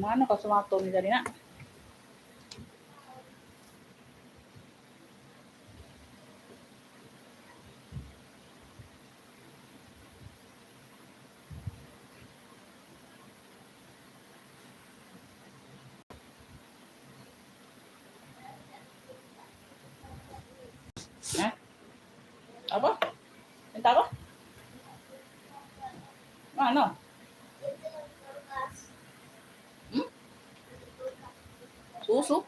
Mana ka sumato ni dali na? Hah? Apa? Minta apa? Mana? Hmm? Susu?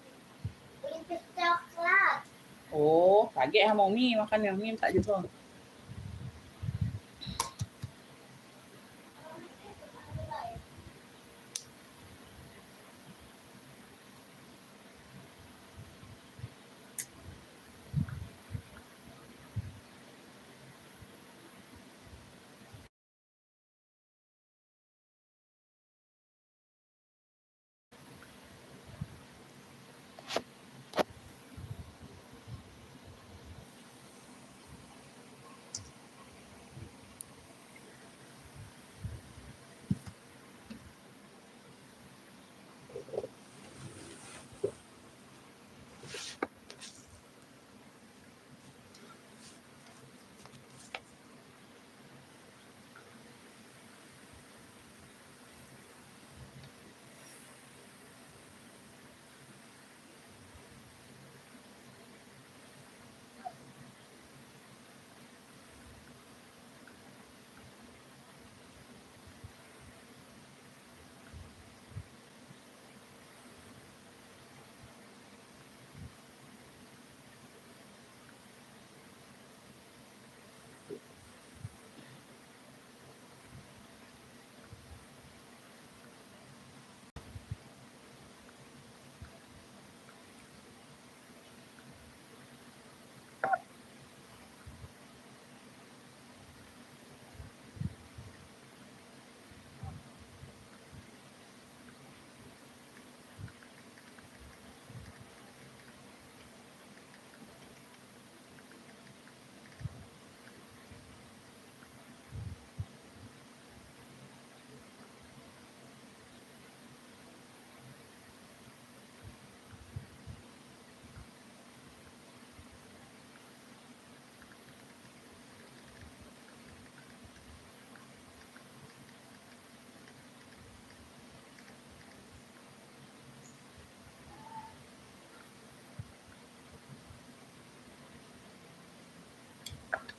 Oh, kaget mau mie, makan yang mie tak juga.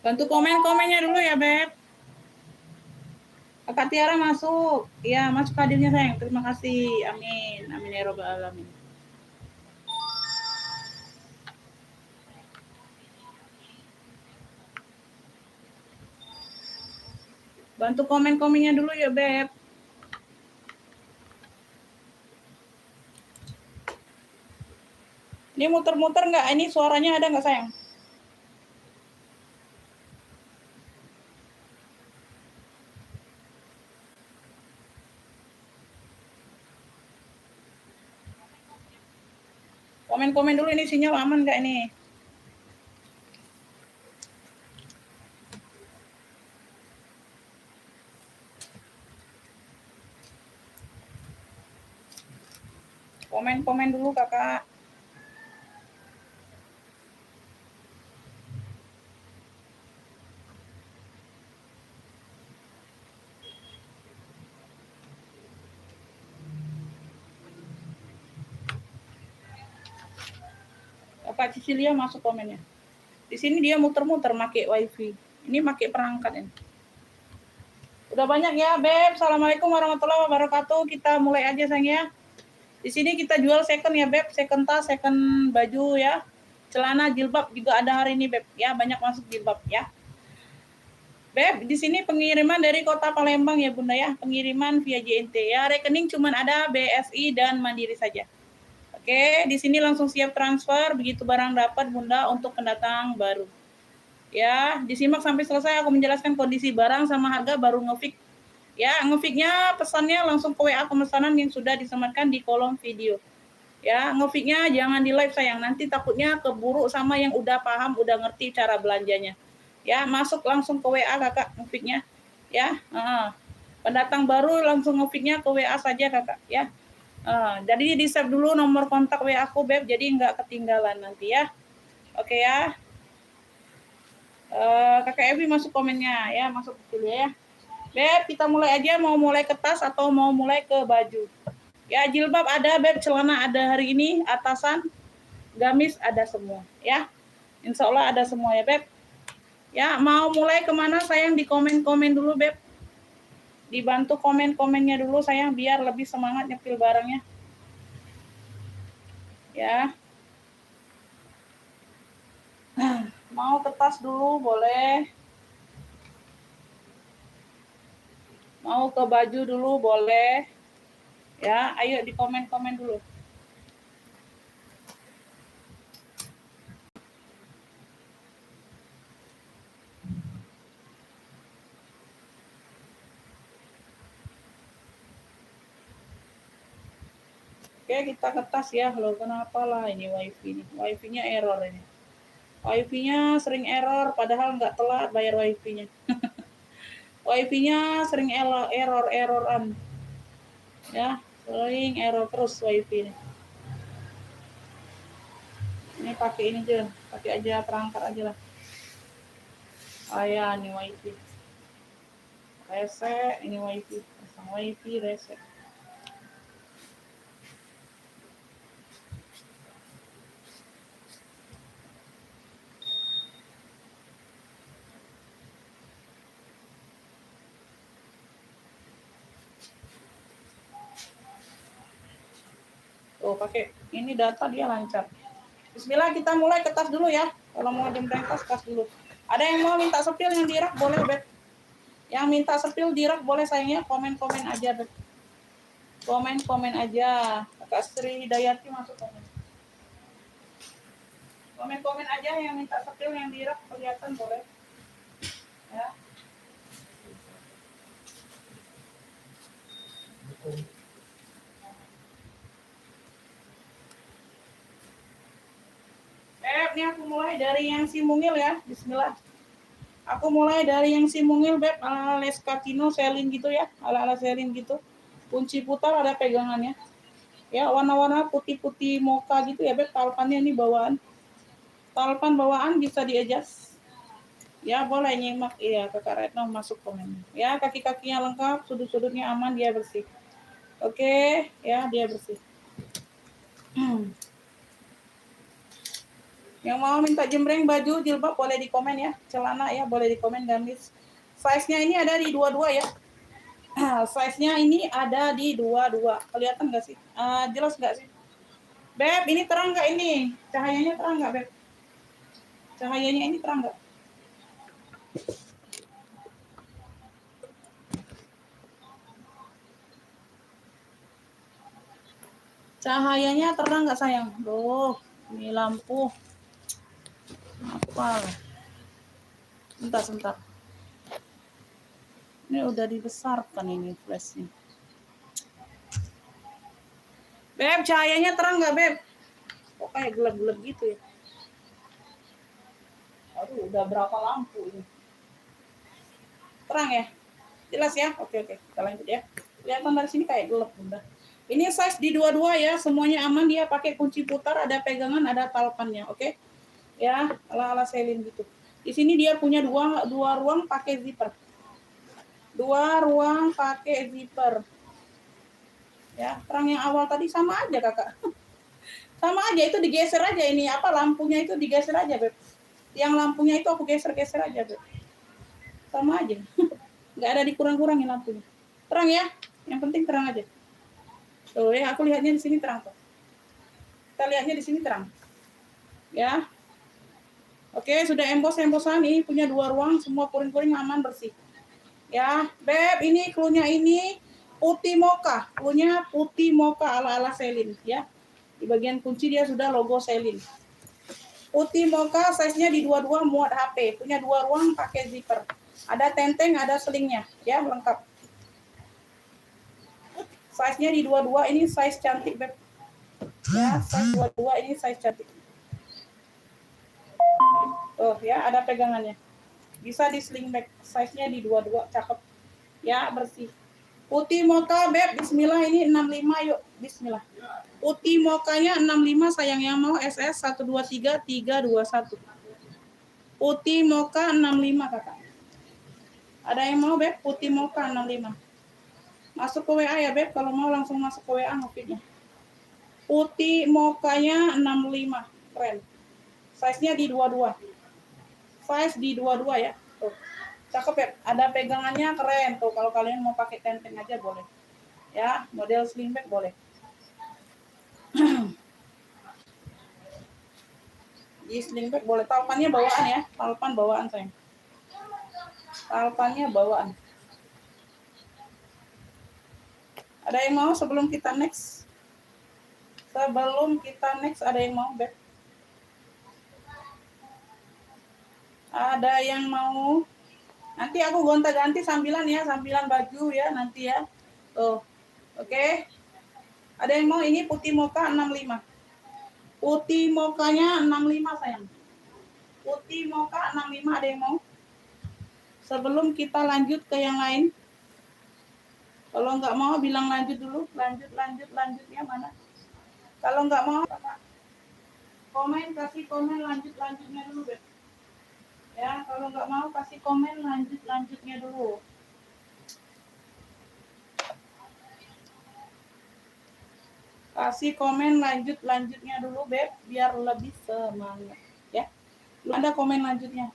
Bantu komen-komennya dulu ya, Beb. Kakak Tiara masuk. Ya, masuk hadirnya sayang. Terima kasih. Amin. Amin ya robbal alamin. Bantu komen-komennya dulu ya, Beb. Ini muter-muter nggak? Ini suaranya ada nggak sayang? Komen-komen dulu ini sinyal aman nggak ini? Komen-komen dulu kakak. Kakak Cicilia masuk komennya. Di sini dia muter-muter pakai wifi. Ini pakai perangkat ini. Udah banyak ya, Beb. Assalamualaikum warahmatullahi wabarakatuh. Kita mulai aja sayang ya. Di sini kita jual second ya, Beb. Second tas, second baju ya. Celana, jilbab juga ada hari ini, Beb. Ya, banyak masuk jilbab ya. Beb, di sini pengiriman dari Kota Palembang ya, Bunda ya. Pengiriman via JNT ya. Rekening cuman ada BSI dan Mandiri saja. Oke, di sini langsung siap transfer begitu barang dapat, Bunda, untuk pendatang baru. Ya, disimak sampai selesai aku menjelaskan kondisi barang sama harga baru ngefix. Ya, ngefixnya pesannya langsung ke WA pemesanan yang sudah disematkan di kolom video. Ya, ngefixnya jangan di live sayang, nanti takutnya keburu sama yang udah paham, udah ngerti cara belanjanya. Ya, masuk langsung ke WA kakak ngefixnya. Ya, pendatang baru langsung ngefixnya ke WA saja kakak ya. Jadi di save dulu nomor kontak WA aku, Beb, jadi nggak ketinggalan nanti ya. Oke ya. Kakak Evi masuk komennya ya, masuk dulu ya. Beb, kita mulai aja, mau mulai ke tas atau mau mulai ke baju? Ya, jilbab ada, Beb, celana ada hari ini, atasan, gamis ada semua ya. Insya Allah ada semua ya, Beb. Ya, mau mulai kemana sayang, di komen-komen dulu, Beb. Dibantu komen-komennya dulu sayang, biar lebih semangat nyepil barangnya. Ya. Mau ke tas dulu boleh. Mau ke baju dulu boleh. Ya, ayo di komen-komen dulu. Oke, kita ke tas ya. Loh, kenapa lah ini wifi nih? Wifi-nya error ini. Wifi-nya sering error, padahal nggak telat bayar wifi-nya. Wifi-nya sering erroran. Ya, sering error terus wifi ini. Ini pakai ini aja, pakai aja perangkat aja lah. Ya, ini wifi. Reset, ini wifi. Pasang wifi, reset. Tuh, pakai ini data dia lancar. Bismillah, kita mulai ke tas dulu ya. Kalau mau jembreng tas dulu. Ada yang mau minta sepil yang di rak boleh, Beb. Yang minta sepil di rak boleh sayangnya, komen-komen aja, Beb. Komen-komen aja. Kak Sri Hidayati masuk komen. Komen-komen aja yang minta sepil yang di rak kelihatan boleh. Ya. Beb, ini aku mulai dari yang si mungil ya. Bismillah. Aku mulai dari yang si mungil, Beb, ala Leskatino selin gitu ya. Ala selin gitu. Kunci putar ada pegangannya. Ya, warna-warna putih-putih mocha gitu ya, Beb. Talpannya ini bawaan. Talpan bawaan bisa di-adjust. Ya, boleh nyimak. Iya, Kakak Retno masuk komen. Ya, kaki-kakinya lengkap, sudut-sudutnya aman, dia bersih. Oke, ya, dia bersih. Yang mau minta jembreng baju jilbab boleh di komen ya. Celana ya boleh di komen, gamis. Size-nya ini ada di 22 ya. Size-nya ini ada di 22. Kelihatan nggak sih? Jelas nggak sih? Beb, ini terang nggak ini? Cahayanya terang nggak, Beb? Cahayanya ini terang nggak? Cahayanya terang nggak sayang? Loh, ini lampu. Apa? Sebentar. Ini udah dibesarkan ini flashnya. Beb, cahayanya terang nggak, Beb? Kok kayak gelap-gelap gitu ya? Aduh, udah berapa lampu ini? Terang ya? Jelas ya? Oke. Kita lanjut ya. Kelihatan dari sini kayak gelap, Bunda. Ini size di 22 ya, semuanya aman, dia pakai kunci putar, ada pegangan, ada talpannya, oke? Ya, ala selin gitu. Di sini dia punya dua ruang pakai zipper. Dua ruang pakai zipper. Ya, terang yang awal tadi sama aja, Kakak. Sama aja, itu digeser aja ini, apa lampunya itu digeser aja, Beb. Yang lampunya itu aku geser-geser aja, Beb. Sama aja. Nggak ada dikurang-kurangin lampunya. Terang ya, yang penting terang aja. Tuh ya, aku lihatnya di sini terang tuh. Kita lihatnya di sini terang. Ya. Oke, sudah embos-embosan ini punya dua ruang, semua puring-puring aman bersih. Ya, Beb, ini cluenya ini putih mocha. Cluenya putih mocha ala-ala selin ya. Di bagian kunci dia sudah logo selin. Putih mocha, size-nya di 22 muat HP. Punya dua ruang pakai zipper. Ada tenteng, ada selingnya ya, lengkap. Size-nya di 22 ini size cantik, Beb. Ya, size 22 ini size cantik. Tuh ya, ada pegangannya. Bisa di sling bag, size-nya di 22, cakep. Ya, bersih. Putih mocha, Beb. Bismillah, ini 65 yuk. Bismillah. Putih mokanya 65 sayang, yang mau SS 123321. Putih mocha 65 kakak. Ada yang mau, Beb? Putih mocha 65. Masuk ke WA ya, Beb. Kalau mau langsung masuk ke WA ngefitnya. Putih mokanya 65. Keren. Size-nya di 22. Size di 22 ya. Tuh. Cakep ya. Ada pegangannya keren tuh. Kalau kalian mau pakai tenteng aja boleh. Ya, model sling bag boleh. Di sling bag boleh. Talpannya bawaan ya. Talpan bawaan sayang. Talpannya bawaan. Ada yang mau sebelum kita next? Sebelum kita next ada yang mau, Beb? Ada yang mau? Nanti aku gonta-ganti sambilan ya, sambilan baju ya nanti ya. Tuh. Oke. Ada yang mau ini putih mocha 65. Putih mokanya 65 sayang. Putih mocha 65 ada yang mau? Sebelum kita lanjut ke yang lain. Kalau nggak mau bilang lanjut dulu. Lanjutnya mana? Kalau nggak mau, komen, kasih komen lanjutnya dulu, Beb. Ya, kalau nggak mau kasih komen lanjutnya dulu. Kasih komen lanjutnya dulu, Beb, biar lebih semangat, ya. Ada komen lanjutnya.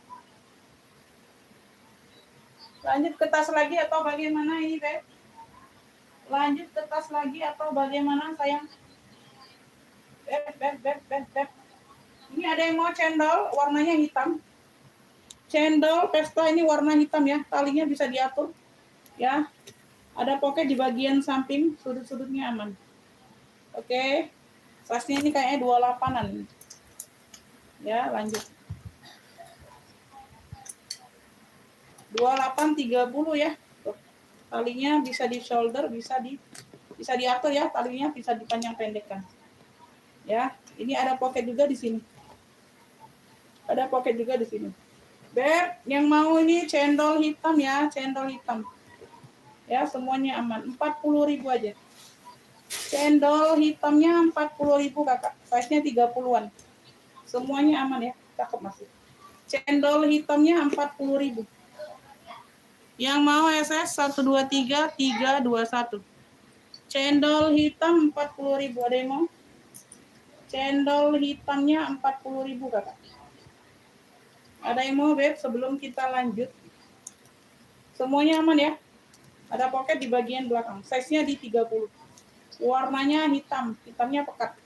Lanjut ke tas lagi atau bagaimana ini, Beb? Lanjut ke tas lagi atau bagaimana, sayang? Beb. Ini ada yang mau cendol, warnanya hitam. Cendol pesta ini warna hitam ya, talinya bisa diatur. Ya, ada pocket di bagian samping, sudut-sudutnya aman. Oke, size-nya ini kayaknya 28-an. Ya, lanjut. 28-30 ya. Tuh. Talinya bisa di shoulder, bisa diatur ya, talinya bisa dipanjang pendekkan. Ya, ini ada pocket juga di sini. Ada pocket juga di sini. Beb, yang mau ini cendol hitam ya, cendol hitam. Ya, semuanya aman. 40.000 aja. Cendol hitamnya 40.000 kakak. Size-nya 30-an. Semuanya aman ya, cakep masih. Cendol hitamnya 40.000. Yang mau SS 123321. Cendol hitam 40.000. Ada yang mau? Cendol hitamnya 40.000 kakak. Ada yang mau, Beb, sebelum kita lanjut? Semuanya aman ya. Ada pocket di bagian belakang. Size-nya di 30. Warnanya hitam. Hitamnya pekat.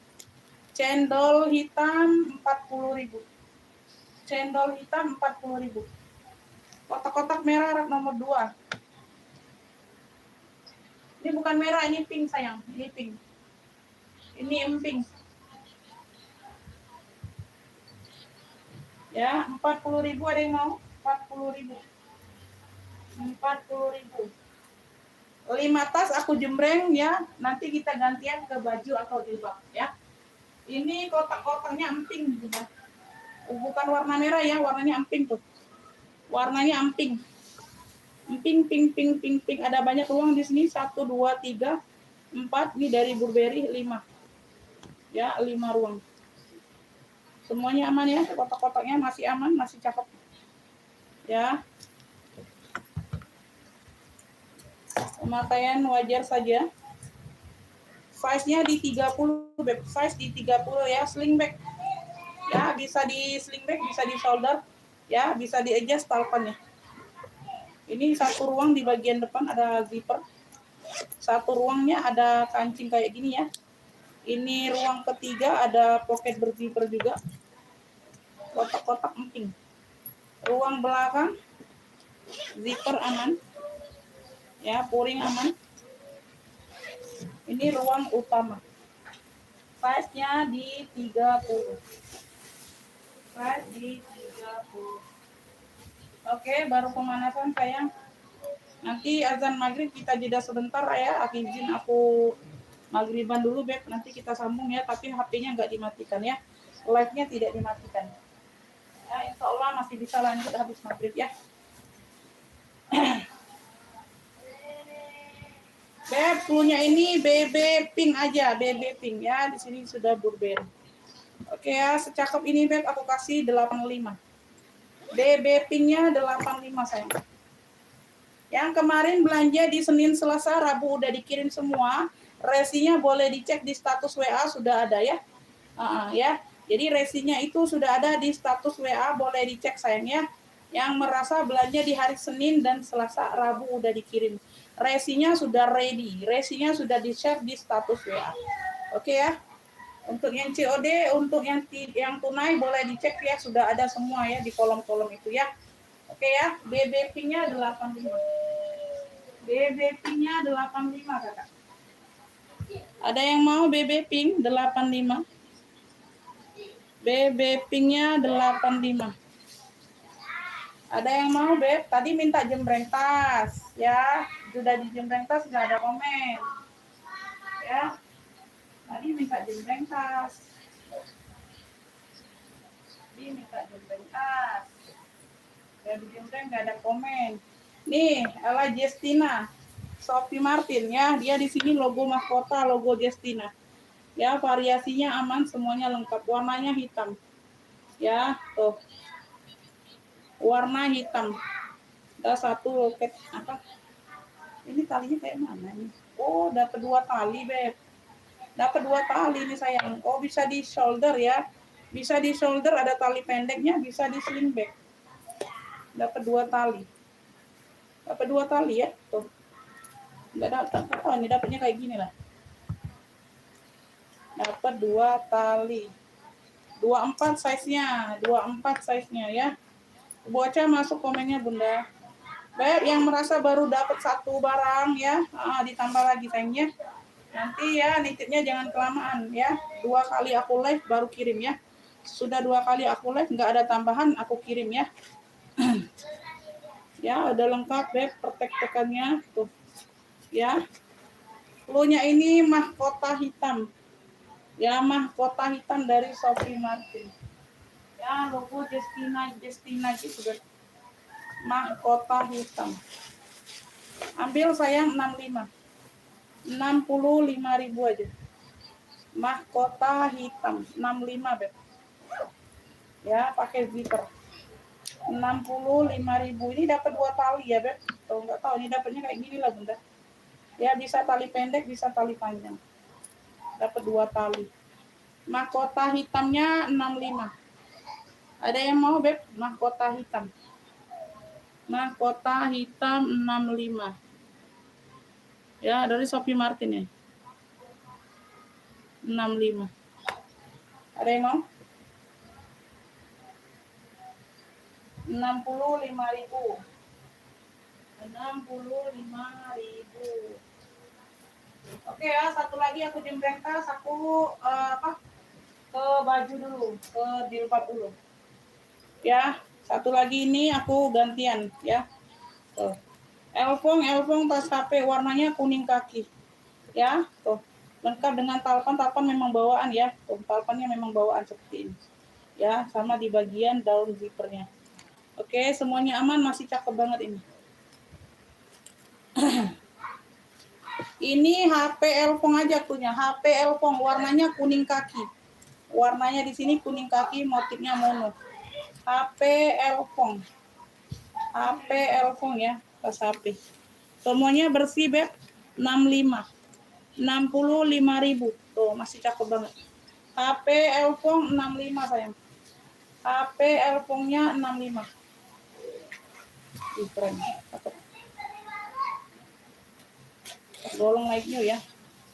Cendol hitam 40.000. Cendol hitam 40.000. Kotak-kotak merah rak nomor 2. Ini bukan merah, ini pink sayang. Ini pink. Ini emping. Ya, 40.000 ada yang mau? 40.000. 40.000. 5 tas aku jembreng ya. Nanti kita gantian ke baju atau jilbab ya. Ini kotak-kotaknya emping juga. Bukan warna merah ya, warnanya emping tuh. Warnanya emping. Emping, pink. Ada banyak ruang di sini. 1, 2, 3, 4. Ini dari Burberry 5. Ya, 5 ruang. Semuanya aman ya, kotak-kotaknya masih aman, masih cakep. Ya. Pemakaian wajar saja. Size-nya di 30, Beb. Size di 30 ya, sling bag. Ya, bisa di sling bag, bisa di shoulder. Ya, bisa di adjust talpannya. Ini satu ruang di bagian depan ada zipper. Satu ruangnya ada kancing kayak gini ya. Ini ruang ketiga ada pocket berzipper juga. Kotak-kotak emping. Ruang belakang zipper aman. Ya, puring aman. Ini ruang utama. Size-nya di 30. Size di 30. Oke, baru pemanasan sayang. Nanti azan maghrib kita jeda sebentar ya. Aku izin aku maghriban dulu, Beb. Nanti kita sambung ya. Tapi HP-nya nggak dimatikan ya. Live-nya tidak dimatikan. Ya, insya Allah masih bisa lanjut habis maghrib ya. Beb, cluenya ini BB pink aja, BB pink ya. Di sini sudah Burberry. Oke ya, secakep ini Beb, aku kasih 85. BB pinknya 85 sayang. Yang kemarin belanja di Senin, Selasa, Rabu udah dikirim semua. Resinya boleh dicek di status WA, sudah ada ya. Ya. Jadi resinya itu sudah ada di status WA, boleh dicek sayang ya. Yang merasa belanja di hari Senin dan Selasa, Rabu udah dikirim. Resinya sudah ready, resinya sudah di-share di status WA. Oke ya. Untuk yang COD, untuk yang tunai boleh dicek ya, sudah ada semua ya di kolom-kolom itu ya. Oke ya, BBP-nya 85. BB-nya 85 Kakak. Ada yang mau BB pink 85? BB pinknya 85. Ada yang mau, Beb? Tadi minta jembreng tas, ya. Sudah di jembreng tas, nggak ada komen. Ya. Tadi minta jembreng tas. Tadi minta jembreng tas. Ya, di jembreng nggak ada komen. Nih, Ella Justina. Sophie Martin, ya. Dia di sini logo mahkota, logo Justina. Ya, variasinya aman, semuanya lengkap. Warnanya hitam. Ya, tuh. Warna hitam. Ada satu loket apa? Ini talinya kayak mana nih? Oh, dapat 2 tali, Beb. Dapat 2 tali nih sayang. Oh, bisa di shoulder ya. Bisa di shoulder, ada tali pendeknya, bisa di sling bag. Dapat 2 tali. Dapat 2 tali ya. Tuh. Enggak dapat. Oh, ini dapatnya kayak gini lah. Dapat 2 tali. 24 size-nya, 24 size-nya ya. Bocah masuk komennya Bunda. Baik, yang merasa baru dapat 1 barang ya, ditambah lagi sayangnya. Nanti ya nitipnya jangan kelamaan ya. 2 kali aku live baru kirim ya. Sudah 2 kali aku live nggak ada tambahan, aku kirim ya. Ya, udah lengkap Beb pertek-tekannya tuh. Ya. Cluenya ini mahkota hitam. Ya, mahkota hitam dari Sophie Martin. Ya, logo Justina gitu Beb. Mahkota hitam. Ambil sayang 65. 65.000 aja. Mahkota hitam 65 Beb. Ya, pakai zipper. 65.000. Ini dapat 2 tali ya, Beb. Tuh, enggak tahu ini dapatnya kayak gini lah, Bunda. Ya, bisa tali pendek, bisa tali panjang. Dapat 2 tali. Mahkota hitamnya 65. Ada yang mau, Beb? Mahkota hitam. Mahkota hitam 65. Ya, dari Sophie Martin ya. 65. Ada yang mau? 65.000. 65.000. Oke ya, satu lagi aku jembreng tas, aku ke baju dulu, ke jilbab dulu. Ya, satu lagi ini aku gantian ya. Tuh. Elfong tas HP warnanya kuning kaki. Ya, tuh. Lengkap dengan talpan memang bawaan ya. Tuh, talpannya memang bawaan seperti ini. Ya, sama di bagian daun zippernya. Oke, semuanya aman, masih cakep banget ini. Ini HP Elfong aja punya. HP Elfong warnanya kuning kaki. Warnanya di sini kuning kaki, motifnya mono. HP Elfong. HP Elfong ya, tas HP. Semuanya bersih, Beb. 65. 65.000. Tuh, masih cakep banget. HP Elfong 65 sayang. HP Elfongnya 65. Ih, keren. Cakep. Golong like new ya.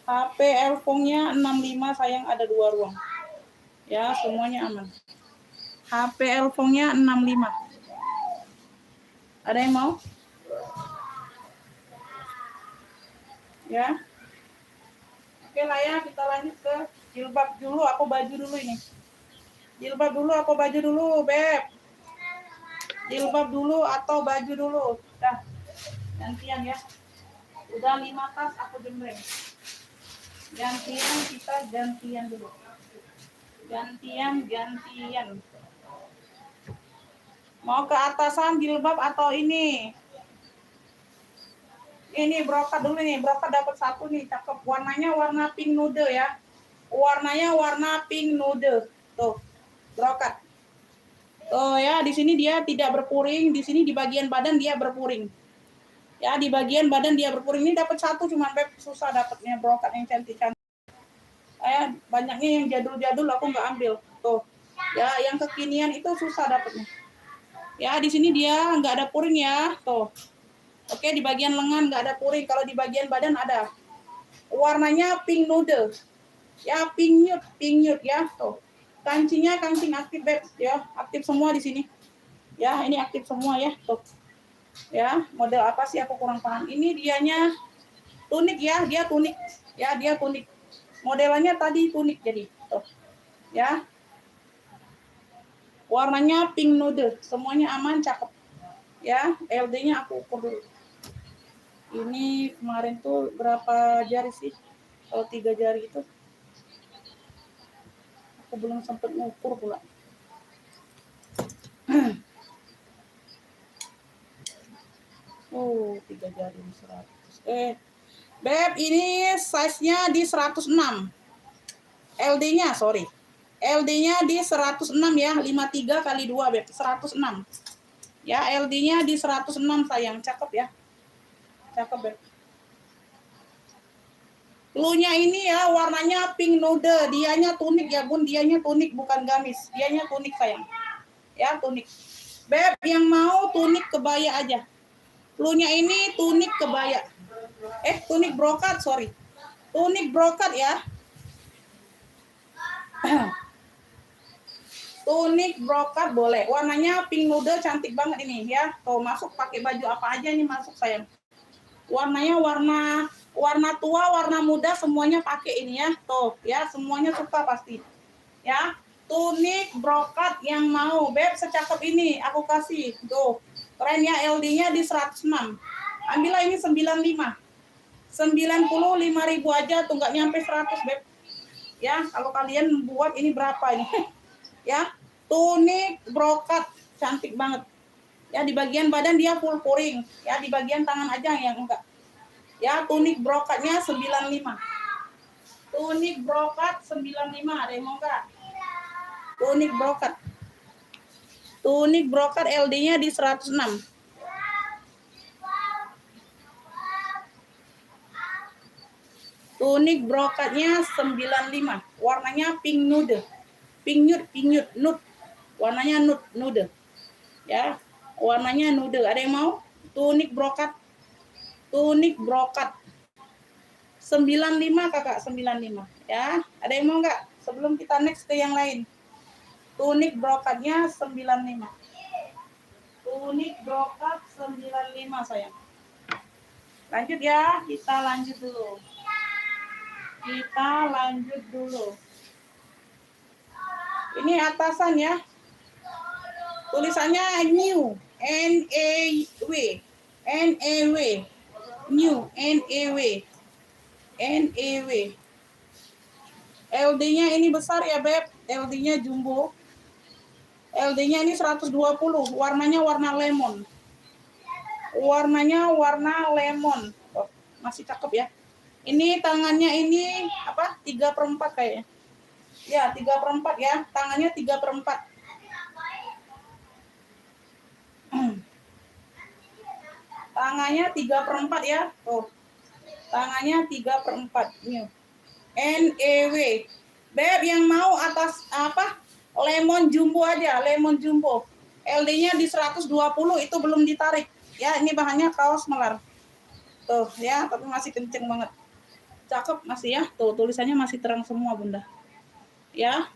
HP Elfongnya 65 sayang, ada 2 ruang. Ya, semuanya aman. HP Elfongnya 65. Ada yang mau? Ya. Oke lah ya, kita lanjut ke jilbab dulu. Aku baju dulu ini. Jilbab dulu, aku baju dulu, Beb. Jilbab dulu atau baju dulu. Udah, gantian ya. Udah 5 tas aku jembreng. Gantian, kita gantian dulu. Gantian. Mau ke atasan jilbab atau ini? Ini brokat dulu nih, brokat dapat satu nih, cakep. Warnanya warna pink nude ya. Warnanya warna pink nude. Tuh, brokat. Oh ya, di sini dia tidak berpuring, di sini di bagian badan dia berpuring. Ya, di bagian badan dia berpuring. Ini dapat satu cuma Beb, susah dapatnya brokat yang cantik-cantik. Banyaknya yang jadul-jadul aku nggak ambil. Tuh. Ya, yang kekinian itu susah dapatnya. Ya, di sini dia nggak ada puring ya. Tuh. Oke, di bagian lengan nggak ada puring. Kalau di bagian badan ada. Warnanya pink nude. Ya, pink nude ya. Tuh. Kancingnya kancing aktif Beb ya, aktif semua di sini. Ya, ini aktif semua ya. Tuh. Ya, model apa sih aku kurang paham. Ini dianya tunik ya, dia tunik. Ya, dia tunik. Modelannya tadi tunik jadi. Tuh. Ya. Warnanya pink nude, semuanya aman, cakep. Ya, LD-nya aku ukur dulu. Ini kemarin tuh berapa jari sih? Kalau 3 jari itu. Aku belum sempat ngukur pula. Oh, 3 jari 100. Beb, ini size-nya di 106. LD-nya, sorry. LD-nya di 106 ya, 53 kali 2, Beb, 106. Ya, LD-nya di 106 sayang, cakep ya. Cakep, Beb. Cluenya ini ya warnanya pink nude, dianya tunik ya Bun, dianya tunik bukan gamis, dianya tunik sayang. Ya, tunik. Beb, yang mau tunik kebaya aja. Cluenya ini tunik kebaya. Tunik brokat, sorry. Tunik brokat ya. Tunik brokat boleh. Warnanya pink nude cantik banget ini ya. Tuh masuk pakai baju apa aja nih masuk sayang. Warnanya warna tua, warna muda semuanya pakai ini ya. Tuh ya, semuanya suka pasti. Ya. Tunik brokat yang mau, Beb, secakep ini aku kasih. Tuh. Keren ya, LD-nya di 106. Ambillah ini 95. 95.000 aja tuh, nggak nyampe 100, Beb. Ya, kalau kalian buat ini berapa ini? Ya. Tunik brokat cantik banget. Ya, di bagian badan dia full puring. Ya, di bagian tangan aja yang enggak. Ya, tunik brokatnya 95. Tunik brokat 95, ada yang mau enggak? Tunik brokat. Tunik brokat LD-nya di 106. Tunik brokatnya 95. Warnanya pink nude. Pink nude. Warnanya nude. Ya, warnanya nude. Ada yang mau? Tunik brokat. Tunik brokat. 95 Kakak, 95. Ya, ada yang mau enggak? Sebelum kita next ke yang lain. Tunik brokatnya 95. Tunik brokat 95 sayang. Lanjut ya, kita lanjut dulu. Ini atasan ya. Tulisannya new, N-A-W. N-A-W. New, N-A-W. N-A-W. LD-nya ini besar ya, Beb. LD-nya jumbo. LD-nya ini 120. Warnanya warna lemon. Warnanya warna lemon. Oh, masih cakep ya. Ini tangannya ini apa? 3/4 kayaknya. Ya, 3/4 ya. Tangannya 3/4. Tangannya 3/4 ya. Tuh. Tangannya 3/4. Nih. NEW. Beb, yang mau atas apa? Lemon jumbo aja, lemon jumbo. LD-nya di 120 itu belum ditarik. Ya, ini bahannya kaos melar. Tuh, ya, tapi masih kenceng banget. Cakep masih ya. Tuh, tulisannya masih terang semua, Bunda. Ya.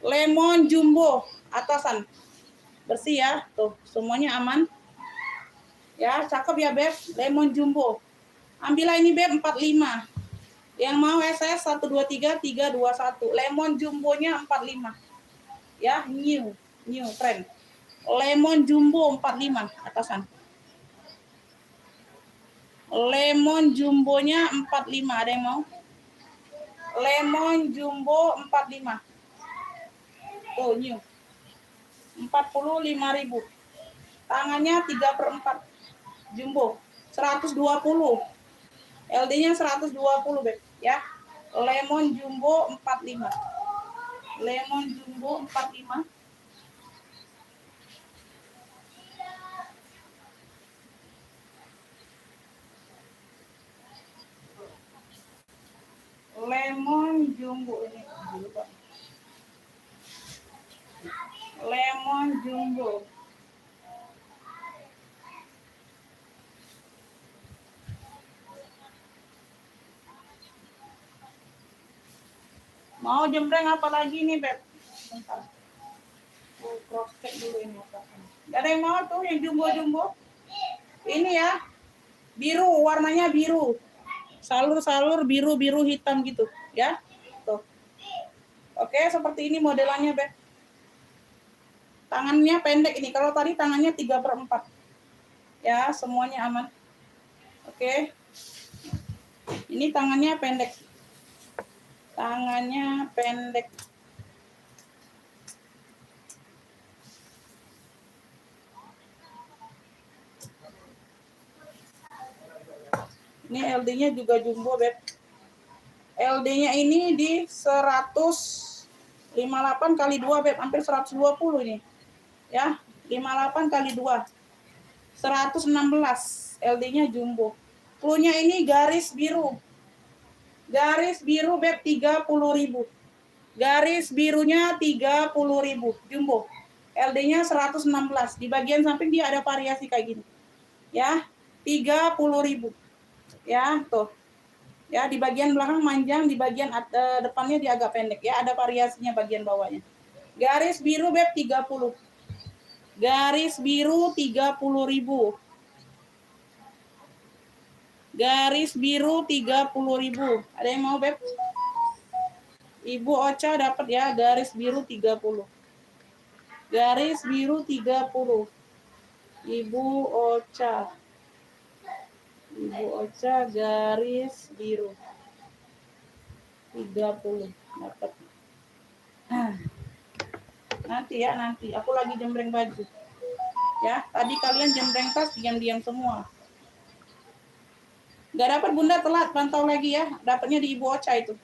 Lemon jumbo atasan. Bersih ya. Tuh, semuanya aman. Ya, cakep ya, Beb. Lemon jumbo. Ambillah ini, Beb, 45. Yang mau SS 123 321. Lemon jumbonya 45. Ya, new trend. Lemon jumbo 45 atasan. Lemon jumbonya 45, ada yang mau? Lemon jumbo 45. Tuh, new. 45.000. Tangannya 3/4. Jumbo. 120. LD-nya 120, Beb, ya. Lemon jumbo 45. Lemon jumbo 45. Lemon jumbo ini dulu, Pak. Lemon jumbo. Mau jembreng apa lagi nih, Beb? Bentar. Cross check dulu ini. Gak ada yang mau tuh yang jumbo-jumbo? Ini ya, biru, warnanya biru. Salur-salur biru-biru hitam gitu, ya. Tuh. Oke, seperti ini modelannya, Beb. Tangannya pendek ini. Kalau tadi tangannya 3/4. Ya, semuanya aman. Oke. Ini tangannya pendek. Tangannya pendek. Ini LD-nya juga jumbo, Beb. LD-nya ini di 158 kali 2, Beb. Hampir 120 ini. Ya, 58 kali 2. 116. LD-nya jumbo. Cluenya ini garis biru. Garis biru, Beb, 30.000. Garis birunya 30.000. Jumbo. LD-nya 116. Di bagian samping dia ada variasi kayak gini. Ya, 30.000. Ya, tuh. Ya, di bagian belakang panjang, di bagian depannya dia agak pendek. Ya, ada variasinya bagian bawahnya. Garis biru, Beb, 30. Garis biru 30.000. Garis biru 30.000. Ada yang mau, Beb? Ibu Ocha dapat ya, garis biru 30. Garis biru 30. Ibu Ocha. Ibu Ocha garis biru 30 dapat. Nanti ya, nanti. Aku lagi jembreng baju. Ya, tadi kalian jembreng tas diam-diam semua. Gak dapat, Bunda, telat. Pantau lagi ya. Dapatnya di Ibu Ocha itu.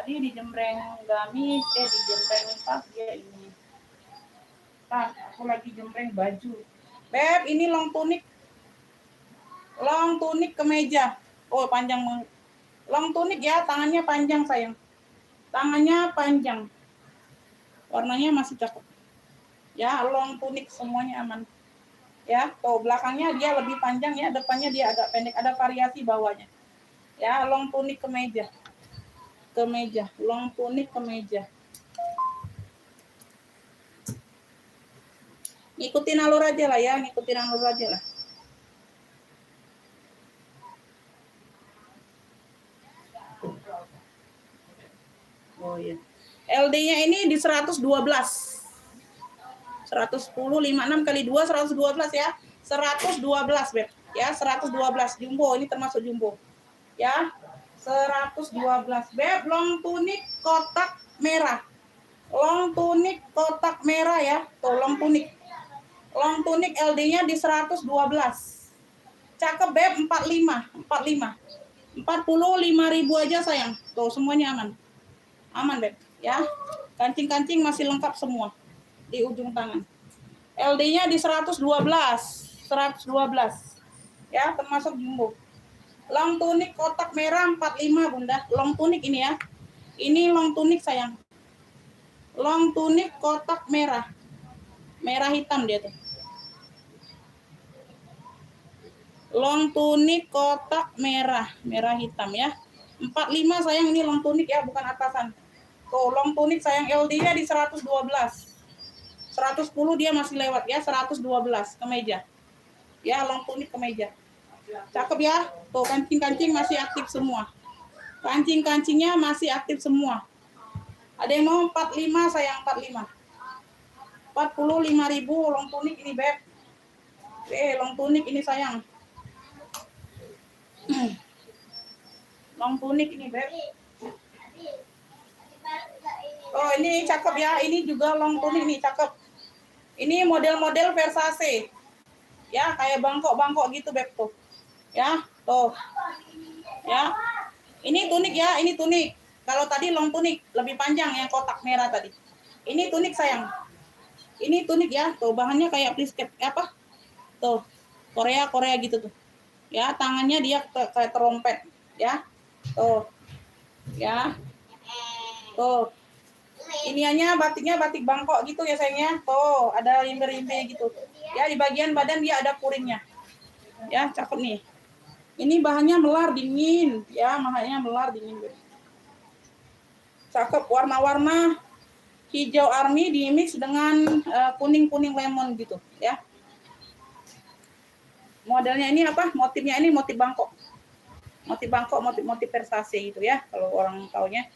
Tadi di jembreng gamis, di jembreng tas ya ini. Aku lagi jembreng baju. Beb, ini long tunic. Long tunic kemeja. Oh, panjang. Long tunic ya, tangannya panjang, sayang. Tangannya panjang. Warnanya masih cakep. Ya, long tunic semuanya aman. Ya, tuh belakangnya dia lebih panjang ya, depannya dia agak pendek, ada variasi bawahnya. Ya, long tunic kemeja. Kemeja, long tunic kemeja. Ngikutin alur aja lah ya, ngikutin alur aja lah. Oh iya. LD-nya ini di 112. 110 56 kali 2 112 ya. 112, Beb. Ya, 112 jumbo, ini termasuk jumbo. Ya. 112, Beb. Long tunic kotak merah. Long tunic kotak merah ya. Tuh, long tunic. Long tunic LD-nya di 112. Cakep, Beb. 45. 45.000 aja, sayang. Tuh, semuanya aman. Aman, Beb, ya. Kancing-kancing masih lengkap semua di ujung tangan. LD-nya di 112. 112. Ya, termasuk jumbo. Long tunic kotak merah 45, Bunda. Long tunic ini ya. Ini long tunic, sayang. Long tunic kotak merah. Merah hitam dia tuh. Long tunic kotak merah, merah hitam ya. 45, sayang, ini long tunic ya, bukan atasan. Tuh, long tunic, sayang, LD-nya di 112. 110 dia masih lewat ya, 112 kemeja. Ya, long tunic kemeja. Cakep ya. Tuh, kancing-kancing masih aktif semua. Kancing-kancingnya masih aktif semua. Ada yang mau 45, sayang, 45. 45.000 long tunic ini, Beb. Long tunic ini, sayang. Long tunic ini, Beb. Oh, ini cakep ya. Ini juga long tunic nih, cakep. Ini model-model Versace. Ya, kayak bangkok-bangkok gitu, Beb tuh. Ya, tuh. Ya. Ini tunik ya, ini tunik. Kalau tadi long tunik, lebih panjang yang kotak merah tadi. Ini tunik sayang. Ini tunik ya, tuh bahannya kayak plisket apa? Tuh. Korea gitu tuh. Ya, tangannya dia kayak terompet, ya. Tuh. Ya. Tuh. Iniannya batiknya batik Bangkok gitu ya sayangnya. Tuh, ada rimpe-rimpe gitu. Ya, di bagian badan dia ada puringnya. Ya, cakep nih. Ini bahannya melar dingin, ya, bahannya melar dingin. Cakep, warna-warna hijau army di mix dengan kuning-kuning lemon gitu, ya. Modelnya ini apa? Motifnya ini motif Bangkok. Motif Bangkok, motif Versace gitu ya, kalau orang taunya.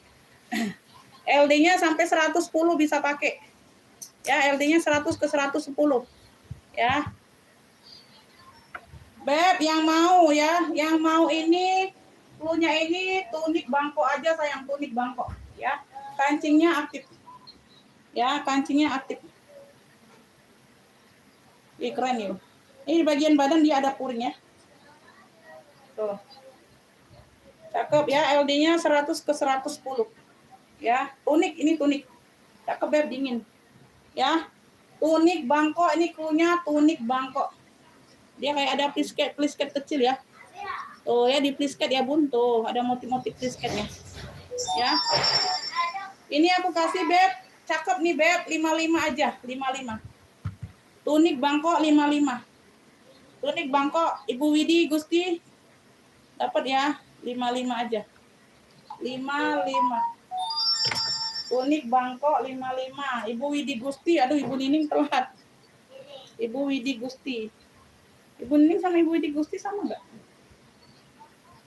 LD-nya sampai 110 bisa pakai. Ya, LD-nya 100 ke 110. Ya. Beb, yang mau ya, yang mau ini cluenya ini tunik Bangkok aja sayang, tunik Bangkok, ya. Kancingnya aktif. Ya, kancingnya aktif. Ih, keren ya. Ini bagian badan dia ada puringnya. Tuh. Cakep ya, LD-nya 100 ke 110. Ya, tunik, ini tunik. Cakep Beb, dingin. Ya. Tunik Bangkok, ini cluenya tunik Bangkok. Dia kayak ada plisket kecil ya. Tuh ya, di plisket ya Bun. Tuh, ada motif-motif plisketnya. Ya. Ini aku kasih Beb. Cakep nih Beb, 55 aja, 55. Tunik Bangkok 55. Tunik Bangkok Ibu Widi Gusti dapat ya, 55 aja. 55. Tunik Bangkok 55. Ibu Widi Gusti, aduh Ibu Nining telat. Ibu Widi Gusti. Ibu Nining sama Ibu Widi Gusti sama enggak?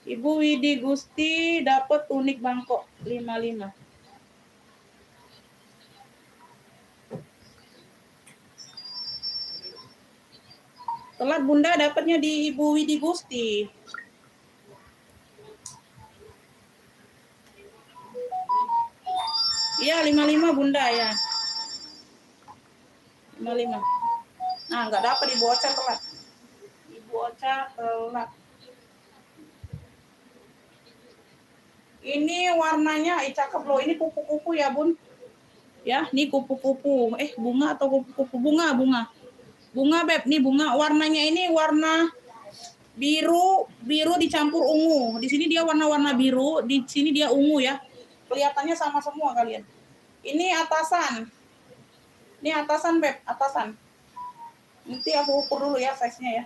Ibu Widi Gusti dapat tunik Bangkok 55. Telat Bunda dapatnya di Ibu Widi Gusti. Iya, 55 Bunda ya. 55. Nah, enggak dapat Ibu Ocha telat. Ibu Ocha telat. Ini warnanya cakep loh. Ini kupu-kupu ya, Bun. Ya, ini kupu-kupu. Bunga atau kupu-kupu? Bunga. Bunga, Beb. Nih bunga. Warnanya ini warna biru dicampur ungu. Di sini dia warna-warna biru, di sini dia ungu ya. Kelihatannya sama semua kalian. Ini atasan. Ini atasan, Beb, atasan. Nanti aku ukur dulu ya size-nya ya.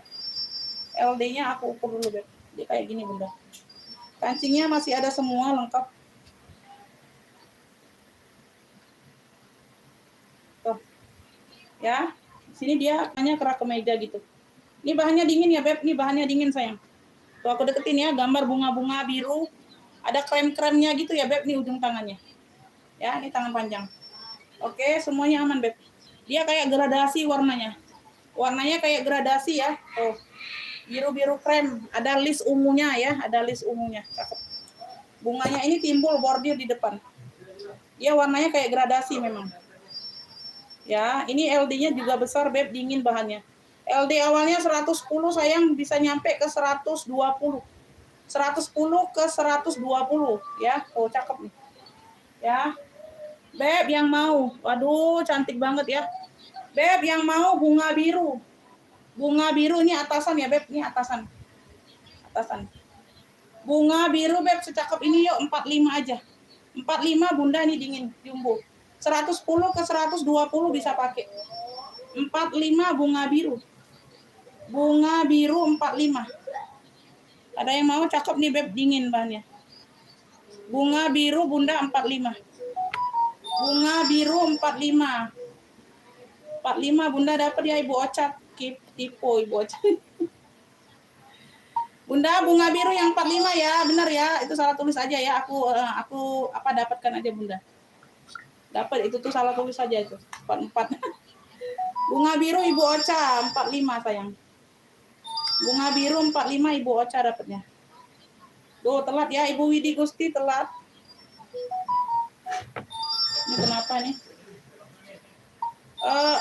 LD-nya aku ukur dulu, Beb. Dia kayak gini, Bunda. Kancingnya masih ada semua lengkap. Tuh. Ya. Sini dia hanya kerak kemeja gitu. Ini bahannya dingin ya, Beb. Ini bahannya dingin, sayang. Tuh aku deketin ya, gambar bunga-bunga biru. Ada krem-kremnya gitu ya, Beb. Ini ujung tangannya. Ya, ini tangan panjang. Oke, semuanya aman, Beb. Dia kayak gradasi warnanya. Warnanya kayak gradasi ya. Tuh. Biru-biru krem. Ada list ungunya ya, ada list ungunya. Cakep. Bunganya ini timbul bordir di depan. Dia warnanya kayak gradasi memang. Ya, ini LD-nya juga besar, Beb, dingin bahannya. LD awalnya 110 sayang bisa nyampe ke 120. 110 ke 120 ya. Oh, cakep nih. Ya. Beb yang mau. Waduh, cantik banget ya. Beb yang mau bunga biru. Bunga biru ini atasan ya, Beb. Ini atasan. Atasan. Bunga biru, Beb, secakep ini yuk 45 aja. 45 Bunda ini dingin, jumbo. 110 ke 120 bisa pakai. 45 bunga biru. Bunga biru 45. Ada yang mau? Cakep nih, Beb, dingin bahannya. Bunga biru Bunda 45. Bunga biru 45. 45 Bunda dapat ya Ibu Ocat. Tipe Ibu Ocat. Bunda bunga biru yang 45 ya, benar ya. Itu salah tulis aja ya. Aku apa dapatkan aja Bunda. Dapat itu tuh salah tulis aja itu. 44. Bunga biru Ibu Ocha 45 sayang. Bunga biru 45 Ibu Ocha dapatnya. Tuh telat ya Ibu Widi Gusti telat. Ini kenapa nih?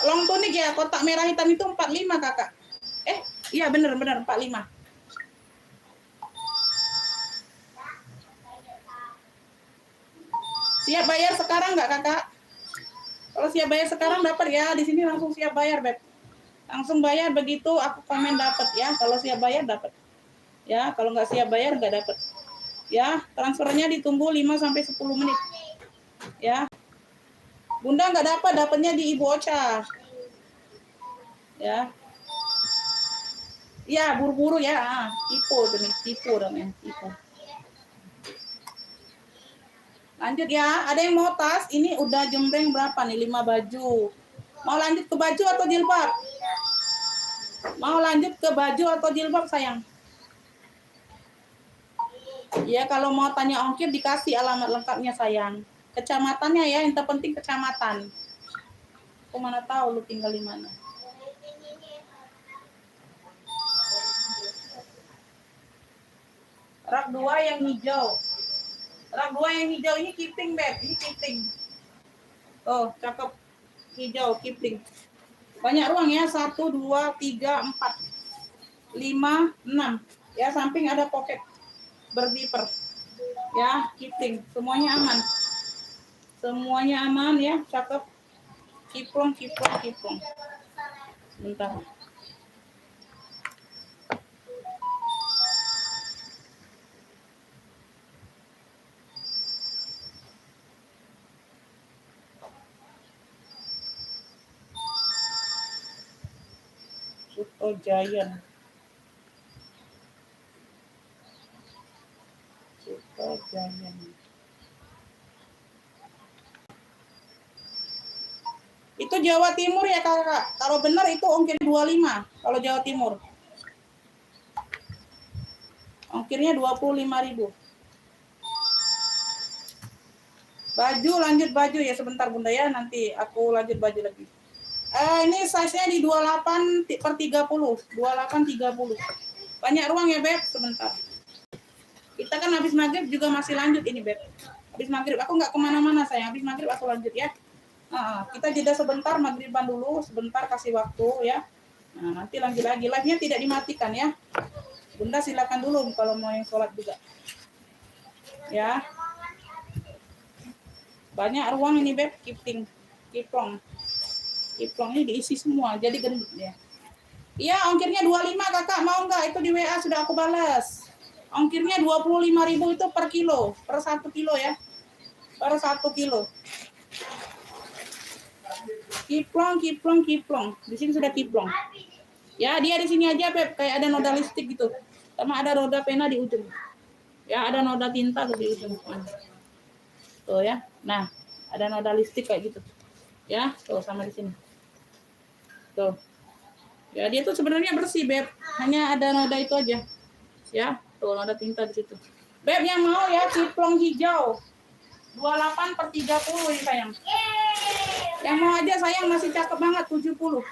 Long tunic ya, kotak merah hitam itu 45 kakak. Iya bener 45. Siap bayar sekarang nggak kakak? Kalau siap bayar sekarang dapat ya, di sini langsung siap bayar Beb. Langsung bayar begitu aku komen dapat ya. Kalau siap bayar dapat. Ya, kalau nggak siap bayar nggak dapat. Ya, transfernya ditunggu 5 sampai 10 menit. Ya. Bunda nggak dapat, dapatnya di Ibu Ocha. Ya. Ya, buru-buru ya. Tipu tuh nih, tipu namanya, tipu. Lanjut ya, ada yang mau tas? Ini udah jembreng berapa nih? 5 baju. Mau lanjut ke baju atau jilbab? Mau lanjut ke baju atau jilbab sayang? Ya, kalau mau tanya ongkir dikasih alamat lengkapnya sayang. Kecamatannya ya, yang terpenting kecamatan. Aku mana tahu lu tinggal di mana. Rak 2 yang hijau. Rak 2 yang hijau ini keeping Beb, ini keeping. Oh, cakep. Hijau keeping. Banyak ruang ya, 1 2 3 4 5 6. Ya, samping ada pocket berzipper. Ya, keeping. Semuanya aman. Semuanya aman ya, cakep. Kiplong. Bentar. Suto Giant. Itu Jawa Timur ya kakak. Kalau benar itu ongkir 25 kalau Jawa Timur. Ongkirnya 25.000. Baju lanjut baju ya sebentar Bunda ya, nanti aku lanjut baju lagi. Ini size-nya di 28 per 30. 28 30. Banyak ruang ya Beb, sebentar. Kita kan habis maghrib juga masih lanjut ini Beb. Habis maghrib aku nggak kemana-mana sayang. Habis maghrib aku lanjut ya. Kita jeda sebentar, maghriban dulu, sebentar kasih waktu ya. Nah, nanti lanjut lagi. Live-nya tidak dimatikan ya. Bunda silakan dulu kalau mau yang sholat juga. Ya. Banyak ruang ini Beb, kiplong. Kiplong ini diisi semua, jadi gendut ya. Iya, ongkirnya 25 kakak, mau nggak? Itu di WA sudah aku balas. Ongkirnya 25.000 itu per kilo, per 1 kilo ya. Per 1 kilo. Kiplong. Di sini sudah kiplong. Ya, dia di sini aja, Beb. Kayak ada noda listrik gitu. Sama ada roda pena di ujung. Ya, ada noda tinta di ujung. Tuh ya. Nah, ada noda listrik kayak gitu. Ya, tuh sama di sini. Tuh. Ya, dia tuh sebenarnya bersih, Beb. Hanya ada noda itu aja. Ya, tuh noda tinta di situ. Beb yang mau ya kiplong hijau. 28 per 30 ini sayang. Yang mau aja sayang, masih cakep banget 70.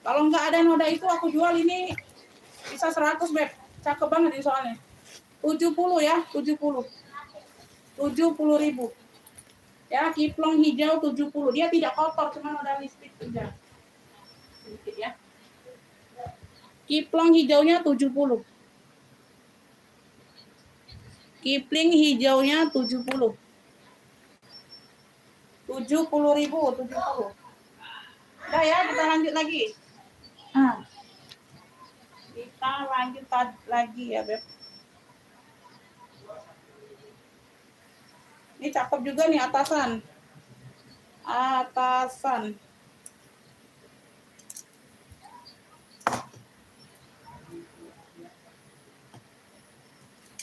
Kalau nggak ada noda itu aku jual ini bisa 100 Beb. Cakep banget ini soalnya. 70 ya, 70. 70.000. Ya, kiplong hijau 70. Dia tidak kotor, cuma noda listrik saja. Sedikit ya. Kiplong hijaunya 70. Kipling hijaunya 70. 70.000, 70. Udah ya, kita lanjut lagi. Kita lanjut lagi ya, Beb. Ini cakep juga nih atasan.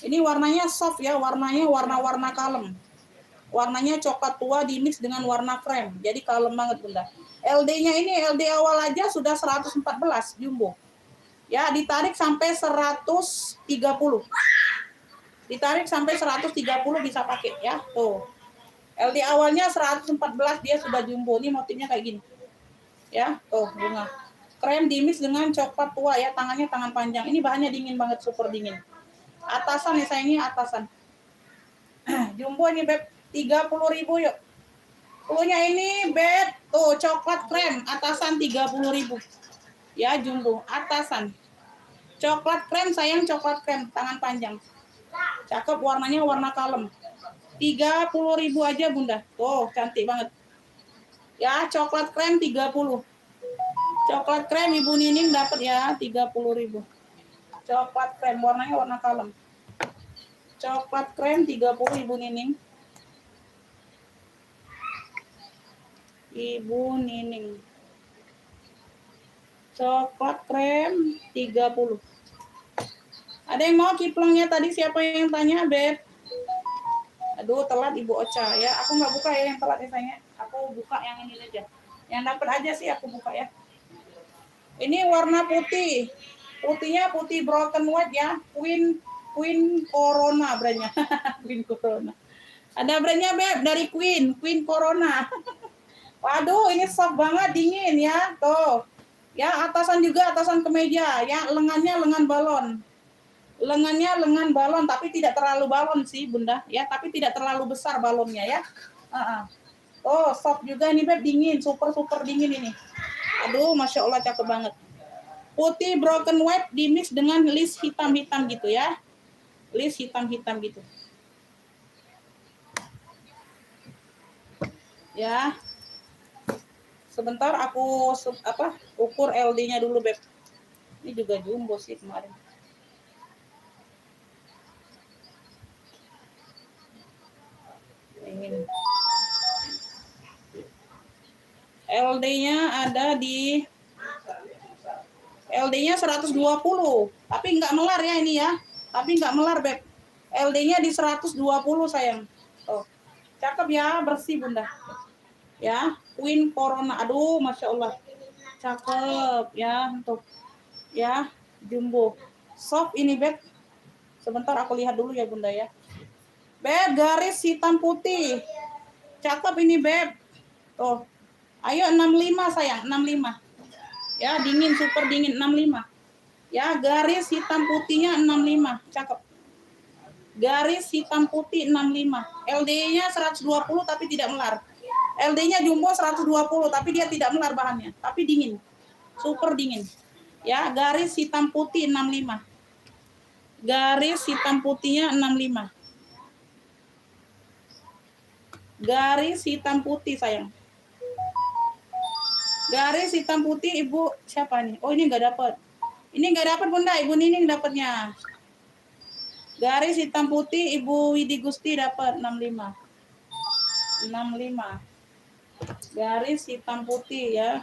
Ini warnanya soft ya, warnanya warna-warna kalem. Warnanya coklat tua dimix dengan warna krem. Jadi kalem banget Bunda. LD-nya ini LD awal aja sudah 114 jumbo. Ya, ditarik sampai 130. Ditarik sampai 130 bisa pakai ya. Tuh. LD awalnya 114 dia sudah jumbo. Ini motifnya kayak gini. Ya, tuh bunga. Krem dimix dengan coklat tua ya, tangannya tangan panjang. Ini bahannya dingin banget, super dingin. Atasan ya sayangnya atasan. Jumbo ini Beb, 30.000 yuk. Punya ini bed tuh coklat krem atasan 30.000. Ya jumbo atasan. Coklat krem sayang, coklat krem tangan panjang. Cakep, warnanya warna kalem. 30.000 aja Bunda. Tuh cantik banget. Ya coklat krem 30. Coklat krem Ibu Nining dapat ya 30.000. Coklat krem warnanya warna kalem. Coklat krem 30 Ibu Nining. Ibu Nining. Coklat krem 30. Ada yang mau kiplongnya tadi siapa yang tanya, Beb? Aduh, telat Ibu Ocha ya. Aku nggak buka ya yang telat biasanya. Aku buka yang ini aja. Yang dapat aja sih aku buka ya. Ini warna putih. Putihnya putih broken white ya. Queen Corona brandnya. Queen Corona. Ada brandnya Beb dari Queen Corona. Waduh, ini soft banget, dingin ya. Tuh. Ya, atasan juga atasan kemeja ya, lengannya lengan balon. Lengannya lengan balon tapi tidak terlalu balon sih Bunda ya, tapi tidak terlalu besar balonnya ya. Oh soft juga nih Beb, dingin, super dingin ini. Aduh Masya Allah cakep banget. Putih broken white dimix dengan list hitam-hitam gitu ya, list hitam-hitam gitu ya. Sebentar aku ukur LD-nya dulu Beb. Ini juga jumbo sih kemarin. Ingin LD-nya ada di LD-nya 120, tapi nggak melar ya ini ya. Tapi nggak melar Beb. LD-nya di 120 sayang. Oh, cakep ya, bersih Bunda. Ya, Queen Corona. Aduh, Masya Allah. Cakep ya, untuk ya, jumbo. Soft ini Beb. Sebentar aku lihat dulu ya Bunda ya. Beb, garis hitam putih. Cakep ini Beb. Tuh. Ayo 65 sayang, 65. Ya, dingin, super dingin 65. Ya, garis hitam putihnya 65. Cakep. Garis hitam putih 65. LD-nya 120 tapi tidak melar. LD-nya jumbo 120 tapi dia tidak melar bahannya, tapi dingin. Super dingin. Ya, garis hitam putih 65. Garis hitam putihnya 65. Garis hitam putih sayang. Garis hitam putih Ibu siapa nih? Oh, ini enggak dapat. Ini enggak dapat Bunda, Ibu Nining dapatnya. Garis hitam putih Ibu Widi Gusti dapat 65. 65. Garis hitam putih ya.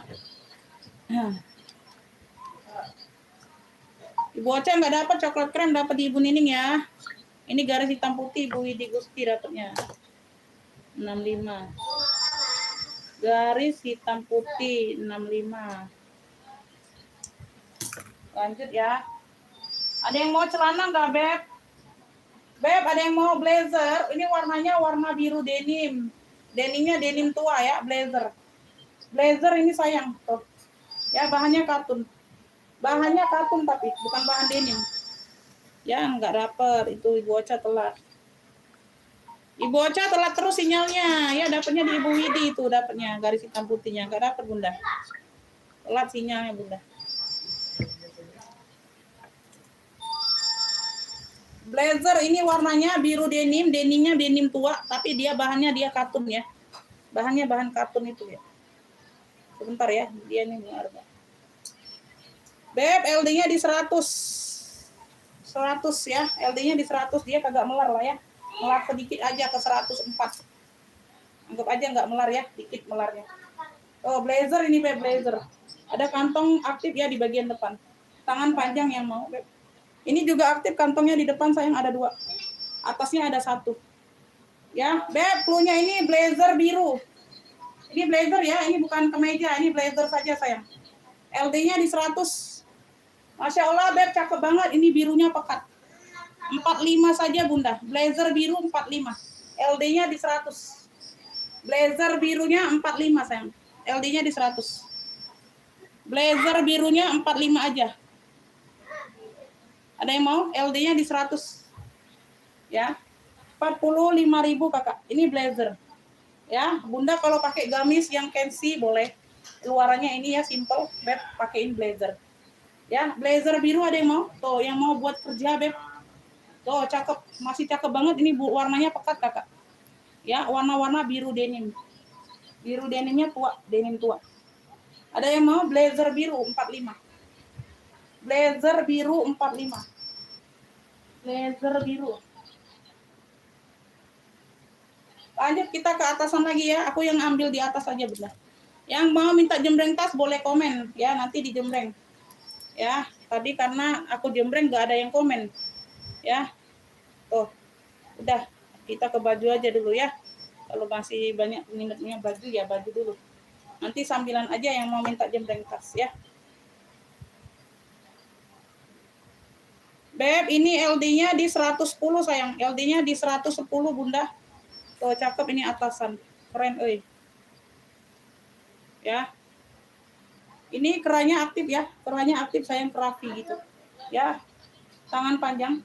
Ibu Ocha nggak dapat coklat krem, dapat di Ibu Nining ya. Ini garis hitam putih Ibu Widi Gusti dapatnya. 65. Garis hitam putih 65. Lanjut ya. Ada yang mau celana nggak Beb? Beb, ada yang mau blazer? Ini warnanya warna biru denim. Denimnya denim tua ya, blazer. Blazer ini sayang tuh. Ya, bahannya katun. Bahannya katun tapi bukan bahan denim. Ya, nggak dapet. Itu Ibu Ocha telat. Ibu Ocha telat terus sinyalnya. Ya, dapatnya di Ibu Widi itu dapatnya garis hitam putihnya. Nggak dapet Bunda. Telat sinyalnya Bunda. Blazer ini warnanya biru denim, denimnya denim tua, tapi dia bahannya dia katun ya. Bahannya bahan katun itu ya. Sebentar ya, dia ini harga. Beb, LD-nya di 100. 100 ya, LD-nya di 100, dia kagak melar lah ya. Melar sedikit aja ke 104. Anggap aja nggak melar ya, dikit melarnya. Oh, blazer ini Beb, blazer. Ada kantong aktif ya di bagian depan. Tangan panjang yang mau Beb. Ini juga aktif, kantongnya di depan sayang ada 2. Atasnya ada 1. Ya, Beb, cluenya ini blazer biru. Ini blazer ya, ini bukan kemeja, ini blazer saja sayang. LD-nya di 100. Masya Allah Beb, cakep banget. Ini birunya pekat. 45 saja Bunda. Blazer biru 45. LD-nya di 100. Blazer birunya 45 sayang. LD-nya di 100. Blazer birunya 45 aja. Ada yang mau? LD-nya di 100. Ya. 45.000 Kakak. Ini blazer. Ya, Bunda kalau pakai gamis yang fancy boleh. Luarannya ini ya simple, Beb, pakaiin blazer. Ya, blazer biru ada yang mau? Tuh, yang mau buat kerja, Beb. Tuh, cakep, masih cakep banget ini Bu, warnanya pekat, Kakak. Ya, warna-warna biru denim. Biru denimnya tua, denim tua. Ada yang mau blazer biru 45. Blazer biru 45. Blazer biru. Lanjut kita ke atasan lagi ya. Aku yang ambil di atas aja, Bunda. Yang mau minta jembreng tas boleh komen ya, nanti di jembreng. Ya, tadi karena aku jembreng nggak ada yang komen. Ya. Tuh. Udah, kita ke baju aja dulu ya. Kalau masih banyak minatnya baju ya baju dulu. Nanti sambilan aja yang mau minta jembreng tas ya. Beb, ini LD-nya di 110 sayang. LD-nya di 110 Bunda. Tuh cakep ini atasan. Keren euy. Ya. Ini kerahnya aktif ya. Kerahnya aktif sayang, kerapi gitu. Ya. Tangan panjang.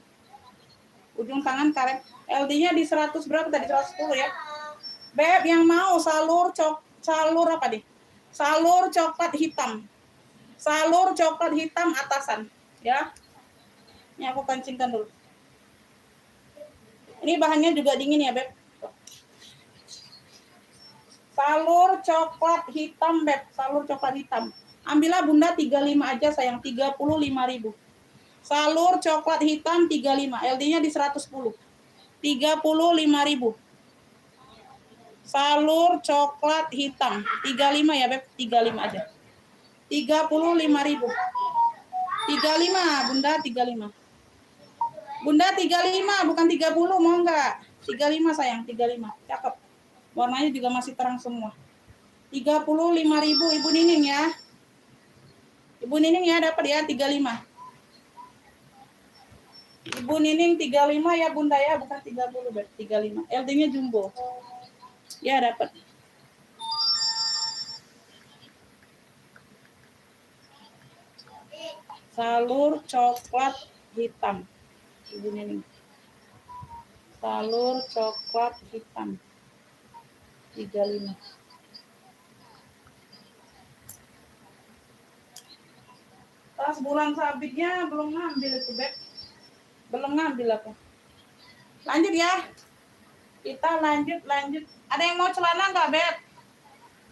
Ujung tangan karet. LD-nya di 100 berapa tadi? 110 ya. Beb, yang mau salur apa nih? Salur coklat hitam. Salur coklat hitam atasan, ya. Ini aku kancingkan dulu. Ini bahannya juga dingin ya, Beb. Salur coklat hitam, Beb. Salur coklat hitam. Ambillah Bunda 35 aja sayang, 35.000. Salur coklat hitam 35, LD-nya di 110. 35.000. Salur coklat hitam 35 ya, Beb. 35 aja. 35.000. 35, Bunda 35. Bunda 35 bukan 30, mau enggak? 35 sayang, 35. Cakep. Warnanya juga masih terang semua. 35.000 Ibu Nining ya. Ibu Nining ya dapat ya 35. Ibu Nining 35 ya Bunda ya, bukan 30, Beb. 35. LD-nya jumbo. Ya dapat. Salur coklat hitam. Ibu Nining. Salur coklat hitam. 35. Tas bulan sabitnya belum ngambil itu, Beb. Belum ngambil aku. Lanjut ya. Kita lanjut. Ada yang mau celana enggak, Beb?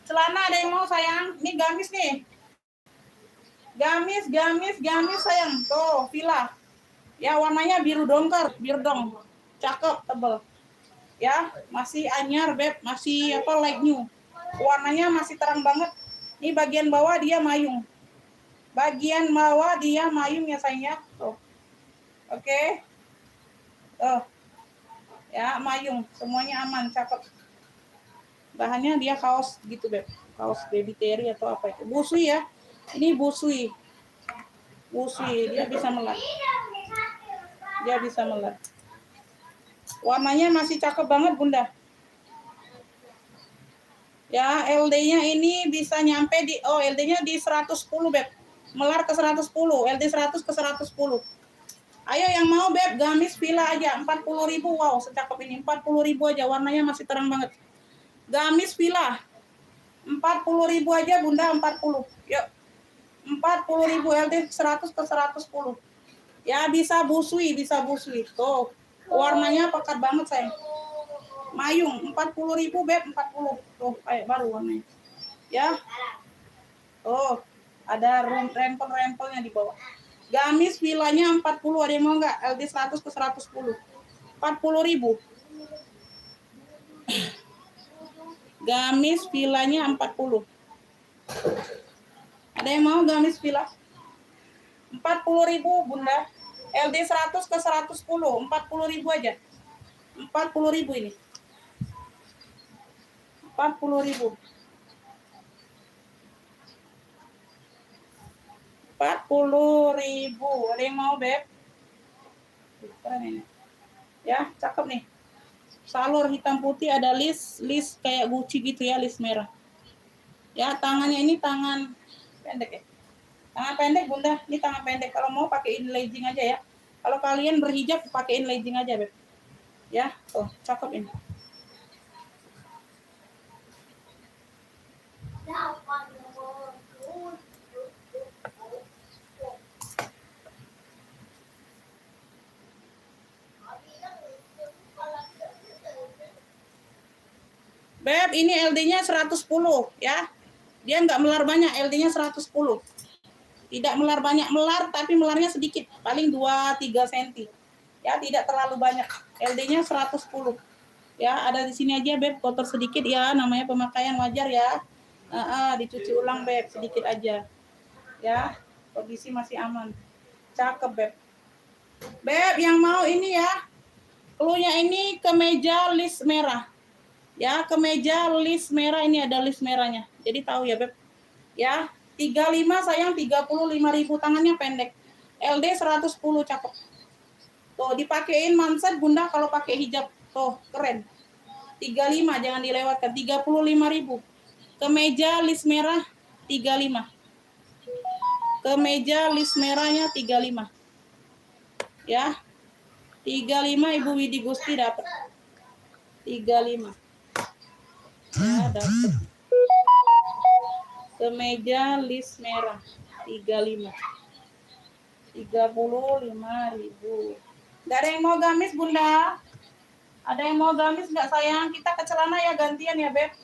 Celana ada yang mau sayang? Ini gamis nih. Gamis sayang. Tuh, Villa. Ya, warnanya biru dongker, biru dong. Cakep, tebel. Ya, masih anyar, Beb. Masih light new. Warnanya masih terang banget. Ini bagian bawah dia mayung. Bagian bawah dia mayung ya sayang ya. Tuh. Oke. Tuh. Ya, mayung. Semuanya aman, cakep. Bahannya dia kaos gitu, Beb. Kaos baby terry atau apa itu. Busui ya. Ini busui. Busui, dia bisa melat. Warnanya masih cakep banget, Bunda. Ya, LD-nya ini bisa nyampe di LD-nya di 110, Beb. Melar ke 110, LD 100 ke 110. Ayo yang mau, Beb, gamis Villa aja 40.000. Wow, secakep ini. 40.000 aja, warnanya masih terang banget. Gamis Villa 40.000 aja, Bunda, 40. Yuk. 40.000 LD 100 ke 110. Ya, bisa busui. Tuh. Warnanya pekat banget, sayang. Mayung 40.000, Beb, 40. Tuh, kayak baru warnanya. Ya. Oh, ada rempel-rempelnya di bawah. Gamis Villanya 40, ada yang mau enggak? LD 100 ke 110. 40.000. Gamis Villanya 40. Ada yang mau gamis Villa? 40.000, Bunda. LD 100 ke 110, 40.000 aja. 40.000 ini. 40.000. 40.000. Ada yang mau, Beb? Keren ini. Ya, cakep nih. Salur hitam putih, ada list kayak Gucci gitu ya, list merah. Ya, tangannya ini tangan pendek ya. Tangan pendek, Bunda. Ini tangan pendek. Kalau mau pakaiin legging aja ya. Kalau kalian berhijab, pakaiin legging aja, Beb. Ya, tuh, cakep ini. Beb, ini LD-nya 110 ya. Dia nggak melar banyak, LD-nya 110. Tidak melar banyak, melar tapi melarnya sedikit, paling 2-3 cm. Ya, tidak terlalu banyak. LD-nya 110. Ya, ada di sini aja, Beb, kotor sedikit ya, namanya pemakaian wajar ya. Dicuci ulang, Beb, sedikit aja. Ya, kondisi masih aman. Cakep, Beb. Beb, yang mau ini ya, clue-nya ini kemeja list merah. Ya, kemeja list merah, ini ada list merahnya. Jadi tahu ya, Beb. Ya, 35 sayang, 35.000, tangannya pendek. LD 110, cakep. Tuh, dipakein manset Bunda kalau pakai hijab. Tuh, keren. 35, jangan dilewatkan. 35.000. Kemeja list merah 35. Kemeja list merahnya 35. Ya. 35 Ibu Widi Gusti dapat. 35. Ya, dapat. Kemeja list merah 35. 35.000. Gak ada yang mau gamis, Bunda? Ada yang mau gamis nggak sayang? Kita ke celana ya, gantian ya, Beb.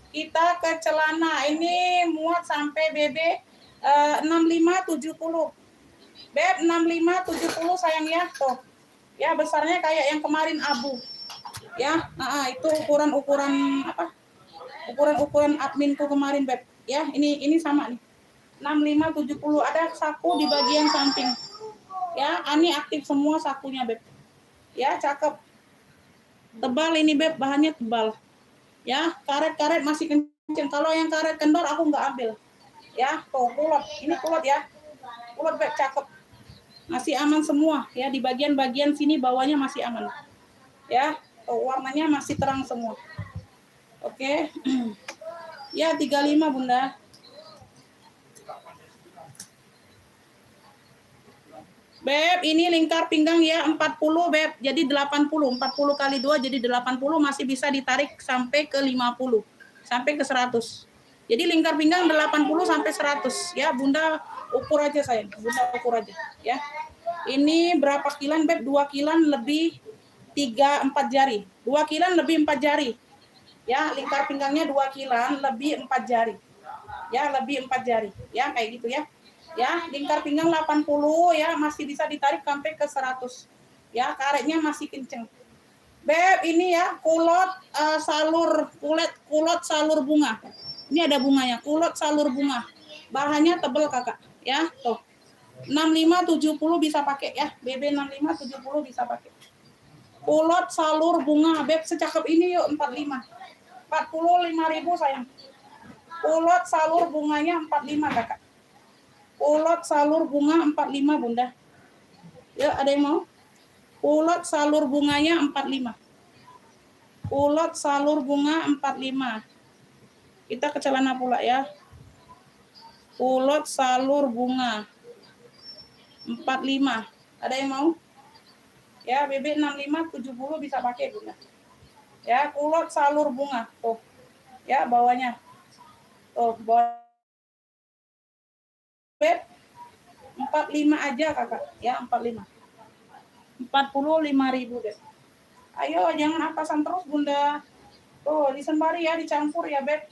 Kita ke celana. Ini muat sampai BB 65-70. Beb, 65-70 sayang ya. Tuh. Ya, besarnya kayak yang kemarin abu. Ya, itu ukuran apa? Ukuran adminku kemarin, Beb. Ya, ini sama nih. 65-70, ada saku di bagian samping. Ya, Ani aktif semua sakunya, Beb. Ya, cakep. Tebal ini, Beb, bahannya tebal. Ya, karet-karet masih kenceng. Kalau yang karet kendor aku nggak ambil. Ya, tuh kulot. Ini kulot ya. Kulot, Beb, cakep. Masih aman semua. Ya, di bagian-bagian sini bawahnya masih aman. Ya, tuh warnanya masih terang semua. Oke. Ya, 35, Bunda. Beb, ini lingkar pinggang ya 40, Beb. Jadi 80. 40 kali 2 jadi 80, masih bisa ditarik sampai ke 50. Sampai ke 100. Jadi lingkar pinggang 80 sampai 100 ya. Bunda ukur aja sayang. Bunda ukur aja ya. Ini berapa kilan, Beb? 2 kilan lebih 3-4 jari. 2 kilan lebih 4 jari. Ya, lingkar pinggangnya 2 kilan lebih 4 jari. Ya, lebih 4 jari. Ya, kayak gitu ya. Ya, lingkar pinggang 80 ya, masih bisa ditarik sampai ke 100. Ya, karetnya masih kenceng. Beb, ini ya, kulot kulot salur bunga. Ini ada bunganya, kulot salur bunga. Bahannya tebel, Kakak, ya. Tuh. 65-70 bisa pakai ya. BB 65-70 bisa pakai. Kulot salur bunga, Beb, secakep ini yuk 45. 45.000 sayang. Kulot salur bunganya 45, Kakak. Kulot salur bunga 45, Bunda. Ya, ada yang mau? Kulot salur bunganya 45. Kulot salur bunga 45. Kita ke celana pula ya. Kulot salur bunga 45. Ada yang mau? Ya, BB 65-70 bisa pakai, Bunda. Ya, kulot salur bunga. Tuh. Ya, bawahnya. Tuh, bawah. Beb, 45 aja, Kakak. Ya, 45. 45.000, Beb. Ayo, jangan atasan terus, Bunda. Tuh, disembari ya, dicampur ya, Beb.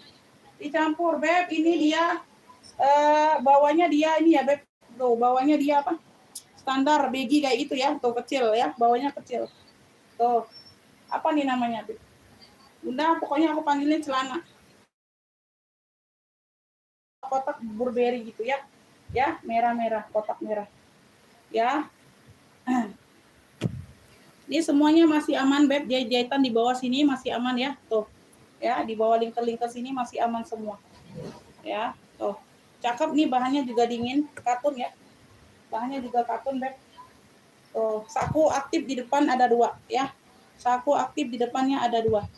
Dicampur, Beb. Ini dia bawahnya dia ini ya, Beb. Tuh, bawahnya dia apa? Standar baggy kayak gitu ya. Tuh, kecil ya, bawahnya kecil. Tuh. Apa nih namanya, Beb? Bunda, pokoknya aku panggilnya celana. Kotak Burberry gitu ya. Ya, merah-merah, kotak merah. Ya. Ini semuanya masih aman, Beb. Jahitan di bawah sini masih aman ya. Tuh. Ya, di bawah lingkar-lingkar sini masih aman semua. Ya, tuh. Cakep nih, bahannya juga dingin, katun ya. Bahannya juga katun, Beb. Tuh, saku aktif di depan ada 2 ya. Saku aktif di depannya ada 2.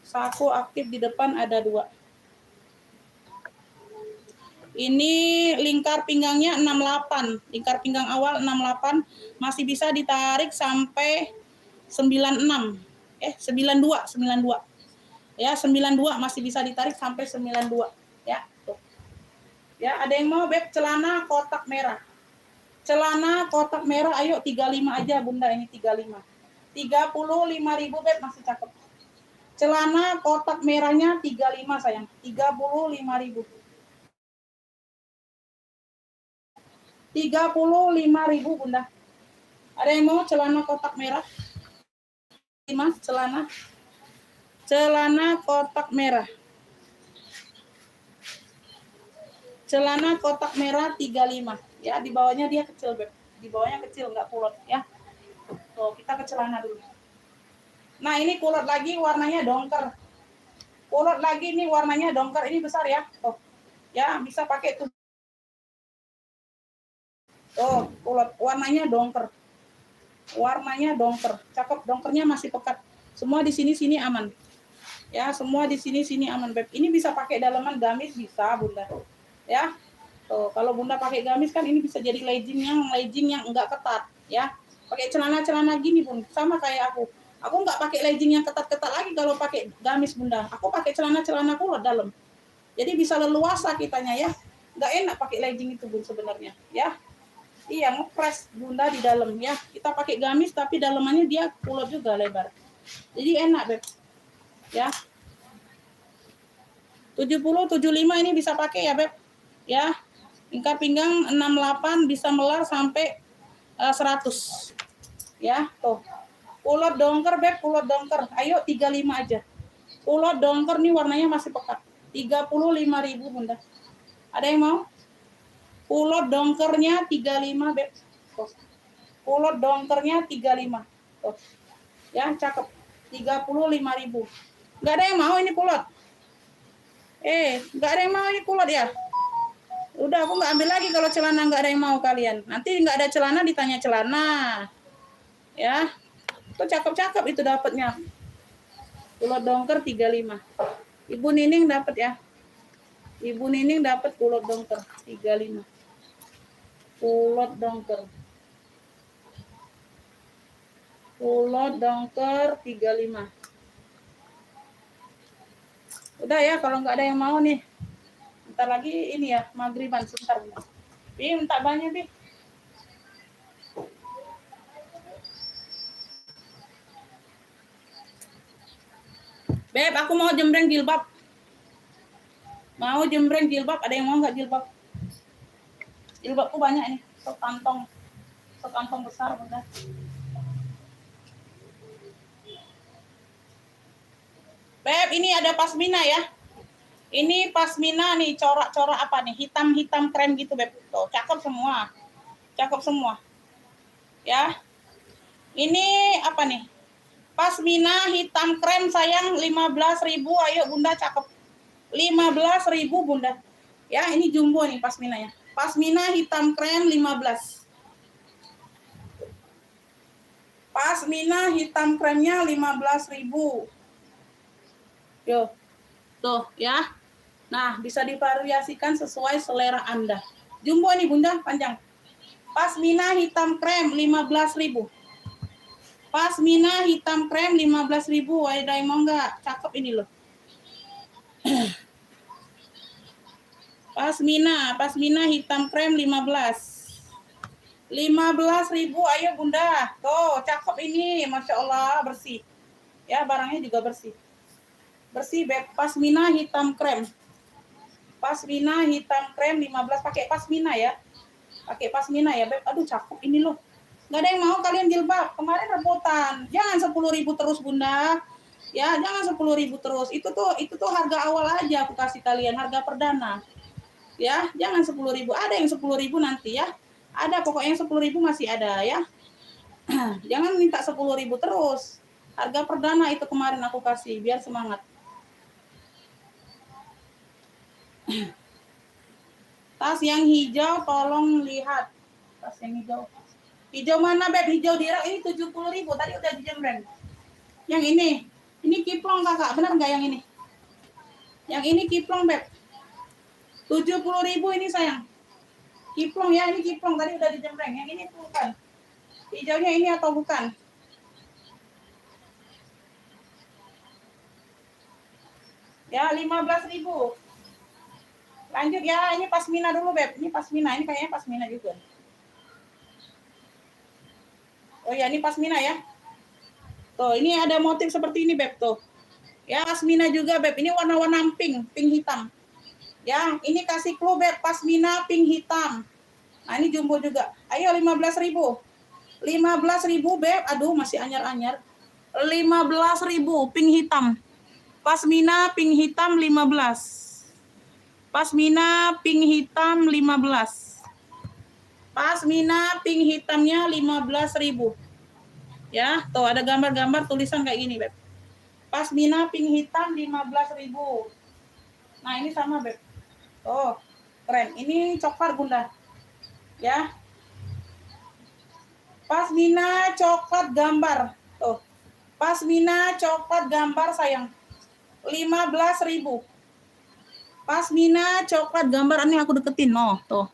Saku aktif di depan ada 2. Ini lingkar pinggangnya 68. Lingkar pinggang awal 68, masih bisa ditarik sampai 96. 92. Ya, 92 masih bisa ditarik sampai 92. Ya, tuh. Ya, ada yang mau Beb celana kotak merah. Celana kotak merah ayo 35 aja Bunda, ini 35. 35.000 Beb, masih cakep. Celana kotak merahnya 35 sayang. 35.000. 35.000 Bunda. Ada yang mau celana kotak merah? 5 celana. Celana kotak merah. Celana kotak merah 35. Ya, di bawahnya dia kecil, Beb. Di bawahnya kecil, enggak kulot ya. Tuh, kita ke celana dulu. Nah, ini kulot lagi warnanya dongker. Kulot lagi nih warnanya dongker, ini besar ya. Tuh. Ya, bisa pakai tuh. Tuh, kulot warnanya dongker. Warnanya dongker. Cakep, dongkernya masih pekat. Semua di sini aman. Ya, semua di sini aman, Beb. Ini bisa pakai dalaman gamis bisa, Bunda. Ya. Tuh, kalau Bunda pakai gamis kan ini bisa jadi legging yang enggak ketat, ya. Pakai celana-celana gini, Bun. Sama kayak aku. Aku enggak pakai legging yang ketat-ketat lagi kalau pakai gamis, Bunda. Aku pakai celana-celana kulot dalam. Jadi bisa leluasa kitanya ya. Enggak enak pakai legging itu, Bun, sebenarnya, ya. Iya, ngepres Bunda di dalam ya. Kita pakai gamis tapi dalamannya dia kulot juga lebar. Jadi enak, Beb. Ya. 70, 75 ini bisa pakai ya, Beb. Ya. Lingkar pinggang 68 bisa melar sampai 100. Ya, tuh. Kulot dongker, Beb, kulot dongker. Ayo 35 aja. Kulot dongker nih warnanya masih pekat. 35.000 Bunda. Ada yang mau? Kulot dongkernya 35, Beb. Tuh. Kulot dongkernya 35. Tuh. Ya, cakep. 35.000. Enggak ada yang mau ini kulot. Enggak ada yang mau ini kulot ya? Udah, aku nggak ambil lagi kalau celana nggak ada yang mau kalian. Nanti nggak ada celana ditanya celana. Ya, itu cakep-cakep itu dapatnya. Kulot dongker 35. Ibu Nining dapat ya. Ibu Nining dapat kulot dongker 35. Kulot dongker. Kulot dongker 35. Udah ya, kalau nggak ada yang mau nih. Bentar lagi ini ya, maghriban sebentar. Bi, minta banyak, Bi. Beb, aku mau jembreng jilbab. Mau jembreng jilbab, ada yang mau nggak jilbab? Jilbabku banyak nih, sok kantong besar udah. Beb, ini ada pasmina ya. Ini pasmina nih, corak-corak apa nih? Hitam-hitam krem gitu, Beb. Tuh, cakep semua. Cakep semua. Ya. Ini apa nih? Pasmina hitam krem sayang 15.000. Ayo Bunda cakep. 15.000 Bunda. Ya, ini jumbo nih pasminanya. Pasmina hitam krem 15. Pasmina hitam kremnya 15.000. Yo. Tuh, ya. Nah, bisa divariasikan sesuai selera Anda. Jumbo nih Bunda, panjang. Pasmina hitam krem 15.000. Pasmina hitam krem 15.000. Ada yang mau nggak? Cakep ini loh. Pasmina hitam krem 15. 15.000, ayo Bunda. Tuh, cakep ini, Masya Allah, bersih. Ya, barangnya juga bersih. Bersih, Beb. Pasmina hitam krem. Pasmina hitam krem 15, pakai pasmina ya. Pakai pasmina ya, Beb. Aduh, cakep ini loh. Nggak ada yang mau kalian jilbab. Kemarin rebutan. Jangan 10.000 terus, Bunda. Ya, jangan 10.000 terus. Itu tuh harga awal aja aku kasih kalian, harga perdana. Ya, jangan 10.000. Ada yang 10.000 nanti ya. Ada, pokoknya 10.000 masih ada ya. Jangan minta 10.000 terus. Harga perdana itu kemarin aku kasih, biar semangat. Tas yang hijau tolong lihat. Tas yang hijau. Hijau mana, Beb? Hijau direk ini 70.000. Tadi udah dijembreng. Yang ini kiplong Kakak. Benar nggak yang ini? Yang ini kiplong, Beb. 70.000 ini sayang. Kiplong ya, ini kiplong. Tadi udah dijembreng. Yang ini bukan. Hijaunya ini atau bukan? Ya, 15.000. Lanjut ya, ini pasmina dulu, Beb. Ini pasmina, ini kayaknya pasmina juga. Oh ya, ini pasmina ya. Tuh, ini ada motif seperti ini, Beb, tuh. Ya, pasmina juga, Beb. Ini warna-warna pink, pink hitam. Ya, ini kasih clue, Beb, pasmina pink hitam. Nah, ini jumbo juga. Ayo 15.000. 15.000, Beb. Aduh, masih anyar-anyar. 15.000 pink hitam. Pasmina pink hitam 15. Pasmina pink hitam 15. Pasmina pink hitamnya 15.000. Ya, tuh ada gambar-gambar tulisan kayak gini, Beb. Pasmina pink hitam 15.000. Nah, ini sama, Beb. Oh, keren. Ini coklat, Bunda. Ya. Pasmina coklat gambar. Tuh. Pasmina coklat gambar, sayang. 15.000. Pasmina coklat gambar, ini aku deketin, no, tuh.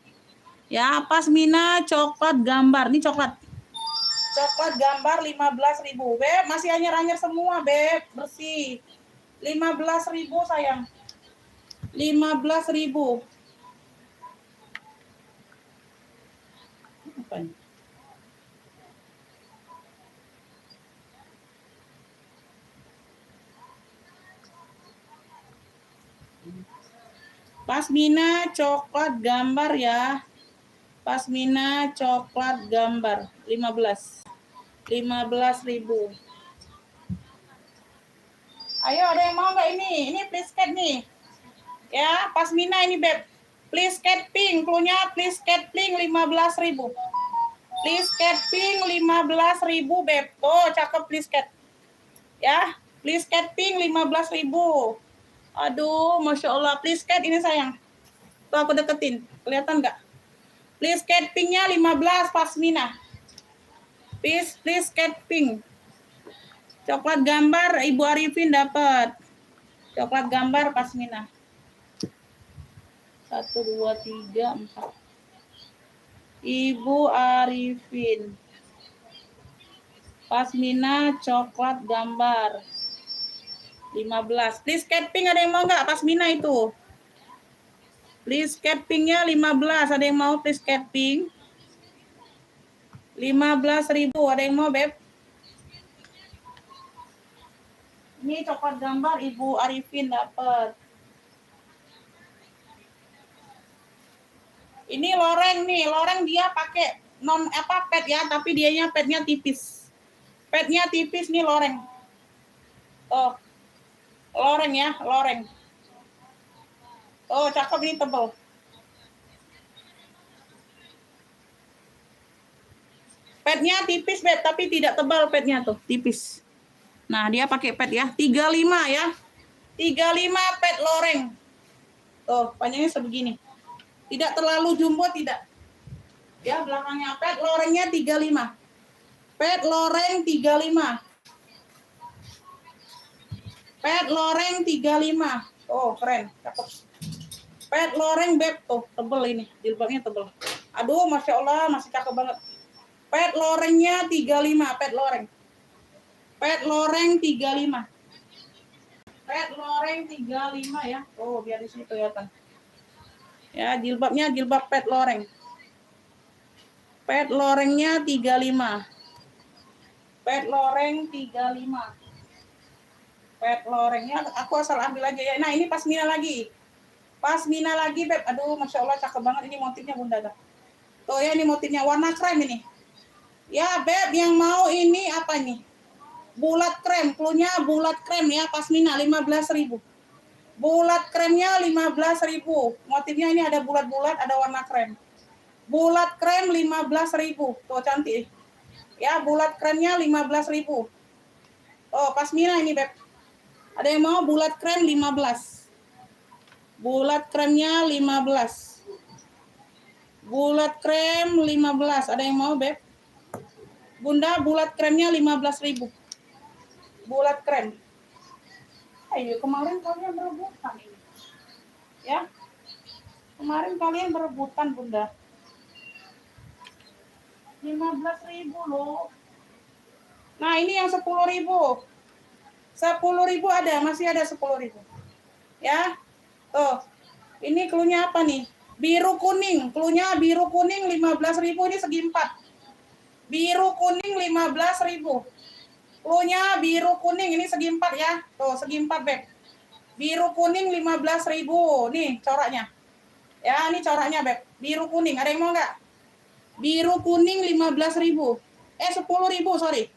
Ya, pasmina coklat gambar, ini coklat. Coklat gambar 15.000, Beb. Masih anyar-anyar semua, Beb. Bersih. 15.000, sayang. 15.000. Apa ini? Pasmina coklat gambar ya. Pasmina coklat gambar 15. 15.000. Ayo, ada yang mau nggak ini? Ini please cat nih. Ya, pasmina ini, Beb. Please cat pink. Cluenya please cat pink 15.000. Please cat pink 15.000, Beb. Oh, cakep please cat. Ya, please cat pink 15.000. Aduh, Masya Allah. Please cat ini, sayang. Tuh aku deketin. Kelihatan nggak? Please cat pinknya 15, pasmina. Please cat pink. Coklat gambar Ibu Arifin dapat. Coklat gambar pasmina. 1, 2, 3, 4. Ibu Arifin. Pasmina coklat gambar 15. Please cat pink, ada yang mau nggak? Pasmina itu. Please cat pinknya 15. Ada yang mau please cat pink? 15.000. Ada yang mau, Beb? Ini coklat gambar Ibu Arifin dapat. Ini loreng nih, loreng dia pakai non apa pet ya, tapi dianya petnya tipis. Petnya tipis nih loreng. Oh, loreng ya, loreng. Oh, cakep, ini tebal. Petnya tipis, Beb, tapi tidak tebal petnya tuh, tipis. Nah, dia pakai pet ya, 35 ya. 35 pet loreng. Tuh, panjangnya sebegini. Tidak terlalu jumbo, tidak. Ya, belakangnya pet lorengnya 35. Pet loreng 35. Pet loreng 35. Oh, keren, cakep. Pet loreng, Beb, tuh, tebel ini, jilbabnya tebel. Aduh, Masya Allah, masih cakep banget. Pet lorengnya 35, pet loreng. Pet loreng 35. Pet loreng 35 ya. Oh, biar di sini kelihatan. Ya, jilbabnya jilbab pet loreng. Pet lorengnya 35. Pet loreng 35. Pet lorengnya aku asal ambil aja ya. Nah, ini pasmina lagi. Pasmina lagi, Beb. Aduh, Masya Allah, cakep banget ini motifnya, Bunda. Tuh ya, ini motifnya warna krem ini. Ya, Beb, yang mau ini apa nih? Bulat krem, cluenya bulat krem ya, pasmina 15.000. Bulat kremnya 15.000. Motifnya ini ada bulat-bulat, ada warna krem. Bulat krem 15.000. Tuh cantik. Ya, bulat kremnya 15.000. Oh, pasmina ini, Beb. Ada yang mau bulat krem 15. Bulat kremnya 15. Bulat krem 15. Ada yang mau, Beb? Bunda, bulat kremnya 15.000. Bulat krem. Ayo, kemarin kalian berebutan ini. Ya. Kemarin kalian berebutan, Bunda. 15.000 loh. Nah, ini yang 10.000. 10.000 ada, masih ada 10.000. Ya. Tuh. Ini cluenya apa nih? Biru kuning. Cluenya biru kuning 15.000 ini segi 4. Biru kuning 15.000. Cluenya biru kuning ini segi 4 ya. Tuh, segi 4, Beb. Biru kuning 15.000. Nih coraknya. Ya, ini coraknya, Beb. Biru kuning. Ada yang mau nggak? Biru kuning 15.000. 10.000, sorry.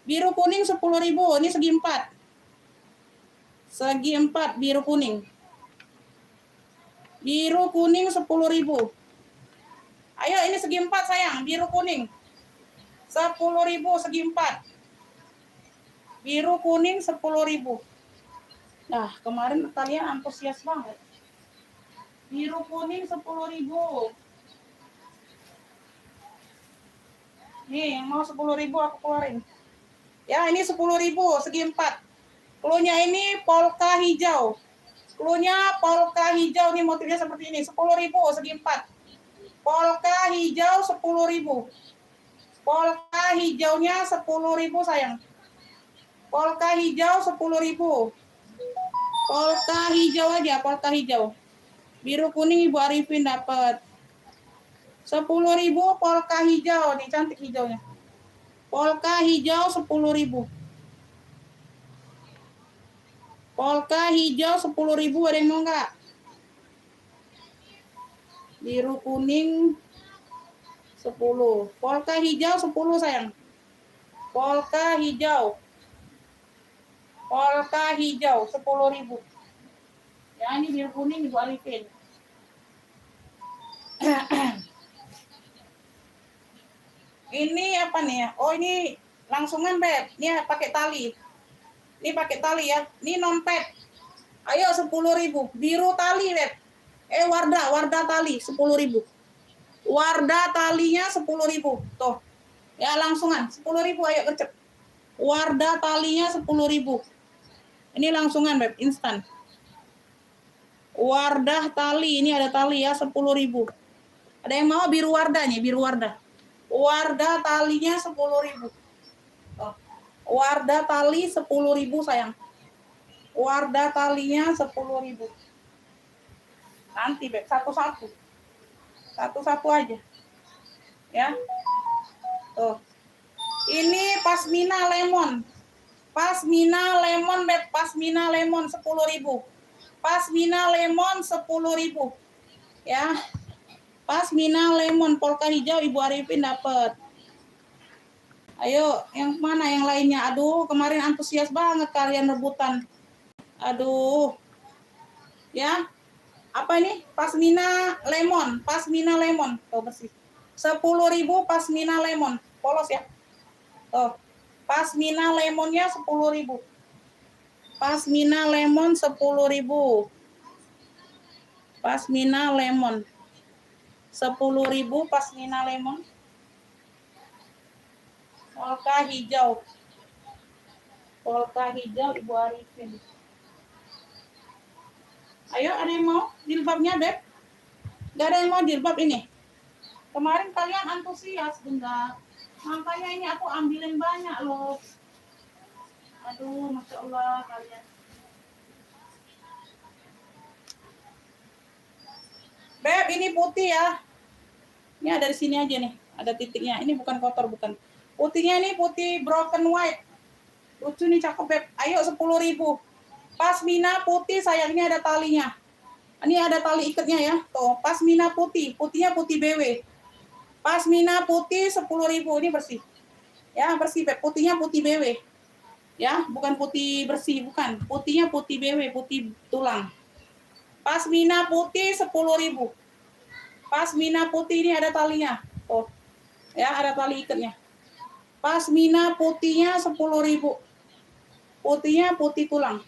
Biru kuning 10.000. Ini segi 4. Segi 4 biru kuning. Biru kuning 10.000. Ayo, ini segi 4 sayang, biru kuning. 10.000 segi 4. Biru kuning 10.000. Nah, kemarin kalian antusias banget. Biru kuning 10.000. Nih, yang mau 10.000 aku keluarin. Ya, ini 10.000 segi 4. Cluenya ini polka hijau. Cluenya polka hijau, nih motifnya seperti ini. 10.000 segi 4. Polka hijau 10.000. Polka hijaunya 10.000 sayang. Polka hijau 10.000. Polka hijau aja, polka hijau. Biru kuning Ibu Arifin dapat. 10.000 polka hijau, nih cantik hijaunya. Polka hijau 10.000. Polka hijau 10.000, ada yang mau nggak? Biru kuning 10. Polka hijau 10 sayang. Polka hijau. Polka hijau 10.000. Ya, ini biru kuning Ibu Arifin. Ini apa nih ya? Oh, ini langsungan, Beb. Ini pakai tali. Ini pakai tali ya. Ini non-pet. Ayo 10.000. Biru tali, Beb. Wardah tali 10.000. Wardah talinya 10.000. Tuh. Ya, langsungan 10.000, ayo gercep. Wardah talinya 10.000. Ini langsungan, Beb, instan. Wardah tali, ini ada tali ya 10.000. Ada yang mau biru wardah nih, biru wardah. Wardah talinya 10.000. Oh. Wardah tali 10.000 sayang. Wardah talinya 10.000. Nanti, Beb, satu-satu. Satu-satu aja. Ya. Tuh. Ini pasmina lemon. Pasmina lemon, Beb, pasmina lemon 10.000. Pasmina lemon 10.000. Ya. Pasmina lemon polka hijau Ibu Arifin dapat. Ayo, yang mana yang lainnya? Aduh, kemarin antusias banget kalian rebutan. Aduh. Ya. Apa ini? Pasmina lemon, pasmina lemon. Tuh bersih. 10.000 pasmina lemon. Polos ya. Tuh. Pasmina lemonnya 10.000. Pasmina lemon 10.000. Pasmina lemon. 10.000 pasmina lemon. Polka hijau. Polka hijau Ibu Arifin. Ayo, ada yang mau jilbabnya, Beb? Gak ada yang mau jilbab ini. Kemarin kalian antusias, Bunda. Makanya ini aku ambilin banyak loh. Aduh, Masya Allah kalian. Beb, ini putih ya. Ini ada di sini aja nih. Ada titiknya. Ini bukan kotor, bukan. Putihnya ini putih broken white. Lucu nih, cakep, Beb. Ayo 10.000. Pasmina putih, sayangnya ada talinya. Ini ada tali ikatnya ya. Tuh, pasmina putih. Putihnya putih BW. Pasmina putih 10.000. Ini bersih. Ya, bersih, Beb. Putihnya putih BW. Ya, bukan putih bersih, bukan. Putihnya putih BW, putih tulang. Pasmina putih 10.000. Pasmina putih ini ada talinya. Tuh. Ya, ada tali ikatnya. Pasmina putihnya 10.000. Putihnya putih tulang.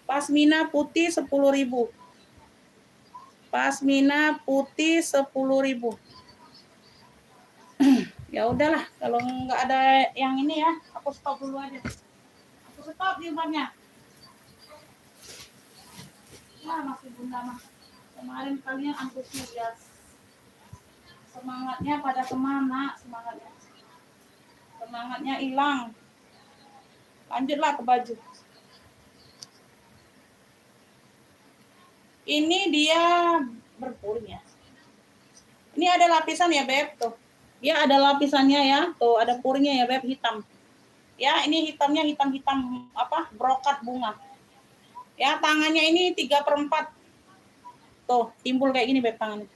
Pasmina putih 10.000. Pasmina putih 10.000. Ya udahlah, kalau nggak ada yang ini ya, aku stop dulu aja. Aku stop jilbabnya. Wah, masih Bunda mah. Kemarin kalian antusias. Semangatnya pada kemana? Semangatnya. Semangatnya hilang. Lanjutlah ke baju. Ini dia berpuring ya. Ini ada lapisan ya, Beb, tuh. Dia ada lapisannya ya, tuh ada puringnya ya, Beb, hitam. Ya, ini hitamnya hitam-hitam apa? Brokat bunga. Ya, tangannya ini 3/4. Tuh, timbul kayak gini, Beb, tangannya.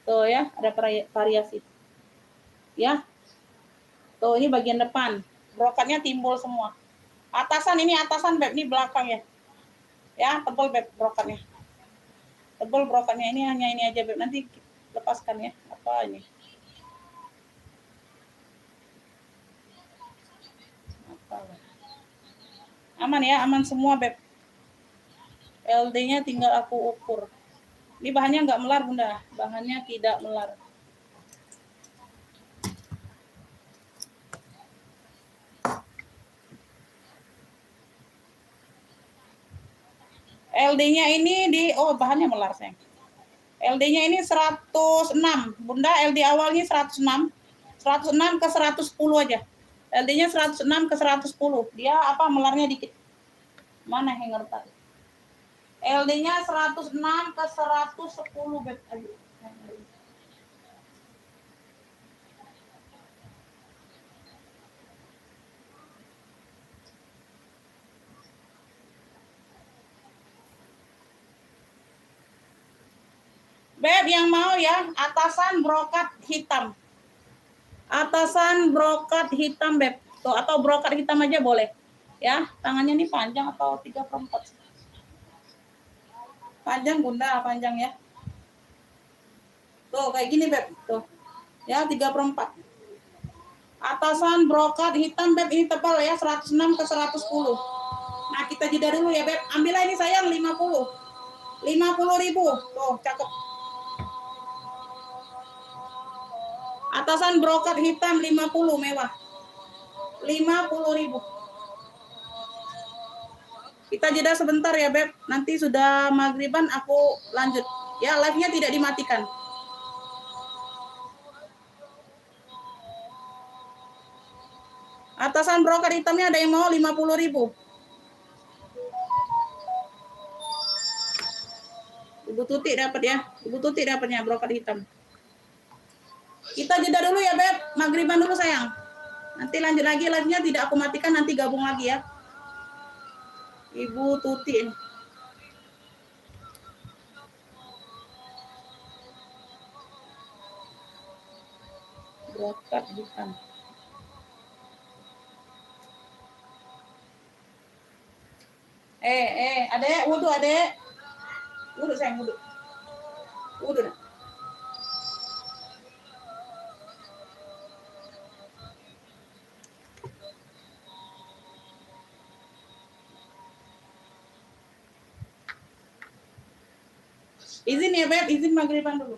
Tuh ya, ada variasi. Ya. Tuh, ini bagian depan. Brokatnya timbul semua. Atasan ini atasan, Beb, ini belakang ya. Ya, tebal, Beb, brokatnya. Tebal brokatnya, ini hanya ini aja, Beb. Nanti lepaskan ya. Apa ini? Apa? Aman ya, aman semua, Beb. LD-nya tinggal aku ukur. Ini bahannya nggak melar, Bunda. Bahannya tidak melar. LD-nya ini bahannya melar, sayang. LD-nya ini 106. Bunda, LD awalnya 106. 106 ke 110 aja. LD-nya 106 ke 110. Dia apa melarnya dikit. Mana hanger tadi? LD-nya 106 ke 110, Beb. Aduh. Beb, yang mau ya, atasan brokat hitam. Atasan brokat hitam, Beb. Tuh, atau brokat hitam aja boleh. Ya, tangannya ini panjang atau 3/4. Panjang, Bunda, panjang ya. Tuh, kayak gini, Beb. Tuh. Ya, 3/4. Atasan brokat hitam, Beb, ini tebal ya, 106 ke 110. Nah, kita jeda dulu ya, Beb. Ambillah ini sayang 50. 50.000. Tuh, cakep. Atasan brokat hitam 50 mewah. 50.000. Kita jeda sebentar ya, Beb. Nanti sudah maghriban aku lanjut. Ya, live-nya tidak dimatikan. Atasan brokat hitamnya ada yang mau 50.000. Ibu Tuti dapat ya. Ibu Tuti dapatnya brokat hitam. Kita jeda dulu ya, Beb. Maghriban dulu, sayang. Nanti lanjut lagi live-nya, tidak aku matikan, nanti gabung lagi ya. Ibu Tuti. Brokat hitam. Adek, wudhu, adek. Wudhu, sayang, wudhu. Wudhu. Izin ya, Beb, izin maghriban dulu.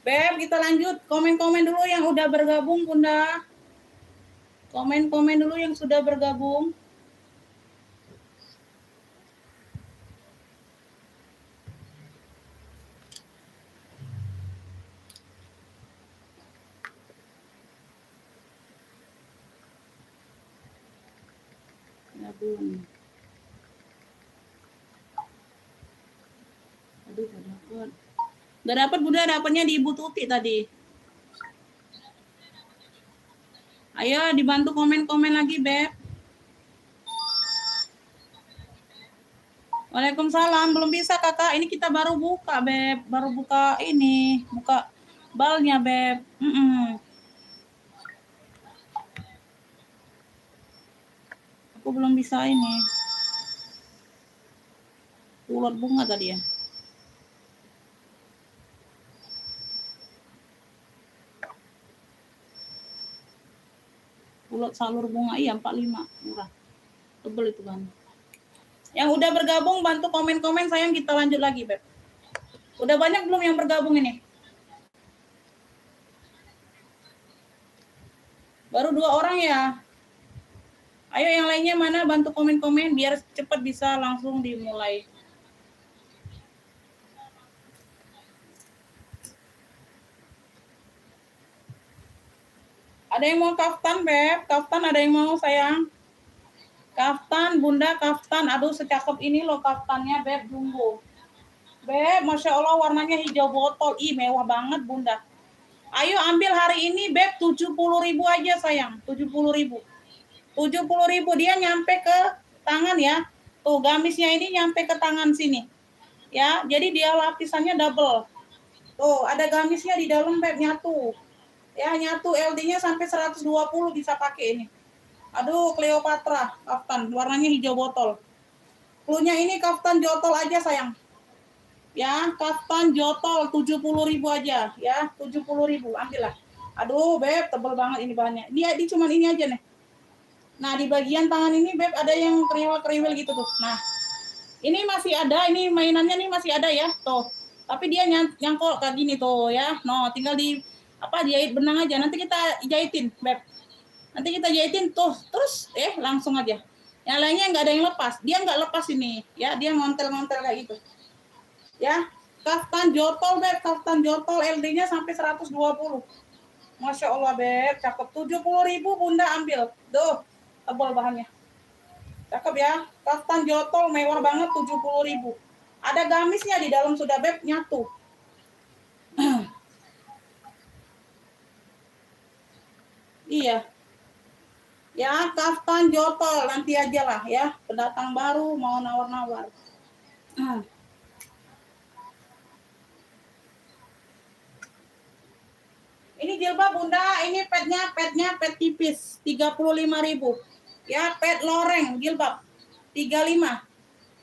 Beb, kita lanjut. Komen-komen dulu yang udah bergabung, Bunda. Komen-komen dulu yang sudah bergabung. Gabung. Aduh, gak dapet. Gak dapet, Bunda. Dapetnya di Ibu Tuti tadi. Ayo, dibantu komen-komen lagi, Beb. Waalaikumsalam. Belum bisa, Kakak. Ini kita baru buka, Beb. Baru buka ini. Buka balnya, Beb. Aku belum bisa ini. Ulat bunga tadi ya. Ulat salur bunga. Iya, 45. Murah. Tebel itu kan. Yang udah bergabung, bantu komen-komen. Sayang, kita lanjut lagi, Beb. Udah banyak belum yang bergabung ini? Baru 2 orang ya? Ayo yang lainnya mana, bantu komen-komen biar cepat bisa langsung dimulai. Ada yang mau kaftan, Beb? Kaftan ada yang mau, sayang? Kaftan, Bunda, kaftan. Aduh, secakep ini loh kaftannya, Beb, jumbo. Beb, Masya Allah warnanya hijau botol. Ih, mewah banget, Bunda. Ayo ambil hari ini, Beb, 70.000 aja, sayang. 70.000. 70.000, dia nyampe ke tangan ya. Tuh, gamisnya ini nyampe ke tangan sini. Ya, jadi dia lapisannya double. Tuh, ada gamisnya di dalam, Beb, nyatu. Ya, nyatu LD-nya sampai 120 bisa pakai ini. Aduh, Cleopatra kaftan, warnanya hijau botol. Cluenya ini kaftan jotol aja, sayang. Ya, kaftan jotol 70.000 aja, ya, 70.000, ambillah. Aduh, Beb, tebel banget ini bahannya. Dia cuma ini aja nih. Nah, di bagian tangan ini, Beb, ada yang kriwil-kriwil gitu tuh. Nah, ini masih ada, ini mainannya nih masih ada ya, tuh. Tapi dia nyangkol kayak gini tuh ya. No, tinggal di jahit benang aja. Nanti kita jahitin, Beb. Nanti kita jahitin tuh, terus langsung aja. Yang lainnya nggak ada yang lepas. Dia nggak lepas ini, ya. Dia ngontel-ngontel kayak gitu. Ya, kaftan jotol, Beb. Kaftan jotol LD-nya sampai 120. Masya Allah, Beb. Cakep. 70.000, Bunda ambil. Tuh, tebal bahannya. Cakep ya. Kaftan jotol mewah banget, 70.000. Ada gamisnya di dalam sudah, Beb, nyatu. Iya. Ya, kaftan jotol nanti aja lah ya. Pendatang baru mau nawar-nawar. Ini jilbab, Bunda, ini petnya pet tipis, 35.000. Ya, pet loreng jilbab 35.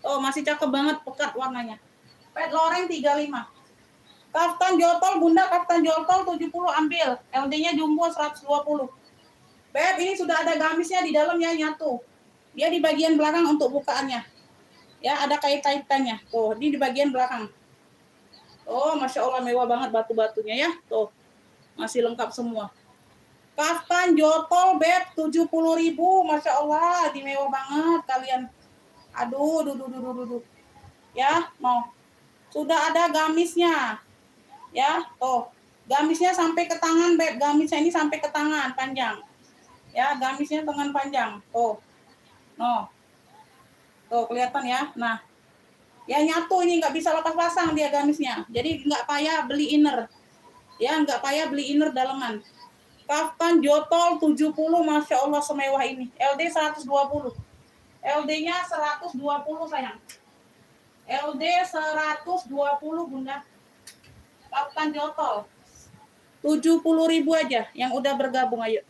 Oh, masih cakep banget, pekat warnanya. Pet loreng 35. Kaftan jotol, Bunda, kaftan jotol 70 ambil. LD-nya jumbo 120. Beb, ini sudah ada gamisnya di dalamnya nyatu. Dia di bagian belakang untuk bukaannya. Ya, ada kait-kaitannya. Tuh, ini di bagian belakang. Oh, Masya Allah mewah banget batu-batunya ya. Tuh, masih lengkap semua. Kaftan jotol, Beb, 70.000. Masya Allah, di mewah banget kalian. Aduh, duh. Ya, mau. Sudah ada gamisnya. Ya, tuh. Gamisnya sampai ke tangan, Beb. Gamisnya ini sampai ke tangan panjang. Ya, gamisnya tangan panjang. Tuh. No. Tuh, kelihatan ya. Nah, ya nyatu ini nggak bisa lepas pasang dia gamisnya. Jadi nggak payah beli inner. Ya, nggak payah beli inner daleman. Kaftan jotol 70, Masya Allah semewah ini. LD 120. LD-nya 120, sayang. LD 120, Bunda. Kaftan jotol 70.000 aja yang udah bergabung, ayo.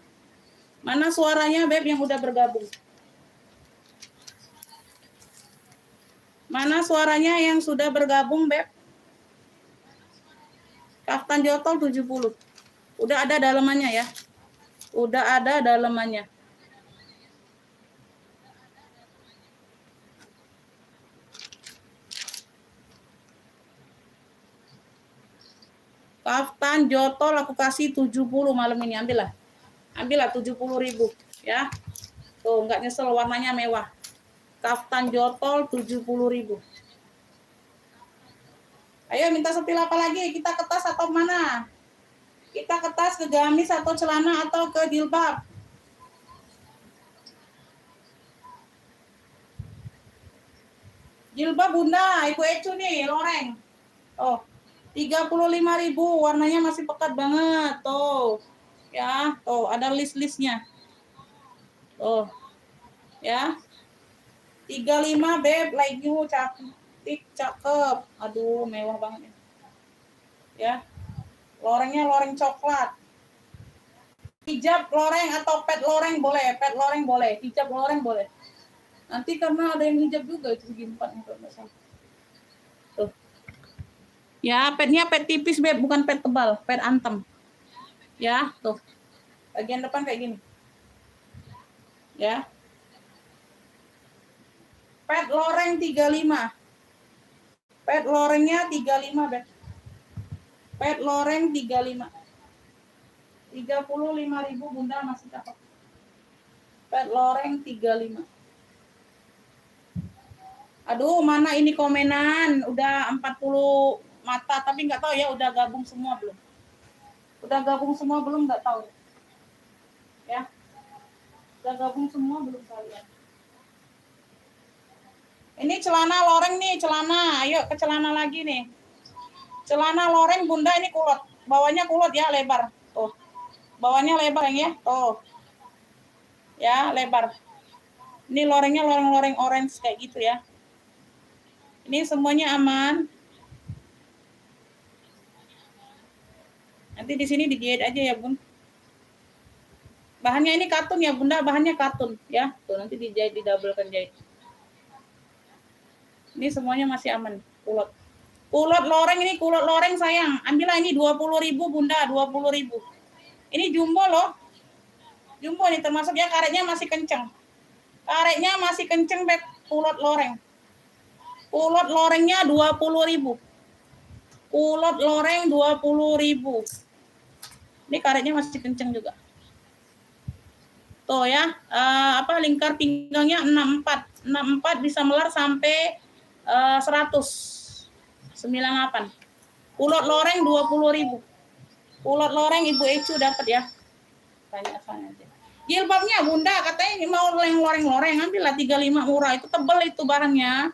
Mana suaranya, Beb, yang udah bergabung? Mana suaranya yang sudah bergabung, Beb? Kaftan jotol 70. Udah ada dalamannya ya. Udah ada dalamannya. Kaftan jotol aku kasih 70 malam ini, ambillah 70.000 ya. Tuh nggak nyesel, warnanya mewah. Kaftan jotol 70.000. Ayo minta setil apa lagi? Kita ke tas atau mana? Kita ke tas, ke gamis atau celana atau ke jilbab? Jilbab Bunda, Ibu Ecu nih, loreng. Oh, 35.000, warnanya masih pekat banget. Tuh. Ya, tuh ada list-listnya. Tuh. Ya. 35 beb, like you, cantik, cakep. Aduh, mewah banget. Ya. Lorengnya loreng coklat. Hijab loreng atau pet loreng boleh, pet loreng boleh, hijab loreng boleh. Nanti karena ada yang hijab juga itu segi 4 kalau nggak salah. Tuh. Ya, petnya pet tipis beb, bukan pet tebal, pet antem. Ya, tuh. Bagian depan kayak gini. Ya. Pet loreng 35. Pet lorengnya 35 beb. Pet loreng 35. 35.000 Bunda masih cakep. Pet loreng 35. Aduh, mana ini komenan? Udah 40 mata, tapi nggak tahu ya udah gabung semua belum. Udah gabung semua belum, nggak tahu. Ya. Udah gabung semua belum kalian? Ini celana loreng nih, celana. Ayo ke celana lagi nih. Celana loreng Bunda ini kulot. Bawahnya kulot ya, lebar. Tuh. Bawahnya lebar ya. Tuh. Ya, lebar. Ini lorengnya loreng-loreng orange kayak gitu ya. Ini semuanya aman. Nanti di sini dijahit aja ya, Bun. Bahannya ini katun ya, Bunda. Bahannya katun ya. Tuh nanti dijahit, didabelkan jahit. Ini semuanya masih aman. Kulot. Kulot loreng ini, kulot loreng sayang. Ambillah ini 20.000 Bunda, 20.000. Ini jumbo loh. Jumbo nih termasuk ya, karetnya masih kenceng. Karetnya masih kenceng, beb. Kulot loreng. Kulot lorengnya 20.000. Kulot loreng 20.000. Ini karetnya masih kenceng juga. Tuh ya, lingkar pinggangnya 64. 64 bisa melar sampai 100. 98. Kulot loreng 20.000. Kulot loreng Ibu Ecu dapat ya. Tanya sana aja. Jilbabnya Bunda katanya ini mau loreng-loreng, ambillah 35 murah. Itu tebel itu barangnya.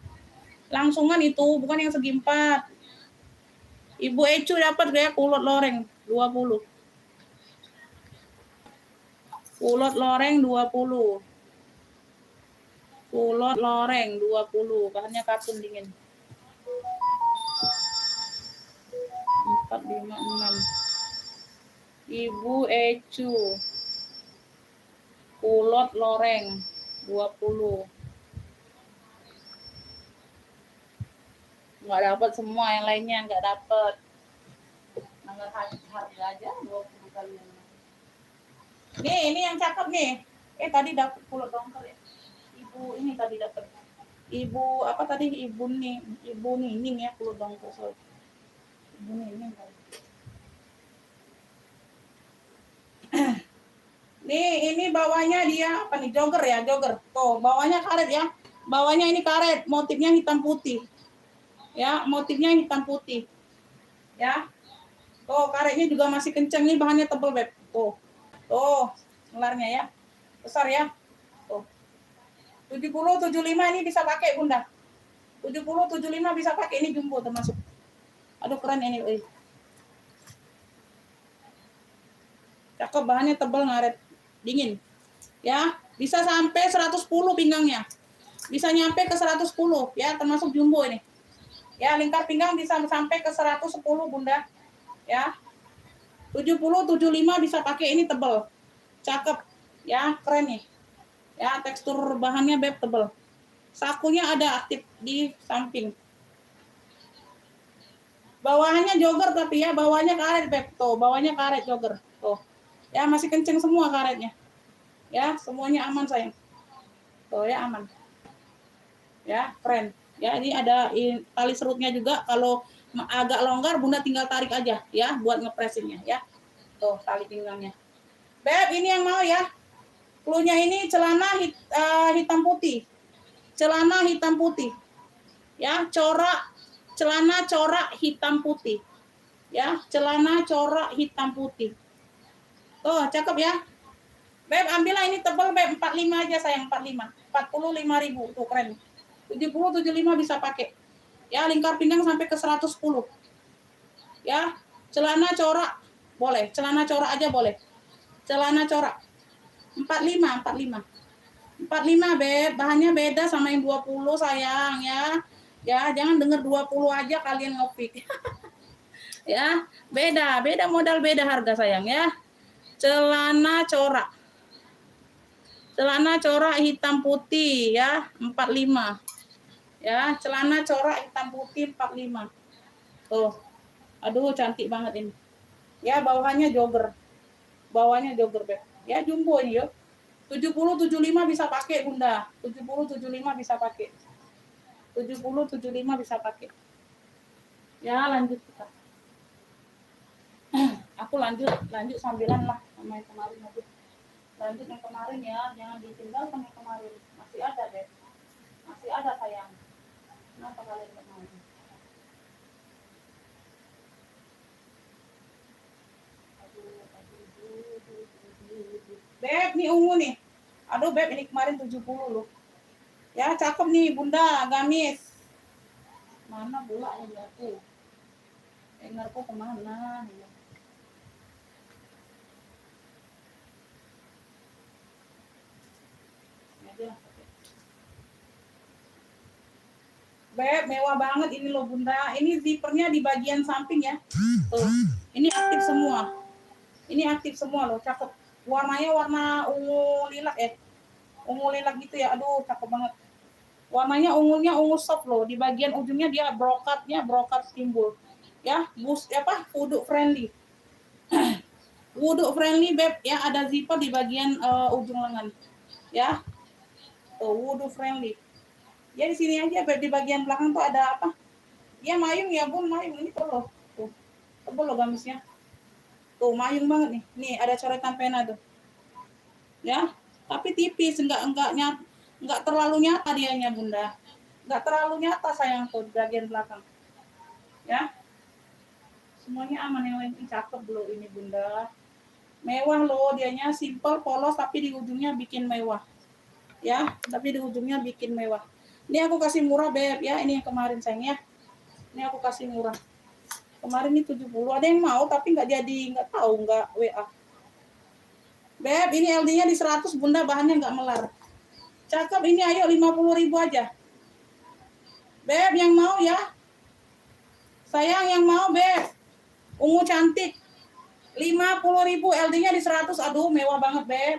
Langsungan itu, bukan yang segi 4. Ibu Ecu dapat kayak kulot loreng 20. Kulot loreng 20. Kulot loreng 20. Bahannya katun dingin. 456. Ibu Ecu. Kulot loreng 20. Nggak dapat semua, yang lainnya nggak dapat. Nggak harga aja 20 kali. Nih, ini yang cakep nih. Tadi dapat kulot dongker ya. Ibu ini tadi dapat. Ibu apa tadi? Ibu Nining ya, kulot dongker. So. Ibu Nining kan. Nih, ini bawahnya dia apa nih? Jogger ya, jogger. Tuh, bawahnya karet ya. Bawahnya ini karet, motifnya hitam putih. Ya, motifnya hitam putih. Ya. Tuh, karetnya juga masih kencang nih, bahannya tebal, beb. Tuh. Tuh, selarnya ya. Besar ya. Tuh. 70 75 ini bisa pakai, Bunda. 70 75 bisa pakai, ini jumbo termasuk. Aduh, keren ini, Cakep, bahannya tebal, ngaret. Dingin. Ya, bisa sampai 110 pinggangnya. Bisa nyampe ke 110 ya, termasuk jumbo ini. Ya, lingkar pinggang bisa sampai ke 110 Bunda. Ya. 70 75 bisa pakai, ini tebal. Cakep. Ya, keren nih. Ya, tekstur bahannya beb tebal. Sakunya ada aktif di samping. Bawahnya jogger tapi ya, bawahnya karet beb. Tuh, bawahnya karet jogger. Tuh. Ya, masih kenceng semua karetnya. Ya, semuanya aman sayang. Tuh ya, aman. Ya, keren. Ya, ini ada tali serutnya juga. Kalau agak longgar, Bunda tinggal tarik aja ya buat ngepresinnya ya. Tuh, tali pinggangnya. Beb, ini yang mau ya. Cluenya ini celana hitam putih. Celana hitam putih. Ya, celana corak hitam putih. Ya, celana corak hitam putih. Tuh, cakep ya. Beb, ambillah ini tebal Beb, 45 aja sayang, 45. 45.000 tuh keren. 70 75 bisa pakai. Ya, lingkar pinggang sampai ke 110. Ya, celana corak boleh, celana corak aja boleh. Celana corak 45 Beb, bahannya beda sama yang 20 sayang ya. Ya, jangan denger 20 aja kalian ngopik. Ya, beda modal, beda harga sayang ya. Celana corak hitam putih ya, 45. Ya, celana corak hitam putih 45. Tuh. Aduh, cantik banget ini. Ya, bawahannya jogger. Beb. Ya, jumbo ini yuk. 70 75 bisa pakai Bunda. 70 75 bisa pakai. 70 75 bisa pakai. Ya, lanjut kita. Aku lanjut sambilan lah sama yang kemarin aja. Lanjut yang kemarin ya, jangan ditinggal sama yang kemarin. Masih ada deh. Masih ada sayang. Kenapa kalian kemarin? Beb, nih ungu nih. Aduh Beb, ini kemarin 70 loh. Ya, cakep nih Bunda, gamis. Mana pula engarku? Engarku kemana? Beb, mewah banget ini loh Bunda. Ini zippernya di bagian samping ya. Tuh, ini aktif semua. Ini aktif semua loh, cakep. Warnanya warna ungu lilac ya. Ungu lilac gitu ya. Aduh, cakep banget. Warnanya ungunya ungu soft loh. Di bagian ujungnya dia brokat timbul. Ya, wudhu friendly. Wudhu friendly Beb ya, ada zipper di bagian ujung lengan. Ya. Tuh, wudhu friendly. Ya di sini aja Beb, di bagian belakang tuh ada apa? Ya mayung ya Bun, mayung ini tuh. Tuh. Tebel loh gamisnya. Tuh, mayung banget nih. Nih ada coretan pena tuh. Ya, tapi tipis, enggak terlalu nyata dianya Bunda. Enggak terlalu nyata sayang tuh di bagian belakang. Ya. Semuanya aman, yang lain cakep loh ini Bunda. Mewah loh dianya, simple polos tapi di ujungnya bikin mewah. Ya, tapi di ujungnya bikin mewah. Ini aku kasih murah Beb ya, ini yang kemarin sayang ya. Ini aku kasih murah. Kemarin ini 70, ada yang mau tapi nggak jadi, nggak tahu, nggak WA. Beb, ini LD-nya di 100 Bunda, bahannya nggak melar. Cakep ini, ayo 50.000 aja. Beb, yang mau ya? Sayang yang mau Beb. Ungu cantik. 50.000, LD-nya di 100. Aduh, mewah banget Beb.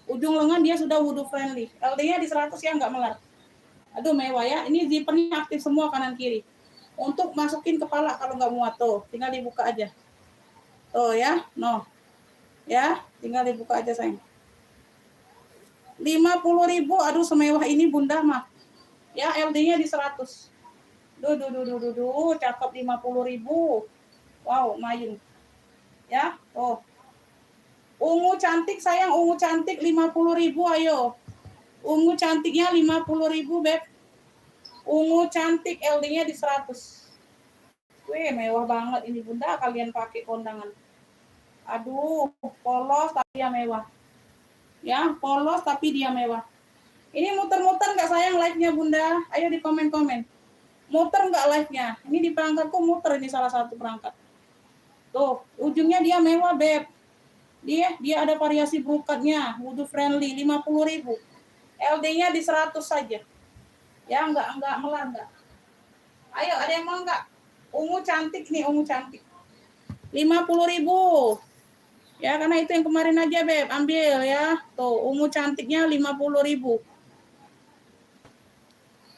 Ujung lengan dia sudah wudhu friendly. LD-nya di 100 ya, nggak melar. Aduh, mewah ya. Ini zippernya aktif semua kanan kiri. Untuk masukin kepala kalau nggak muat tuh, tinggal dibuka aja. Tuh ya, no. Ya, tinggal dibuka aja sayang. 50.000, aduh semewah ini Bunda mah. Ya, LD-nya di 100. Duh, cakep 50.000. Wow, mayung. Ya, tuh. Ungu cantik sayang, ungu cantik 50.000, ayo. Ungu cantiknya 50.000 Beb. Ungu cantik LD-nya di 100. Wih, mewah banget ini Bunda, kalian pakai kondangan. Aduh, polos tapi dia mewah. Ya, polos tapi dia mewah. Ini muter-muter nggak sayang live-nya Bunda? Ayo di komen-komen. Muter nggak live-nya? Ini di perangkatku muter, ini salah satu perangkat. Tuh, ujungnya dia mewah Beb. Dia ada variasi brokatnya, wudhu friendly 50.000. LD-nya di 100 saja. Ya, enggak melar enggak. Ayo, ada yang mau enggak? Ungu cantik nih, ungu cantik. 50.000. Ya, karena itu yang kemarin aja Beb, ambil ya. Tuh, ungu cantiknya 50.000.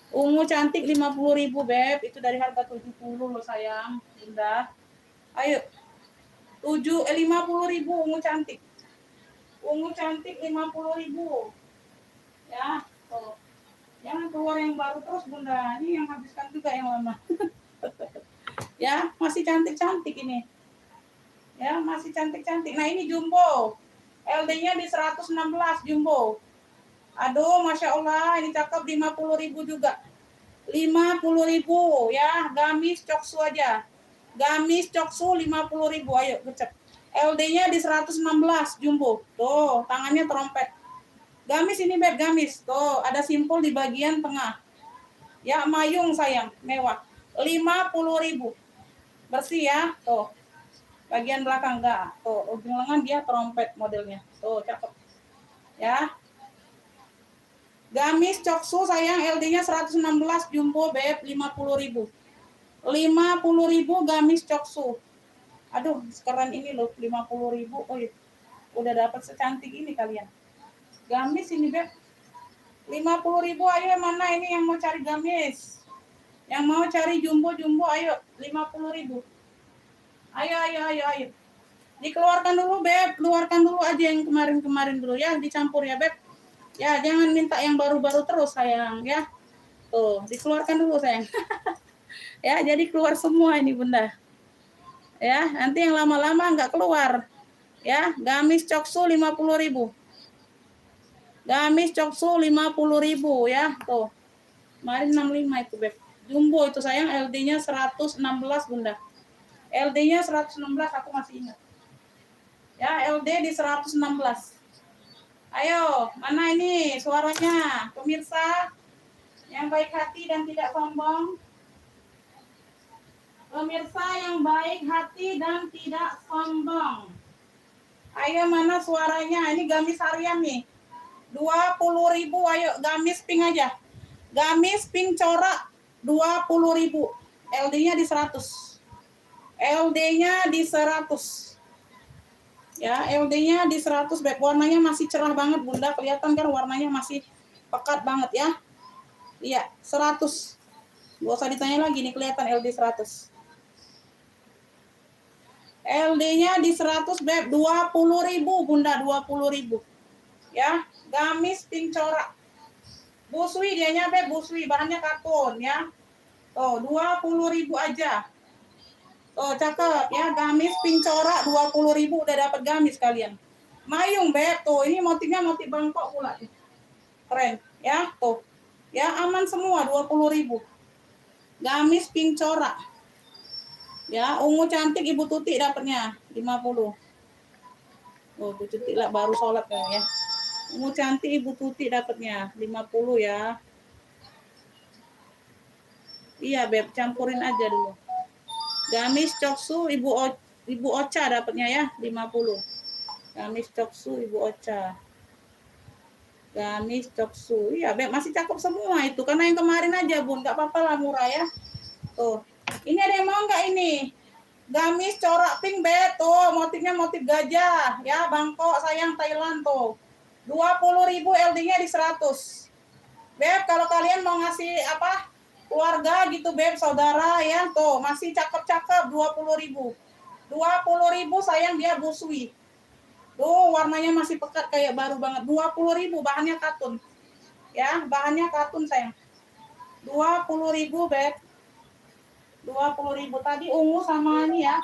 Ungu cantik 50.000 Beb, itu dari harga 70 loh sayang. Bunda. Ayo. 50.000 ungu cantik. Ungu cantik 50.000. Ya, tuh. Jangan keluar yang baru terus Bunda. Ini yang habiskan juga yang lama. Ya, masih cantik-cantik ini. Ya, masih cantik-cantik. Nah, ini jumbo. LD-nya di 116 jumbo. Aduh, Masya Allah, ini cakep 50.000 juga. 50.000 ya, gamis coksu aja. Gamis coksu 50.000, ayo gecek. LD-nya di 116 jumbo. Tuh, tangannya trompet. Gamis ini beb, gamis. Tuh, ada simpul di bagian tengah. Ya, mayung sayang, mewah. 50.000. Bersih ya, tuh. Bagian belakang enggak. Tuh, ujung lengan dia trompet modelnya. Tuh, cakep. Ya. Gamis coksu sayang, LD-nya 116 jumbo beb, 50.000. 50.000 gamis coksu. Aduh, sekarang ini loh 50.000. Oh iya, udah dapat secantik ini kalian. Gamis ini beb. 50.000, ayo mana ini yang mau cari gamis? Yang mau cari jumbo-jumbo, ayo 50.000. Ayo. Dikeluarkan dulu beb, keluarkan dulu aja yang kemarin-kemarin dulu ya, dicampur ya beb. Ya, jangan minta yang baru-baru terus sayang ya. Tuh, dikeluarkan dulu sayang. Ya, jadi keluar semua ini bunda. Ya, nanti yang lama-lama nggak keluar. Ya, gamis coksu 50.000. Gamis coksu 50.000 ya, tuh. Kemarin 65 itu beb. Jumbo itu sayang, LD-nya 116 bunda. LD-nya 116, aku masih ingat. Ya, LD di 116. Ayo, mana ini suaranya? Pemirsa yang baik hati dan tidak sombong. Pemirsa yang baik hati dan tidak sombong. Ayo, mana suaranya? Ini gamis harian nih. 20.000, ayo gamis pink aja. Gamis pink corak 20.000. LD-nya di 100. LD-nya di 100. Ya, LD-nya di 100 beb. Warnanya masih cerah banget bunda, kelihatan kan warnanya masih pekat banget ya. Iya, 100. Gak usah ditanya lagi nih, kelihatan LD 100. LD-nya di 100 beb, 20.000 bunda, 20.000. Ya, gamis pink corak. Busui dianya beb, busui, bahannya katun ya. Tuh, 20.000 aja. Oh, cakep ya, gamis pink corak 20.000 udah dapat gamis kalian. Mayung beb, tuh ini motifnya motif Bangkok pula. Keren ya, tuh. Ya, aman semua 20.000. Gamis pink corak. Ya, ungu cantik Ibu Tuti dapatnya 50. Oh, Bu Tuti lah baru sholat kan ya. Ungu cantik Ibu Tuti dapatnya 50 ya. Iya beb, campurin aja dulu. Gamis coksu Ibu Ocha dapatnya ya 50. Gamis coksu Ibu Ocha. Gamis coksu. Iya, beb masih cakep semua itu. Karena yang kemarin aja, Bun. Enggak apa-apa lah, murah ya. Tuh. Ini ada yang mau enggak ini? Gamis corak pink beb. Tuh, motifnya motif gajah. Ya, Bangkok sayang Thailand tuh. 20.000 LD-nya di 100. Beb, kalau kalian mau ngasih apa? Keluarga gitu, beb, saudara ya. Tuh, masih cakep-cakep 20.000. 20.000 sayang dia busui. Tuh, warnanya masih pekat kayak baru banget. 20.000, bahannya katun. Ya, bahannya katun sayang. 20.000 beb. 20.000 tadi ungu sama ini ya.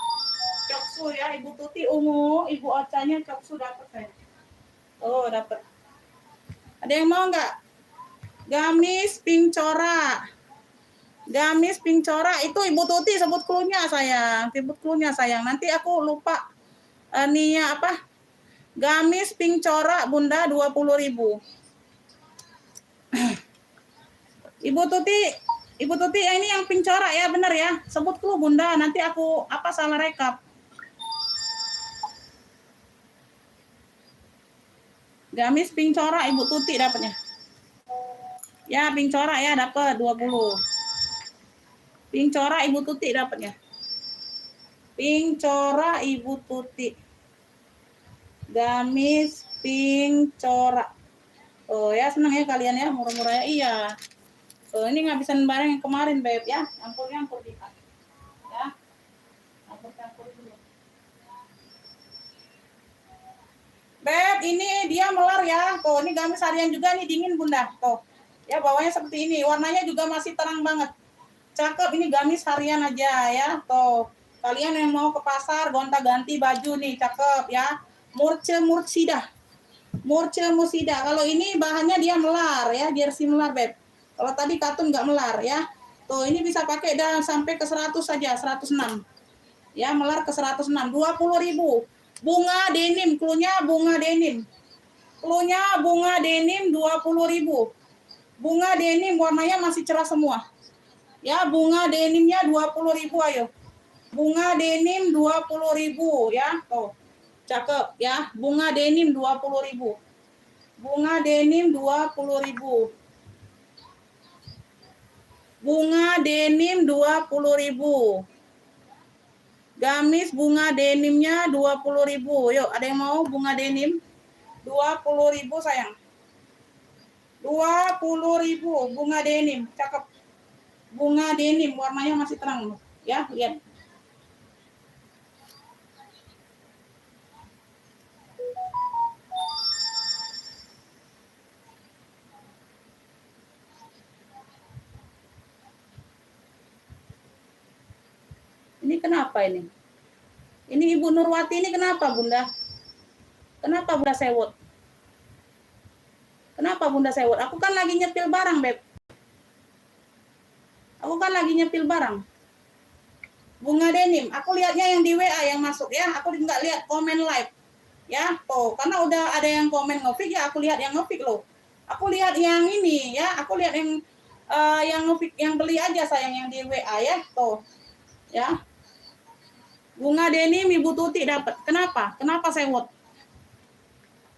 Coksu ya, Ibu Tuti ungu, Ibu Ocanya coksu dapat sayang. Oh, dapat. Ada yang mau nggak? Gamis pink corak. Gamis pink corak itu Ibu Tuti sebut cluenya sayang. Sebut cluenya sayang. Nanti aku lupa ininya apa? Gamis pink corak bunda 20.000. Ibu Tuti ini yang pink corak ya, bener ya. Sebut clue bunda, nanti aku apa salah rekap. Gamis pink corak Ibu Tuti dapatnya. Ya, pink corak ya dapat 20. Pink corak Ibu Tuti dapatnya. Pink corak Ibu Tuti. Gamis pink corak. Oh ya, senang ya kalian ya, murah-murah ya. Iya. Oh, ini ngabisin barang yang kemarin beb ya. Campur dikat. Ya. Campur dulu. Beb, ini dia melar ya. Tuh, ini gamis harian juga nih, dingin bunda. Tuh. Ya, bawahnya seperti ini. Warnanya juga masih terang banget. Cakep, ini gamis harian aja ya. Tuh, kalian yang mau ke pasar gonta-ganti baju nih, cakep ya. Murce Mursida. Murce Mursida. Kalau ini bahannya dia melar ya, jersey melar, Beb. Kalau tadi katun nggak melar ya. Tuh, ini bisa pakai dan sampai ke 100 saja, 106. Ya, melar ke 106, 20.000. Bunga denim, klunya bunga denim. Klunya bunga denim 20.000. Bunga denim warnanya masih cerah semua. Ya, bunga denimnya 20.000, ayo. Bunga denim 20.000 ya. Tuh. Cakep ya. Bunga denim 20.000. Bunga denim 20.000. Bunga denim 20.000. Gamis bunga denimnya 20.000. Yuk, ada yang mau bunga denim? 20.000 sayang. 20.000 bunga denim, cakep. Bunga denim warnanya masih terang ya, lihat. Ini kenapa ini? Ini Ibu Nurwati ini kenapa, Bunda? Kenapa Bunda sewot? Kenapa Bunda sewot? Aku kan lagi nyepil barang, Beb. Aku kan lagi nyepil barang. Bunga denim, aku lihatnya yang di WA yang masuk ya. Aku nggak lihat komen live. Ya, tuh, karena udah ada yang komen nge-fix ya, aku lihat yang nge-fix loh. Aku lihat yang ini ya, aku lihat yang nge-fix, yang beli aja sayang, yang di WA ya, tuh. Ya. Bunga denim Ibu Tuti dapat. Kenapa? Kenapa sewot?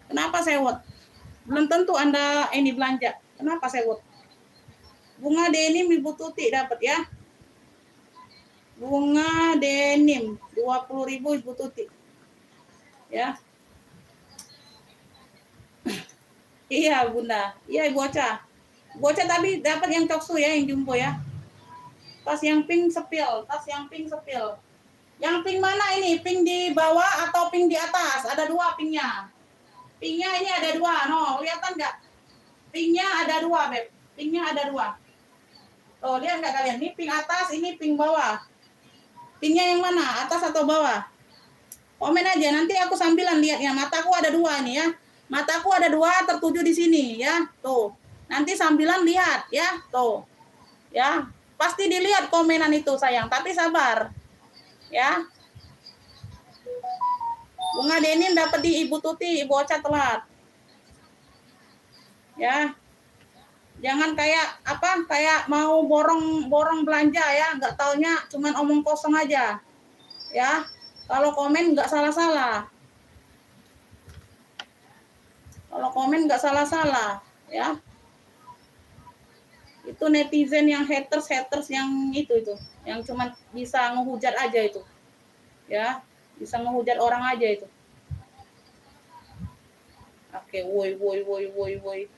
Kenapa sewot? Belum tentu Anda ini belanja. Kenapa sewot? Bunga denim Ibu Tuti dapat ya. Bunga denim 20.000 Ibu Tuti. Ya. Iya, Bunda. Iya, Ibu Ocha. Ibu Ocha tapi dapat yang coksu ya, yang jumbo ya. Tas yang pink sepil, tas yang pink sepil. Yang pink mana ini? Pink di bawah atau pink di atas? Ada dua pinknya. Pinknya ini ada dua, no, kelihatan nggak? Pinknya ada dua, Beb. Pinknya ada dua. Oh, lihat nggak kalian? Ini pink atas, ini pink bawah. Pinknya yang mana? Atas atau bawah? Komen aja, nanti aku sambilan lihatnya. Mataku ada dua nih ya. Mataku ada dua tertuju di sini ya. Tuh. Nanti sambilan lihat ya. Tuh. Ya. Pasti dilihat komenan itu sayang, tapi sabar. Ya. Bunga denim dapat di Ibu Tuti, Ibu Ocha telat. Ya. Jangan kayak apa? Kayak mau borong belanja ya, nggak taunya cuman omong kosong aja. Ya. Kalau komen nggak salah-salah. Kalau komen nggak salah-salah, ya. Itu netizen yang haters yang itu, yang cuman bisa ngehujat aja itu. Ya, bisa ngehujat orang aja itu. Oke, woi.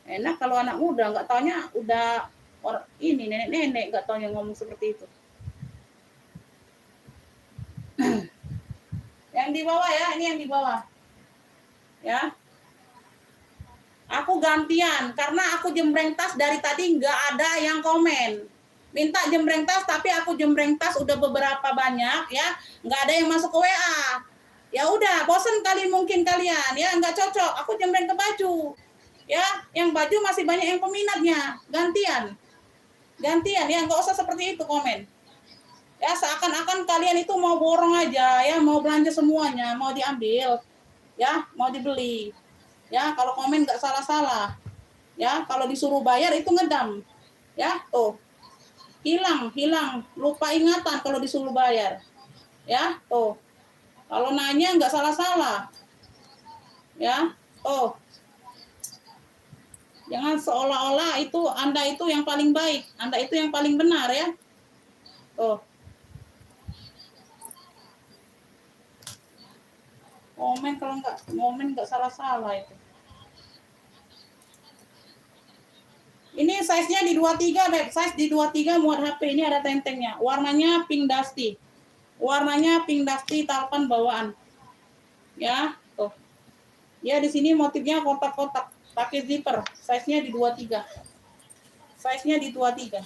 Enak kalau anak muda nggak taunya udah ini nenek-nenek nggak taunya ngomong seperti itu. Yang di bawah ya, ini yang di bawah. Ya. Aku gantian karena aku jembreng tas dari tadi nggak ada yang komen. Minta jembreng tas tapi aku jembreng tas udah beberapa banyak ya, nggak ada yang masuk ke WA. Ya udah, bosen kali mungkin kalian ya, nggak cocok. Aku jembreng ke baju. Ya, yang baju masih banyak yang peminatnya. Gantian ya, nggak usah seperti itu komen. Ya, seakan-akan kalian itu mau borong aja ya, mau belanja semuanya, mau diambil ya, mau dibeli. Ya, kalau komen nggak salah-salah. Ya, kalau disuruh bayar itu ngedam. Ya, tuh. Hilang, lupa ingatan kalau disuruh bayar. Ya, tuh. Kalau nanya nggak salah-salah. Ya, tuh. Jangan seolah-olah itu Anda itu yang paling baik, Anda itu yang paling benar ya. Tuh. Komen nggak salah-salah itu. Ini size-nya di 23, Beb. Size di 23 muat HP. Ini ada tentengnya. Warnanya pink dusty. Talpan bawaan. Ya, tuh. Ya, di sini motifnya kotak-kotak. Pakai zipper. Size-nya di 23. Size-nya di 23.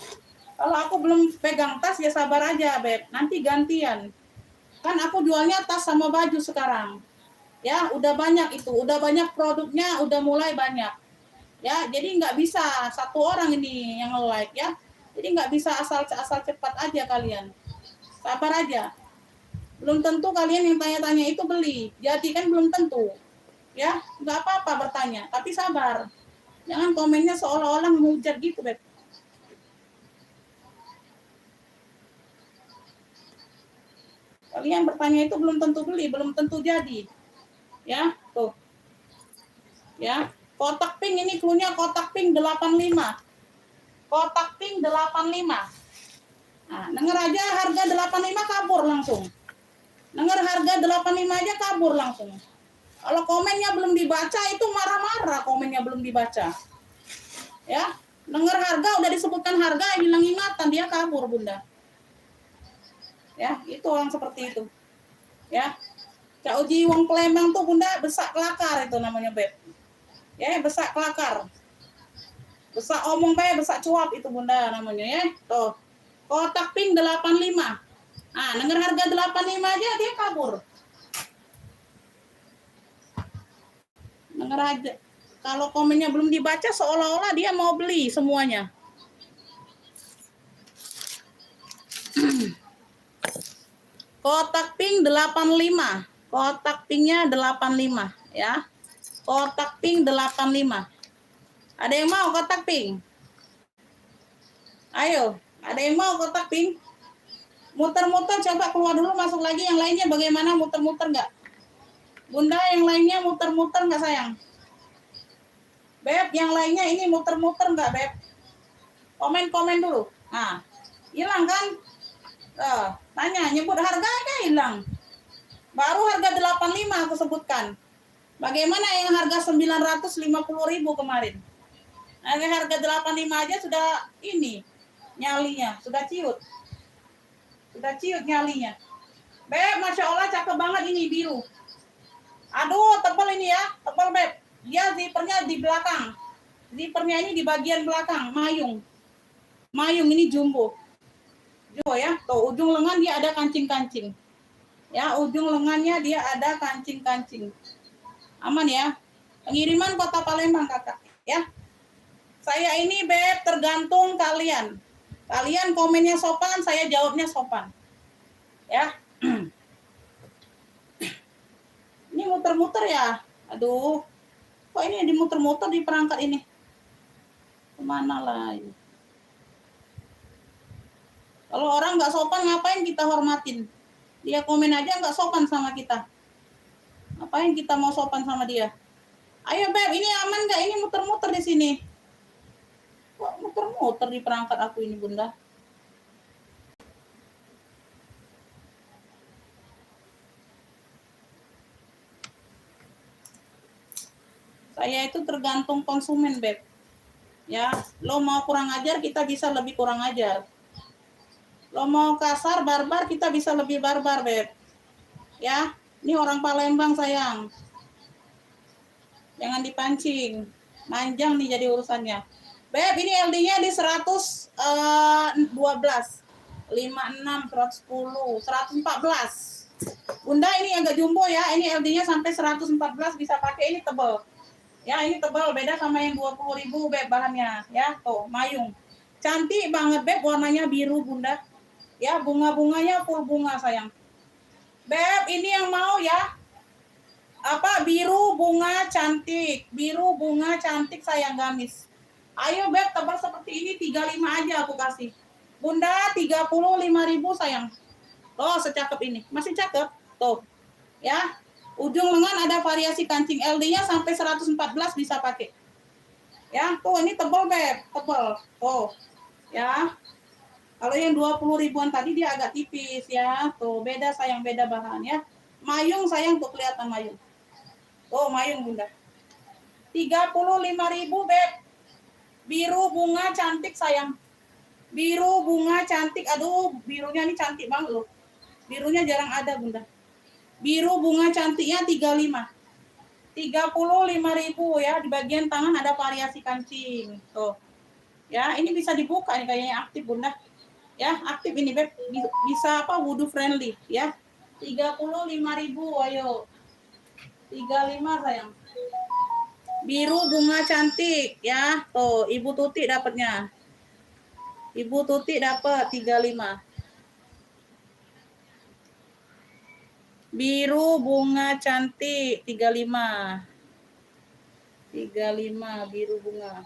Kalau aku belum pegang tas ya sabar aja, Beb. Nanti gantian. Kan aku jualnya tas sama baju sekarang. Ya, udah banyak itu. Udah banyak produknya, udah mulai banyak. Ya, jadi nggak bisa satu orang ini yang like ya. Jadi nggak bisa asal cepat aja kalian. Sabar aja. Belum tentu kalian yang tanya-tanya itu beli. Jadi kan belum tentu. Ya, nggak apa-apa bertanya. Tapi sabar. Jangan komennya seolah-olah menghujat gitu, Beb. Kalian bertanya itu belum tentu beli, belum tentu jadi. Ya, tuh. Ya, kotak pink ini cluenya kotak pink 85. Kotak pink 85. Nah, denger aja harga 85 kabur langsung. Dengar harga 85 aja kabur langsung. Kalau komennya belum dibaca itu marah-marah komennya belum dibaca. Ya, dengar harga udah disebutkan harga hilang ingatan dia kabur Bunda. Ya, itu orang seperti itu. Ya. Cak Uji wong Palembang tuh Bunda besak kelakar itu namanya Beb. Ya, besak kelakar. Besak omong bae, besak cuap itu Bunda namanya ya. Tuh. Kotak pink 85. Ah, dengar harga 85 aja dia kabur. Dengar aja. Kalau komennya belum dibaca seolah-olah dia mau beli semuanya. Kotak pink 85. Kotak pinknya 85 ya. Kotak pink 85. Ada yang mau kotak pink? Ayo, ada yang mau kotak pink? Muter-muter coba keluar dulu masuk lagi. Yang lainnya bagaimana, muter-muter nggak? Bunda yang lainnya muter-muter nggak sayang? Beb, yang lainnya ini muter-muter nggak, Beb? Komen-komen dulu. Nah, hilang kan? Tanya, nyebut harga aja hilang. Baru harga 85 aku sebutkan. Bagaimana yang harga 950.000 kemarin? Harga 85 aja sudah ini nyalinya, sudah ciut. Sudah ciut nyalinya. Beb, Masya Allah cakep banget ini biru. Aduh, tebal ini ya, tebal Beb. Dia zippernya di belakang. Zippernya ini di bagian belakang, mayung. Mayung ini jumbo. Jumbo ya, tuh ujung lengan dia ada kancing-kancing. Ya, ujung lengannya dia ada kancing-kancing. Aman ya. Pengiriman Kota Palembang Kakak, ya. Saya ini Beb tergantung kalian. Kalian komennya sopan, saya jawabnya sopan. Ya. Ini muter-muter ya. Aduh. Kok ini dimuter-muter di perangkat ini? Kemana lah ini? Kalau orang nggak sopan, ngapain kita hormatin? Dia komen aja nggak sopan sama kita. Ngapain kita mau sopan sama dia? Ayo Beb, ini aman nggak? Ini muter-muter di sini. Kok muter-muter di perangkat aku ini Bunda? Saya itu tergantung konsumen Beb. Ya, lo mau kurang ajar, kita bisa lebih kurang ajar. Lo mau kasar, barbar, kita bisa lebih barbar, Beb. Ya, ini orang Palembang, sayang. Jangan dipancing. Manjang nih jadi urusannya. Beb, ini LD-nya di 112. 56, 110, 114. Bunda, ini agak jumbo ya. Ini LD-nya sampai 114 bisa pakai. Ini tebal. Ya, ini tebal. Beda sama yang 20.000, Beb, bahannya. Ya, tuh, mayung. Cantik banget, Beb. Warnanya biru, Bunda. Ya, bunga-bunganya full bunga sayang. Beb, ini yang mau ya. Apa biru bunga cantik. Biru bunga cantik sayang gamis. Ayo Beb, tebal seperti ini 35 aja aku kasih. Bunda 35.000 sayang. Oh, secakep ini. Masih cakep. Tuh. Ya. Ujung lengan ada variasi kancing. LD-nya sampai 114 bisa pakai. Ya, tuh ini tebal Beb, tebal. Tuh. Ya. Kalau yang 20 ribuan tadi dia agak tipis ya. Tuh, beda sayang, beda bahan ya. Mayung sayang tuh kelihatan mayung. Tuh, mayung Bunda. 35.000 Beb. Biru bunga cantik sayang. Biru bunga cantik. Aduh, birunya ini cantik banget loh. Birunya jarang ada Bunda. Biru bunga cantiknya 35. 35.000 ya. Di bagian tangan ada variasi kancing. Tuh. Ya, ini bisa dibuka nih kayaknya aktif Bunda. Ya, aktif ini Beb. Bisa apa? Wudhu friendly ya. 35.000, ayo. 35 sayang. Biru bunga cantik ya. Tuh, Ibu Tuti dapatnya. Ibu Tuti dapat 35. Biru bunga cantik 35. 35 biru bunga.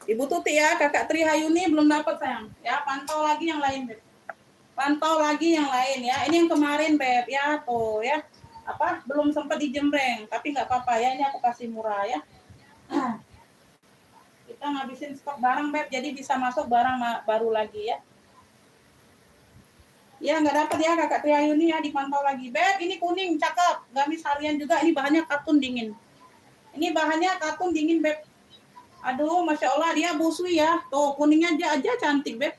Ibu Tuti ya, Kakak Trihayuni belum dapat sayang. Ya, pantau lagi yang lain, Beb. Pantau lagi yang lain ya. Ini yang kemarin, Beb. Ya, tuh ya. Apa? Belum sempat dijembreng, tapi nggak apa-apa ya. Ini aku kasih murah ya. Kita ngabisin stok barang, Beb. Jadi bisa masuk barang baru lagi ya. Ya, nggak dapat ya Kakak Trihayuni ya, dipantau lagi. Beb, ini kuning, cakep. Gamis harian juga, ini bahannya katun dingin. Ini bahannya katun dingin, Beb. Aduh, Masya Allah, dia busui ya. Tuh, kuningnya aja cantik, Beb.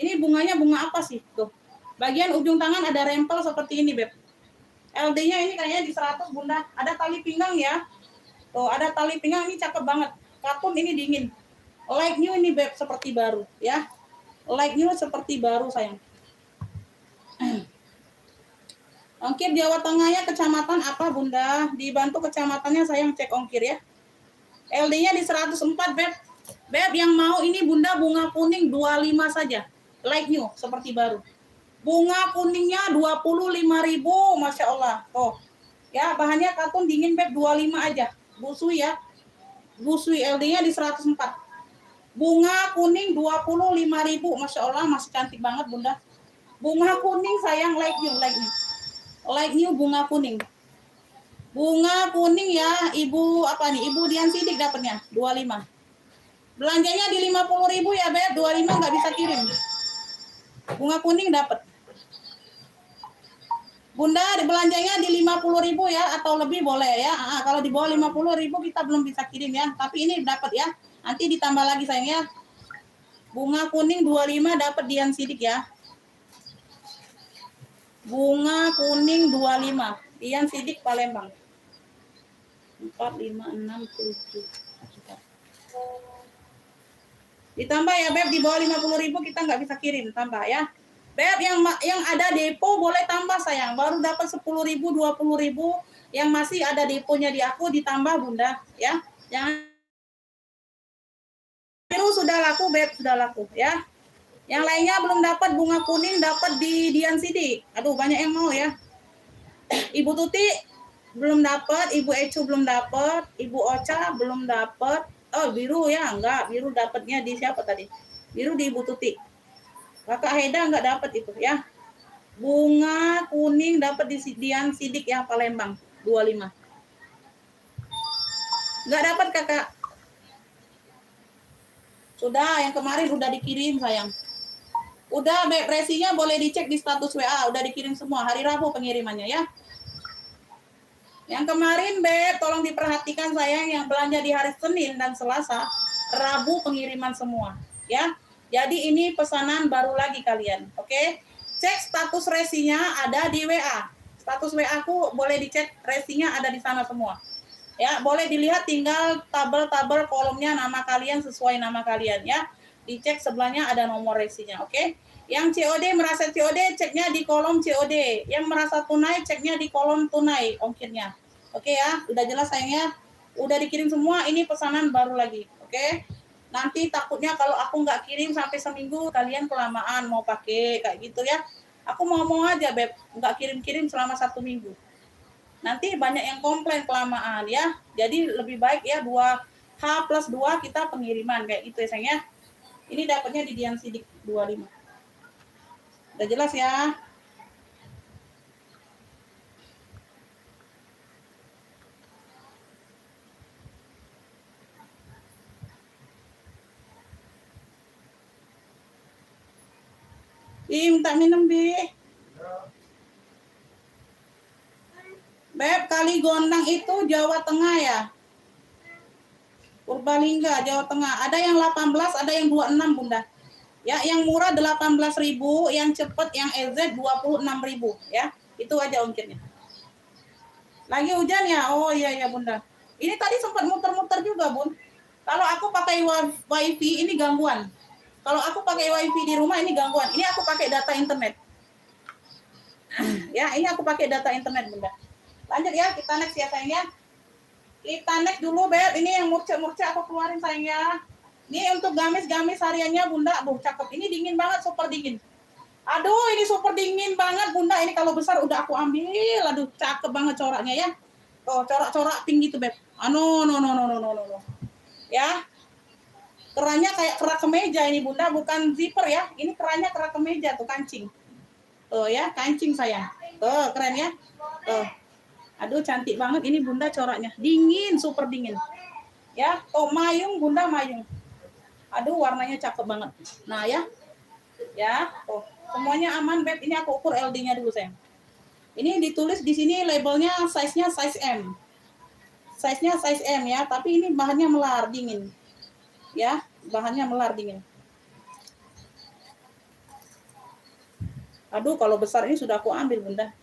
Ini bunganya bunga apa sih? Tuh. Bagian ujung tangan ada rempel seperti ini, Beb. LD-nya ini kayaknya di 100, Bunda. Ada tali pinggang ya. Tuh, ada tali pinggang, ini cakep banget. Katun ini dingin. Like new ini, Beb, seperti baru, ya. Like new seperti baru, sayang. Ongkir Jawa Tengahnya kecamatan apa, Bunda? Dibantu kecamatannya, sayang cek ongkir ya. LD-nya di 104, Beb. Beb, yang mau ini Bunda bunga kuning 25 saja. Like new, seperti baru. Bunga kuningnya 25.000, Masya Allah. Oh, ya bahannya katun dingin, Beb, 25 aja. Busui ya. Busui LD-nya di 104. Bunga kuning 25.000, Masya Allah, masih cantik banget, Bunda. Bunga kuning, sayang, like new, like new. Like new bunga kuning. Bunga kuning ya, Ibu apa nih? Ibu Dian Sidik dapatnya 25. Belanjanya di 50.000 ya, Beb. 25 nggak bisa kirim. Bunga kuning dapat. Bunda, belanjanya di 50.000 ya, atau lebih boleh ya. Kalau di bawah 50.000 kita belum bisa kirim ya. Tapi ini dapat ya. Nanti ditambah lagi sayang ya. Bunga kuning 25 dapat Dian Sidik ya. Bunga kuning 25. Dian Sidik Palembang. 4, 5, 6, 7. Ditambah ya, Beb, di bawah 50.000 kita nggak bisa kirim, tambah ya. Beb, yang ada depo boleh tambah sayang, baru dapat 10.000, 20.000, yang masih ada deponya di aku ditambah Bunda, ya. Jangan biru sudah laku, Beb, sudah laku ya. Yang lainnya belum dapat bunga kuning, dapat di Dian Sidik. Aduh, banyak yang mau ya. Ibu Tuti belum dapat, Ibu Ecu belum dapat, Ibu Ocha belum dapat. Oh, biru ya, enggak, biru dapatnya di siapa tadi? Biru di Ibu Tuti. Kakak Heda enggak dapat itu ya. Bunga kuning dapat di Dian Sidik ya, Palembang 25. Enggak dapat Kakak. Sudah, yang kemarin udah dikirim sayang. Udah, resinya boleh dicek di status WA, udah dikirim semua. Hari Rabu pengirimannya ya. Yang kemarin, Beb, tolong diperhatikan sayang, yang belanja di hari Senin dan Selasa, Rabu pengiriman semua, ya. Jadi ini pesanan baru lagi kalian, oke? Cek status resinya ada di WA. Status WA aku boleh dicek, resinya ada di sana semua. Ya, boleh dilihat tinggal tabel-tabel kolomnya nama kalian sesuai nama kalian ya. Dicek sebelahnya ada nomor resinya, oke? Yang COD merasa COD ceknya di kolom COD. Yang merasa tunai ceknya di kolom tunai ongkirnya. Oke ya, udah jelas sayangnya. Udah dikirim semua, ini pesanan baru lagi, oke? Nanti takutnya kalau aku nggak kirim sampai seminggu, kalian kelamaan mau pakai kayak gitu ya. Aku mau aja, Beb, nggak kirim-kirim selama 1 minggu. Nanti banyak yang komplain kelamaan ya. Jadi lebih baik ya 2H+2 kita pengiriman kayak gitu ya sayang ya. Ini dapatnya di Dian Sidik 25. Udah jelas ya? Minta minum, Bi. Beb, Kali Gondang itu Jawa Tengah ya? Purbalingga, Jawa Tengah. Ada yang 18, ada yang 26, Bunda. Ya, yang murah 18.000, yang cepet, yang EZ 26.000 ya. Itu aja ongkirnya. Lagi hujan ya? Oh iya ya, Bunda. Ini tadi sempat muter-muter juga, Bun. aku pakai wifi ini gangguan. Kalau aku pakai wifi di rumah ini gangguan. Ini aku pakai data internet. Ya, ini aku pakai data internet, Bunda. Lanjut ya, kita next ya sayangnya. Kita next dulu, Beb. Ini yang murce-murce aku keluarin sayangnya. Ini untuk gamis-gamis hariannya, Bunda. Cakep. Ini dingin banget, super dingin. Aduh, ini super dingin banget, Bunda. Ini kalau besar udah aku ambil. Aduh, cakep banget coraknya ya. Oh, corak-corak pink gitu, Beb. No. Ya. Kerannya kayak kerak kemeja ini, Bunda, bukan zipper ya. Ini kerannya kerak kemeja tuh, kancing. Tuh ya, kancing sayang. Tuh, keren ya. Tuh. Aduh, cantik banget ini, Bunda, coraknya. Dingin, super dingin. Ya, tuh mayung, Bunda, mayung. Aduh, warnanya cakep banget. Nah, ya. Ya, tuh. Semuanya aman, Beb. Ini aku ukur LD-nya dulu, sayang. Ini ditulis di sini labelnya size-nya size M. Size-nya size M ya, tapi ini bahannya melar, dingin. Ya, bahannya melar, dingin. Aduh, kalau besar ini sudah aku ambil, Bunda.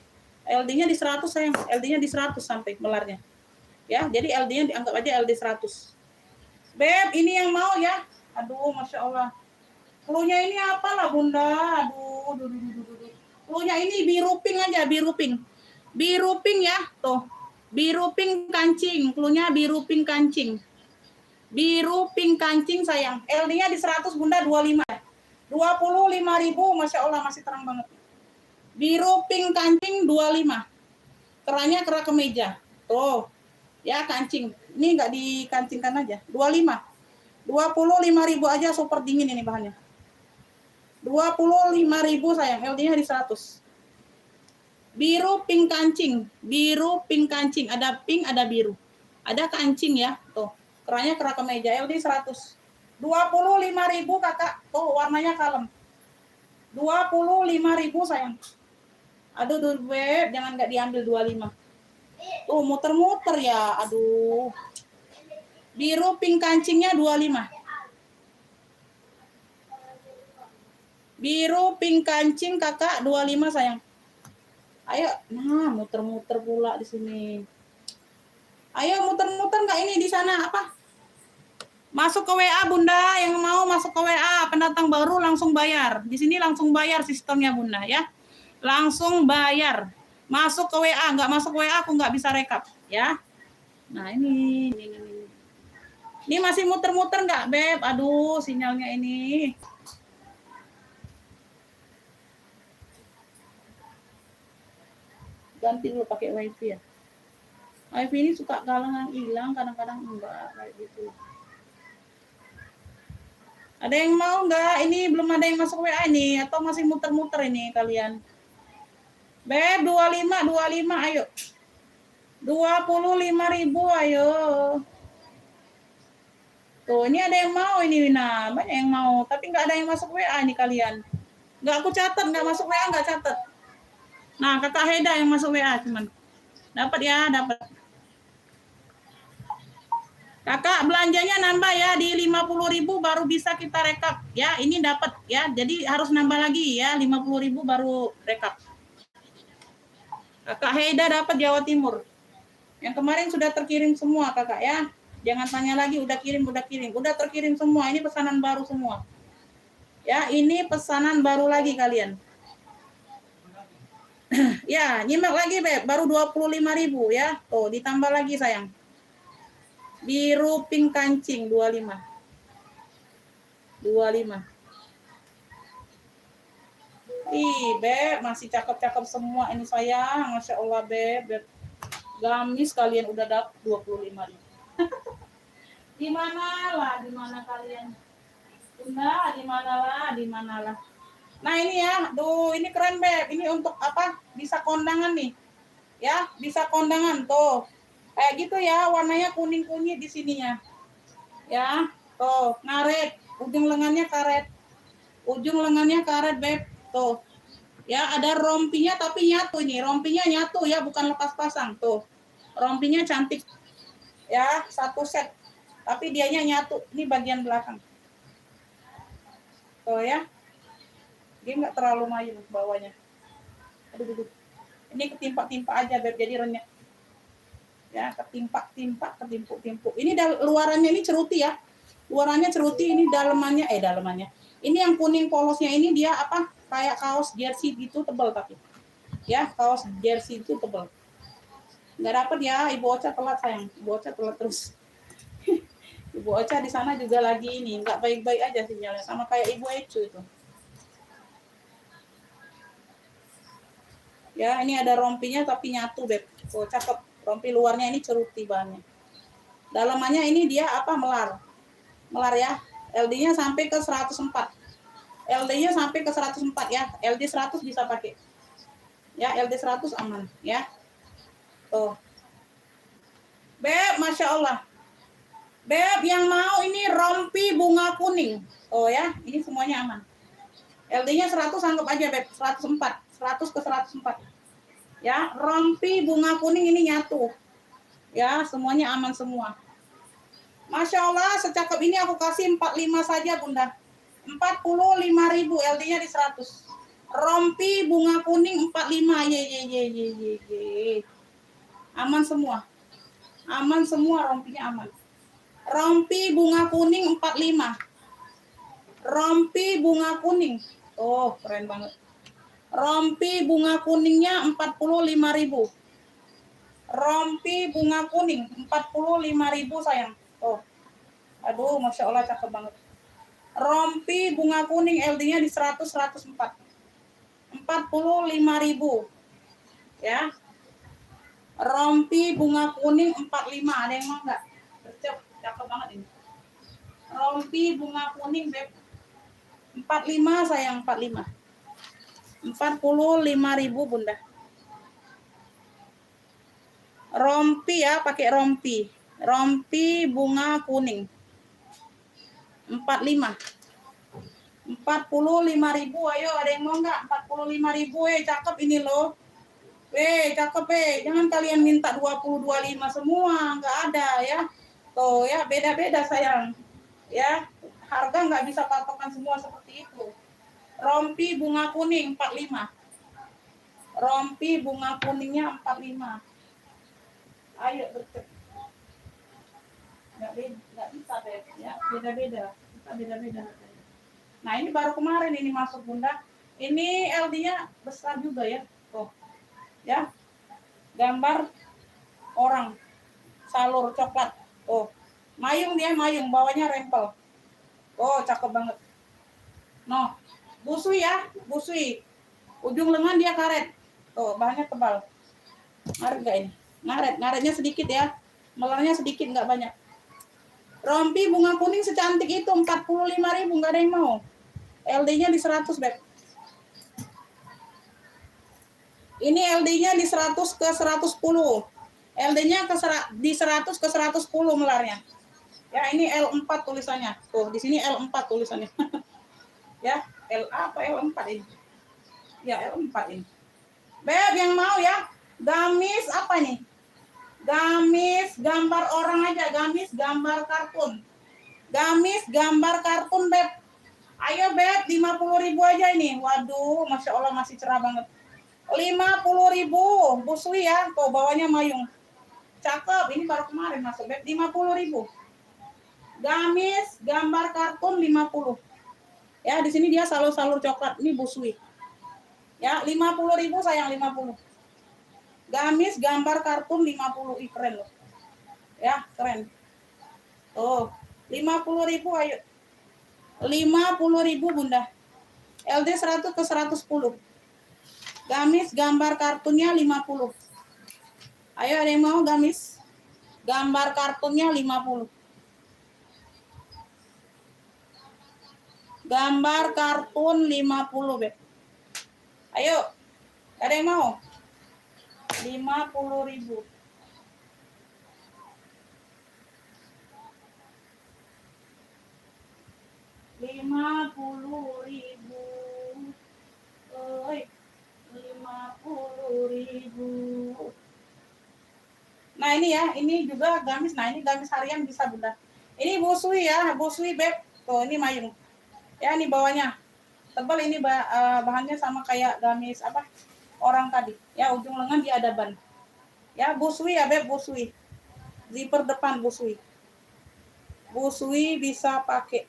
LD-nya di 100, sayang. LD-nya di 100 sampai melarnya. Ya, jadi LD-nya dianggap aja LD 100. Beb, ini yang mau ya. Aduh, Masya Allah. Cluenya ini apalah, Bunda? Aduh. Cluenya ini biru pink aja, biru pink. Biru pink ya, tuh. Biru pink kancing. Cluenya biru pink kancing. Biru pink kancing, sayang. LD-nya di 100, Bunda, 25. 25.000, Masya Allah, masih terang banget. Biru pink kancing 25. Kerannya kerak kemeja. Tuh. Ya, kancing. Ini enggak dikancingkan aja. 25. 25.000 aja, super dingin ini bahannya. 25.000 sayang. LD-nya di 100. Biru pink kancing. Biru pink kancing. Ada pink, ada biru. Ada kancing ya. Tuh. Kerannya kerak kemeja. LD 100. 25.000 kakak. Tuh, warnanya kalem. 25.000 sayang. Aduh, Beb, jangan nggak diambil 25. Tuh, muter-muter ya. Aduh. Biru pink kancingnya 25. Biru pink kancing kakak 25 sayang. Ayo, nah muter-muter pula di sini. Ayo muter-muter nggak ini di sana apa? Masuk ke WA, Bunda. Yang mau masuk ke WA, pendatang baru langsung bayar. Di sini langsung bayar sistemnya, Bunda ya. Langsung bayar. Masuk ke WA, nggak masuk WA aku nggak bisa rekap ya. Nah ini. Ini masih muter-muter nggak, Beb? Aduh, sinyalnya ini. Ganti dulu pakai wifi ya. Wifi ini suka kadang hilang, kadang-kadang enggak kayak gitu. Ada yang mau nggak? Ini belum ada yang masuk WA ini atau masih muter-muter ini kalian? Beb, 25 ayo. 25.000 ayo. Tuh, ini ada yang mau ini Wina, banyak yang mau, tapi nggak ada yang masuk WA nih kalian. Nggak aku catat, nggak masuk WA nggak catat. Nah, kakak Heda yang masuk WA cuman. Dapat ya, dapat. Kakak belanjanya nambah ya di 50.000 baru bisa kita rekap ya. Ini dapat ya, jadi harus nambah lagi ya 50.000 baru rekap. Kakak Heda dapat Jawa Timur. Yang kemarin sudah terkirim semua kakak ya. Jangan tanya lagi, udah kirim. Udah terkirim semua, ini pesanan baru semua. Ya, ini pesanan baru lagi kalian. Ya, nyimak lagi, Beb. Baru 25.000 ya. Tuh, ditambah lagi sayang. Biru pink kancing 25. Ih, Beb, masih cakep-cakep semua ini sayang. Masya Allah, Beb. Gamis kalian udah dapat 25.000. Di mana kalian? Bunda, di mana lah. Nah, ini ya. Duh, ini keren, Beb. Ini untuk apa? Bisa kondangan nih. Ya, bisa kondangan tuh. Kayak gitu ya, warnanya kuning-kuning di sininya. Ya, tuh, ngaret. Ujung lengannya karet. Beb. Tuh. Ya, ada rompinya tapi nyatu nih. Rompinya nyatu ya, bukan lepas pasang. Tuh. Rompinya cantik. Ya, satu set. Tapi dianya nyatu. Ini bagian belakang. Tuh ya. Dia nggak terlalu mayung bawahnya. Aduh. Ini ketimpa-timpa aja, Beb. Jadi renyah. Ya, ketimpa-timpa. Ini luarannya ini ceruti ya. Luarannya ceruti, ini dalamannya ini yang kuning polosnya ini dia apa, kayak kaos jersey gitu, tebal tapi ya kaos jersey itu tebal. Nggak dapet ya, Ibu Ocha telat sayang, Ibu Ocha telat terus. Ibu Ocha di sana juga lagi ini nggak baik-baik aja sinyalnya, sama kayak Ibu Ecu itu. Ya, ini ada rompinya tapi nyatu, Beb. Oh, cakep. Rompi luarnya ini ceruti bahannya. Dalamannya ini dia apa, melar. Melar ya. LD-nya sampai ke 104. LD-nya sampai ke 104 ya. LD 100 bisa pakai. Ya, LD 100 aman ya. Tuh. Beb, Masya Allah. Beb, yang mau ini rompi bunga kuning. Oh ya, ini semuanya aman. LD-nya 100 anggap aja, Beb. 104. 100 ke 104. Ya, rompi bunga kuning ini nyatu. Ya, semuanya aman semua. Masya Allah, secakep ini aku kasih 45 saja, Bunda. 45.000, LD-nya di 100. Rompi bunga kuning 45. Ye. Aman semua. Aman semua, rompinya aman. Rompi bunga kuning 45. Rompi bunga kuning. Oh, keren banget. Rompi bunga kuningnya 45.000. Rompi bunga kuning 45.000 sayang. Oh. Aduh, Masya Allah cakep banget. Rompi bunga kuning LD-nya di 100 104. 45.000. Ya. Rompi bunga kuning 45. Ada yang mau enggak? Cakep banget ini. Rompi bunga kuning, Beb. 45 sayang, 45. 45.000, Bunda. Rompi ya, pakai rompi. Rompi bunga kuning. 45. 45.000, ayo ada yang mau enggak? 45.000, cakep ini loh. Cakep jangan kalian minta 20 25 semua, enggak ada ya. Tuh ya, beda-beda sayang. Ya, harga enggak bisa patokan semua seperti itu. Rompi bunga kuning 45. Rompi bunga kuningnya 45. Ayo bercek. Enggak bisa deh ya, beda-beda. Kita beda-beda. Nah, ini baru kemarin ini masuk, Bunda. Ini LD-nya besar juga ya. Tuh. Ya. Gambar orang salur coklat. Tuh. Mayung dia, mayung, bawahnya rempel. Oh, cakep banget. No. Busui ya, busui. Ujung lengan dia karet. Tuh, bahannya tebal. Ngaret enggak ini? Ngaretnya sedikit ya. Melarnya sedikit, enggak banyak. Rompi bunga kuning secantik itu 45.000, enggak ada yang mau. LD-nya di 100, Beb. Ini LD-nya di 100 ke 110. LD-nya di 100 ke 110 melarnya. Ya, ini L4 tulisannya. Tuh, di sini L4 tulisannya. Ya, LA apa L4 ini? Ya, L4 ini. Beb, yang mau ya? Gamis apa nih? Gamis gambar orang aja, gamis gambar kartun. Gamis gambar kartun, Beb. Ayo, Beb, 50.000 aja ini. Waduh, Masya Allah masih cerah banget. 50.000, busui ya. Tuh, bawahnya mayung. Cakep, ini baru kemarin masuk, Beb. 50.000. Gamis gambar kartun 50. Ya, di sini dia salur-salur coklat. Ini busui. Ya, 50.000 sayang, 50. Gamis gambar kartun 50. Ih, keren loh. Ya, keren. Tuh, 50.000 ayo. 50.000, Bunda. LD 100 ke 110. Gamis gambar kartunnya 50. Ayo ada yang mau gamis? Gambar kartunnya 50. Gambar kartun 50, Beb. Ayo. Ada yang mau? 50.000. Rp50.000. Oi. 50.000. Nah, ini ya, ini juga gamis. Nah, ini gamis harian bisa, Bunda. Ini busui ya, busui, Beb. Tuh, ini mayung. Ya, ini bawahnya tebal, ini bahannya sama kayak gamis apa orang tadi ya, ujung lengan dia ada ban ya. Busui ya, Beb, busui, zipper depan busui Busui bisa pakai.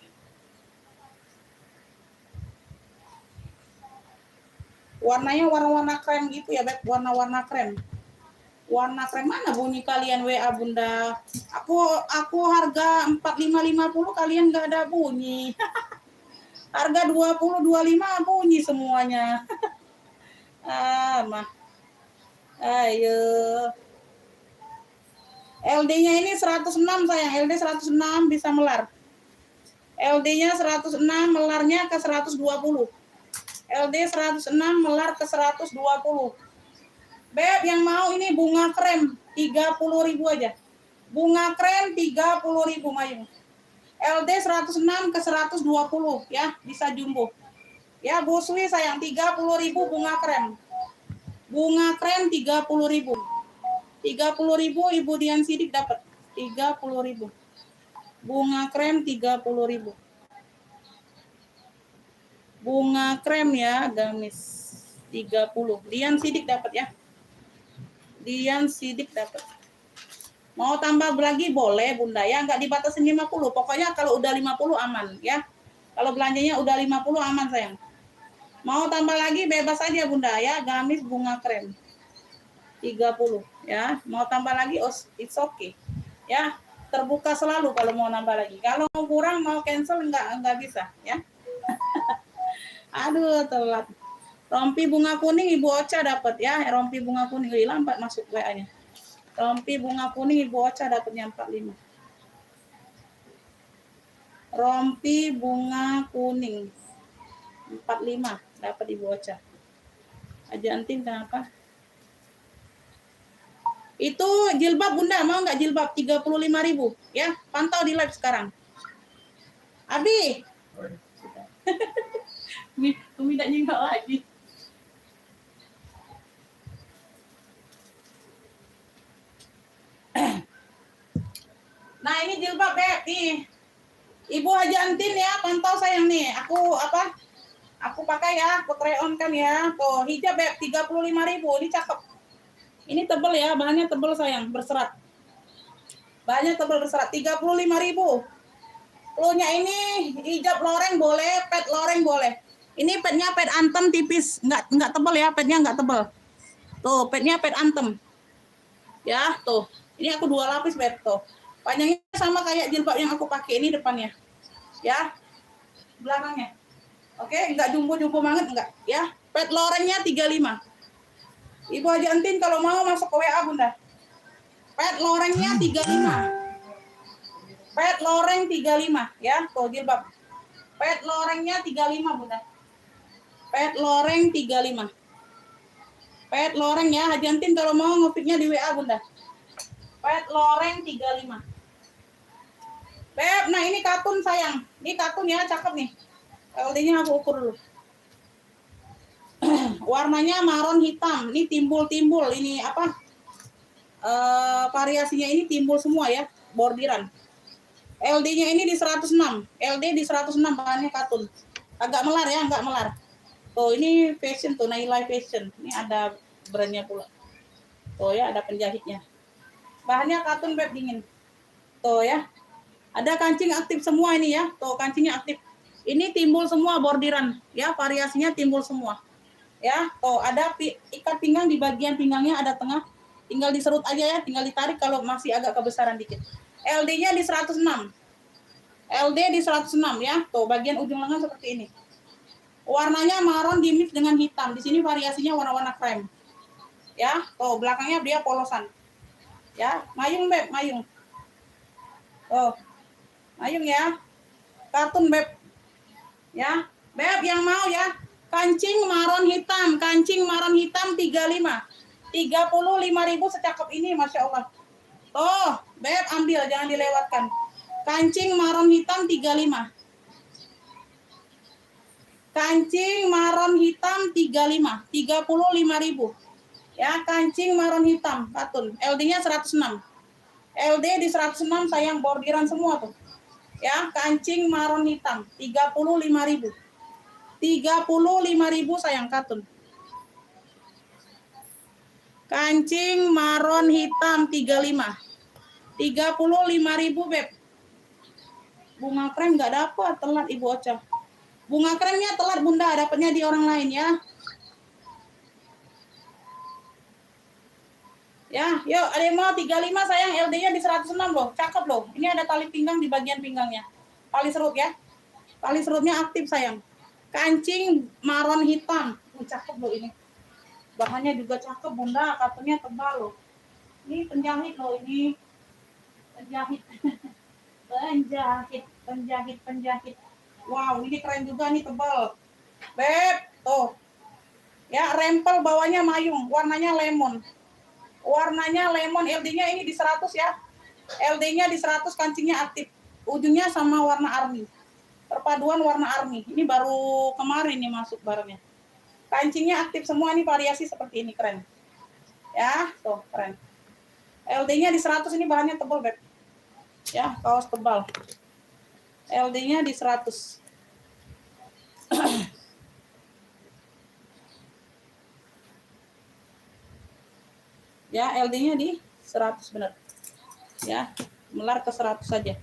Warnanya warna-warna krem gitu ya, Beb. Warna-warna krem. Warna krem mana bunyi kalian WA Bunda? Aku harga 4550 kalian nggak ada bunyi. Harga 2025 bunyi semuanya. Mah. Ayo. LD-nya ini 106 sayang. LD 106 bisa melar. LD-nya 106, melarnya ke 120. LD 106 melar ke 120. Beb, yang mau ini bunga krem 30.000 aja. Bunga krem 30.000 Mayung. LD 106 ke 120 ya, bisa jumbo. Ya, Busui sayang 30.000 bunga krem. Bunga krem 30.000. 30.000 Ibu Dian Sidik dapat. 30.000. Bunga krem 30.000. Bunga krem ya, gamis 30. Dian Sidik dapat ya. Dian Sidik dapat. Mau tambah lagi boleh Bunda ya, nggak dibatasin 50. Pokoknya kalau udah 50 aman ya. Kalau belanjanya udah 50 aman sayang. Mau tambah lagi bebas aja Bunda ya, gamis bunga krem 30 ya. Mau tambah lagi it's okay. Ya, terbuka selalu kalau mau nambah lagi. Kalau mau kurang mau cancel nggak bisa ya. Aduh telat. Rompi bunga kuning Ibu Ocha dapat ya. Rompi bunga kuning lambat masuk WA-nya. Rompi bunga kuning Ibu Ocha dapatnya 45. Rompi bunga kuning 45 dapat Ibu Ocha. Aja Antin kenapa? Itu jilbab Bunda, mau nggak jilbab 35.000 ya? Pantau di live sekarang. Abi. Umi tak nyingkak lagi. Nah, ini jilbab Beb nih. Ibu Haji Antin ya, pantau sayang nih. Aku pakai ya, aku try on kan ya. Tuh, hijab Beb 35.000. Ini cakep. Ini tebel ya, bahannya tebel sayang, berserat. Bahannya tebel berserat 35.000. Plunya ini hijab loreng boleh, pet loreng boleh. Ini petnya pet antem tipis, enggak tebel ya, petnya enggak tebel. Tuh, petnya pet antem. Ya, tuh. Ini aku 2 lapis Beb tuh. Panjangnya sama kayak jilbab yang aku pakai ini depannya. Ya. Belakangnya. Oke, enggak jumbo-jumbo banget enggak, ya. Pet lorengnya 35. Ibu Haji Antin kalau mau masuk ke WA Bunda. Pet lorengnya 35. Pet loreng 35 ya, tuh jilbab. Pet lorengnya 35 Bunda. Pet loreng 35. Pet loreng ya, Haji Antin kalau mau ngefitnya di WA Bunda. Pet loreng 35. Beb, nah ini katun sayang. Ini katun ya, cakep nih. LD-nya aku ukur dulu. Warnanya maron hitam. Ini timbul-timbul. Ini apa? Variasinya ini timbul semua ya, bordiran. LD-nya ini di 106. LD di 106 bahannya katun. Agak melar ya, enggak melar. Tuh, ini fashion tuh, Naila Fashion. Ini ada brandnya pula. Tuh ya, ada penjahitnya. Bahannya katun Beb dingin. Tuh ya. Ada kancing aktif semua ini ya. Tuh, kancingnya aktif. Ini timbul semua bordiran ya, variasinya timbul semua. Ya, tuh ada ikat pinggang di bagian pinggangnya ada tengah. Tinggal diserut aja ya, tinggal ditarik kalau masih agak kebesaran dikit. LD-nya di 106. LD di 106 ya. Tuh, bagian ujung lengan seperti ini. Warnanya maron dimix dengan hitam. Di sini variasinya warna-warna krem. Ya, tuh belakangnya dia polosan. Ya, mayung Beb, mayung. Tuh. Mayung ya. Kartun Beb. Ya. Beb yang mau ya. Kancing maron hitam, 35. 35.000 secakep ini, Masya Allah. Tuh, Beb ambil, jangan dilewatkan. Kancing maron hitam 35. Kancing maron hitam 35. 35.000. Ya, kancing maron hitam, katun. LD-nya 106. LD di 106 sayang, bordiran semua tuh. Ya, kancing maron hitam 35.000. 35.000 sayang, katun. Kancing maron hitam 35. 35.000 Beb. Bunga krem nggak dapat, telat Ibu Ocha. Bunga kremnya telat Bunda, dapatnya di orang lain ya. Ya, yuk ada yang mau 35 sayang, LD-nya di 106 loh, cakep loh. Ini ada tali pinggang di bagian pinggangnya. Tali serut ya. Tali serutnya aktif sayang. Kancing maron hitam. Cakep loh ini. Bahannya juga cakep Bunda, katanya tebal loh. Ini penjahit loh ini. Penjahit. penjahit. Wow, ini keren juga nih, tebal. Beb, tuh. Ya, rempel bawahnya mayung, warnanya lemon. Warnanya lemon, LD-nya ini di 100 ya. LD-nya di 100, kancingnya aktif. Ujungnya sama warna army. Perpaduan warna army. Ini baru kemarin nih masuk barangnya. Kancingnya aktif semua, ini variasi seperti ini, keren. Ya, tuh, keren. LD-nya di 100, ini bahannya tebal, Beb. Ya, kaos tebal. LD-nya di 100. Ya, LD-nya di 100 benar. Ya, melar ke 100 saja.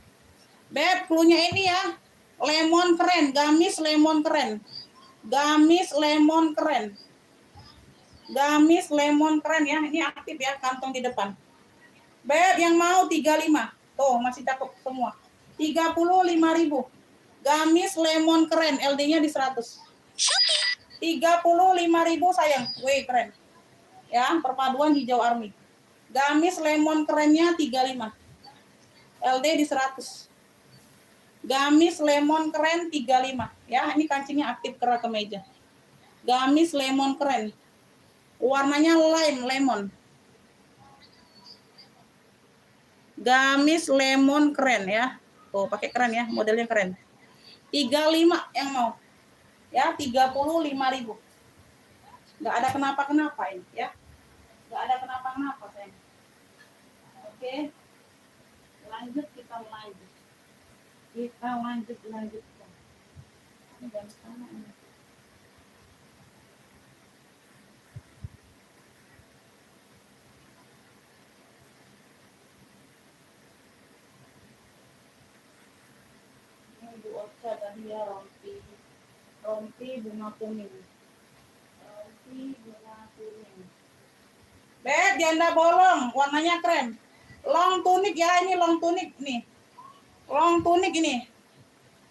Beb, cluenya ini ya. Lemon keren, gamis lemon keren. Gamis lemon keren. Gamis lemon keren ya. Ini aktif ya, kantong di depan. Beb, yang mau 35. Tuh, masih cakep semua. 35.000. Gamis lemon keren, LD-nya di 100. 35.000 sayang. Wih, keren. Ya, perpaduan hijau army. Gamis lemon kerennya 35. LD di 100. Gamis lemon keren 35. Ya, ini kancingnya aktif kerak kemeja. Gamis lemon keren. Warnanya lime lemon. Gamis lemon keren ya. Tuh, pakai keren ya, modelnya keren. 35 yang mau. Ya, 35.000. Nggak ada kenapa-kenapa ini ya. Nggak ada kenapa-kenapa sayang. Oke. Lanjut, kita lanjut. Kita lanjutkan. Ini jam sana ini. Ini Bu Ocha tadi ya, rompi bunga kuning. Rompi bunga kuning. Beb, janda bolong, warnanya krem. Long tunik ya, ini long tunik nih. Long tunik ini.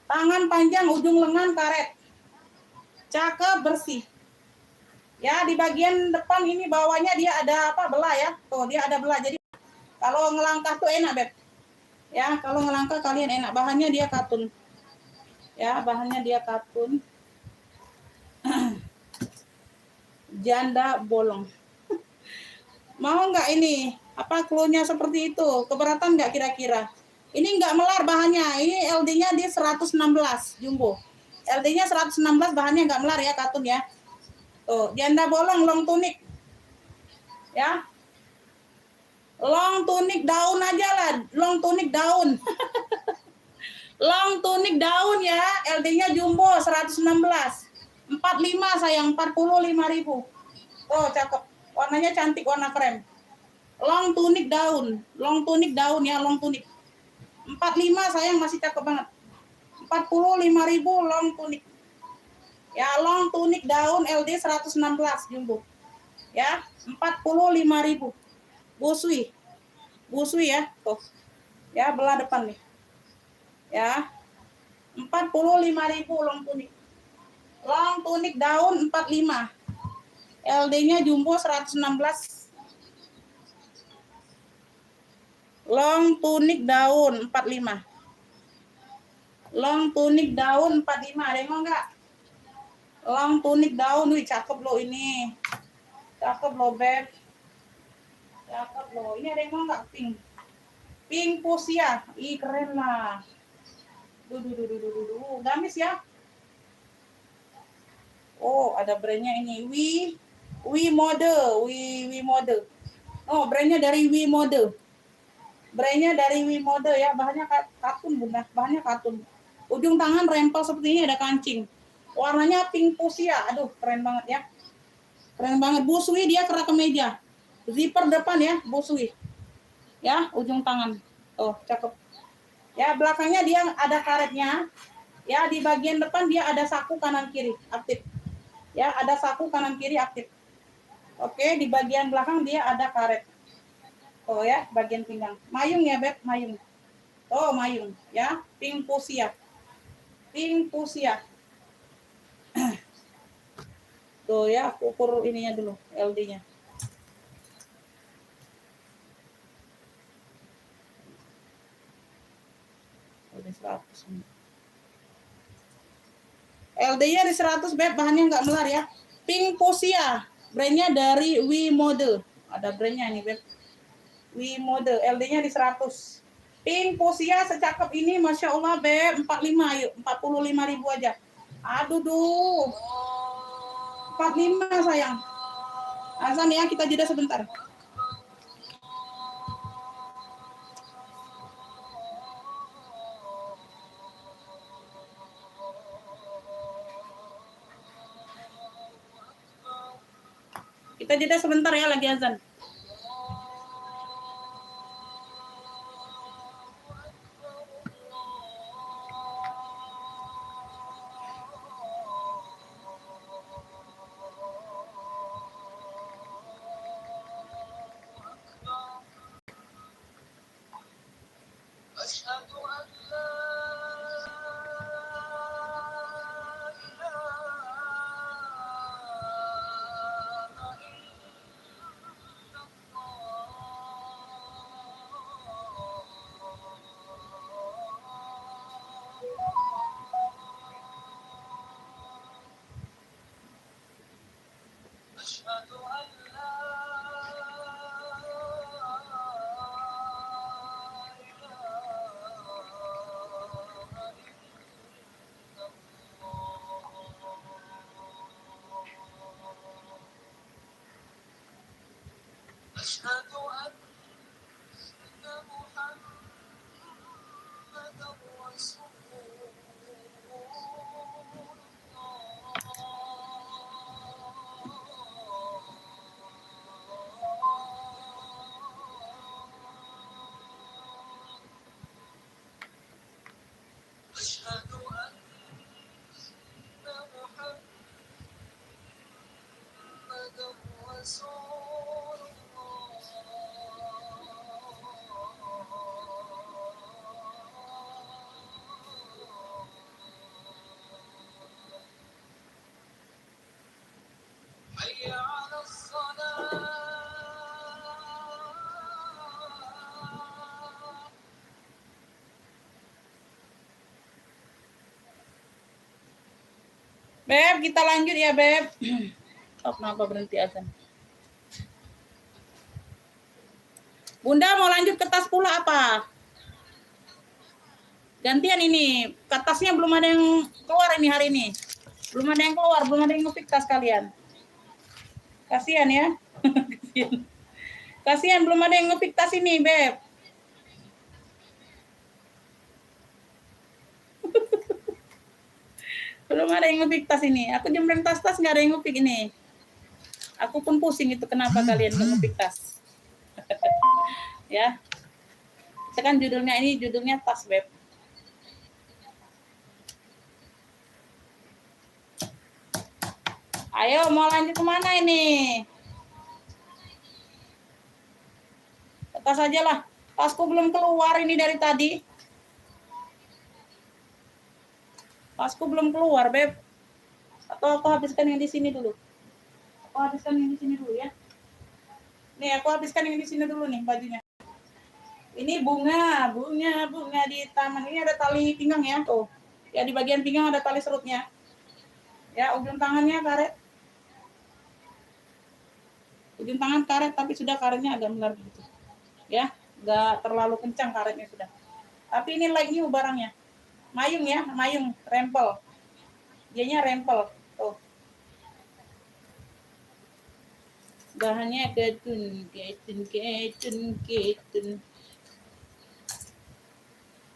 Tangan panjang, ujung lengan karet. Cakep, bersih. Ya, di bagian depan ini bawahnya dia ada apa? Belah ya. Tuh, dia ada belah. Jadi kalau ngelangkah tuh enak, Beb. Ya, kalau ngelangkah kalian enak. Bahannya dia katun. Ya, bahannya dia katun. Janda bolong. Mau nggak ini? Apa cluenya seperti itu? Keberatan nggak kira-kira? Ini nggak melar bahannya. Ini LD-nya di 116 jumbo. LD-nya 116, bahannya nggak melar ya, katun ya. Tuh, janda bolong, long tunik. Ya. Long tunik daun aja lah, long tunik daun. Long tunik daun ya, LD-nya jumbo 116. 45 sayang, 45.000. Oh, cakep. Warnanya cantik, warna krem. Long tunik daun ya, long tunik. 45 sayang, masih cakep banget. 45.000 long tunik. Ya, long tunik daun LD 116 jumbo. Ya, 45.000. Busui. Busui ya, tuh. Ya, belah depan nih. Ya. 45.000 long tunik. Long tunik daun 45. LD-nya jumbo 116. Long tunik daun 45. Long tunik daun 45. Ada yang mau enggak? Long tunik daun, wih cakep loh ini. Cakep loh, Beb. Cakep loh. Ini ada yang mau enggak? Pink. Pink fuchsia. Ih, keren lah. Duh. Gamis ya. Oh, ada brandnya ini. We Mode. Oh, brandnya dari We Mode. Brandnya dari We Mode ya. Bahannya katun, Bunda. Bahannya katun. Ujung tangan rempel seperti ini, ada kancing. Warnanya pink fuchsia. Aduh, keren banget ya. Keren banget. Busui dia kerak kemeja. Zipper depan ya, busui. Ya, ujung tangan. Oh, cakep. Ya, belakangnya dia ada karetnya. Ya, di bagian depan dia ada saku kanan kiri aktif. Ya, ada saku kanan kiri aktif. Oke, di bagian belakang dia ada karet. Oh ya, bagian pinggang. Mayung ya, Beb, mayung. Oh, mayung ya, pink fuchsia. Pink fuchsia. Tuh ya, aku ukur ininya dulu, LD-nya. Udah 100. LD-nya di 100, Beb, bahannya nggak melar ya. Pink fuchsia, brandnya dari We Model. Ada brandnya nih, Beb. We Model, LD-nya di 100. Pink fuchsia secakep ini, Masya Allah, Beb, 45, yuk, 45.000 aja. Aduh, duh. 45 sayang. Azan ya, kita jeda sebentar. Kita jeda sebentar ya, lagi azan. Beb, kita lanjut ya, Beb. Oh, kenapa berhenti azan? Bunda mau lanjut ke tas pula apa? Gantian ini, kertasnya belum ada yang keluar ini hari ini. Belum ada yang keluar, belum ada yang ngepik tas kalian. Kasihan ya. Kasihan belum ada yang ngepik tas ini, Beb. Belum ada yang ngepik tas ini. Aku jembreng tas-tas nggak ada yang ngepik ini. Aku pun pusing itu kenapa kalian nggak ngepik tas. Ya. Kita kan judulnya tas, Beb. Ayo, mau lanjut kemana ini? Tas aja lah. Tasku belum keluar ini dari tadi. Tasku belum keluar, Beb. Atau aku habiskan yang di sini dulu. Aku habiskan yang di sini dulu ya. Nih, aku habiskan yang di sini dulu nih bajunya. Ini bunga di taman. Ini ada tali pinggang ya, tuh. Ya, di bagian pinggang ada tali serutnya. Ya, ujung tangannya karet. Ujung tangan karet, tapi sudah karetnya agak melar gitu. Ya, nggak terlalu kencang karetnya sudah. Tapi ini like new barangnya. Mayung ya, mayung, rempel. Dianya rempel. Tuh. Bahannya ketun.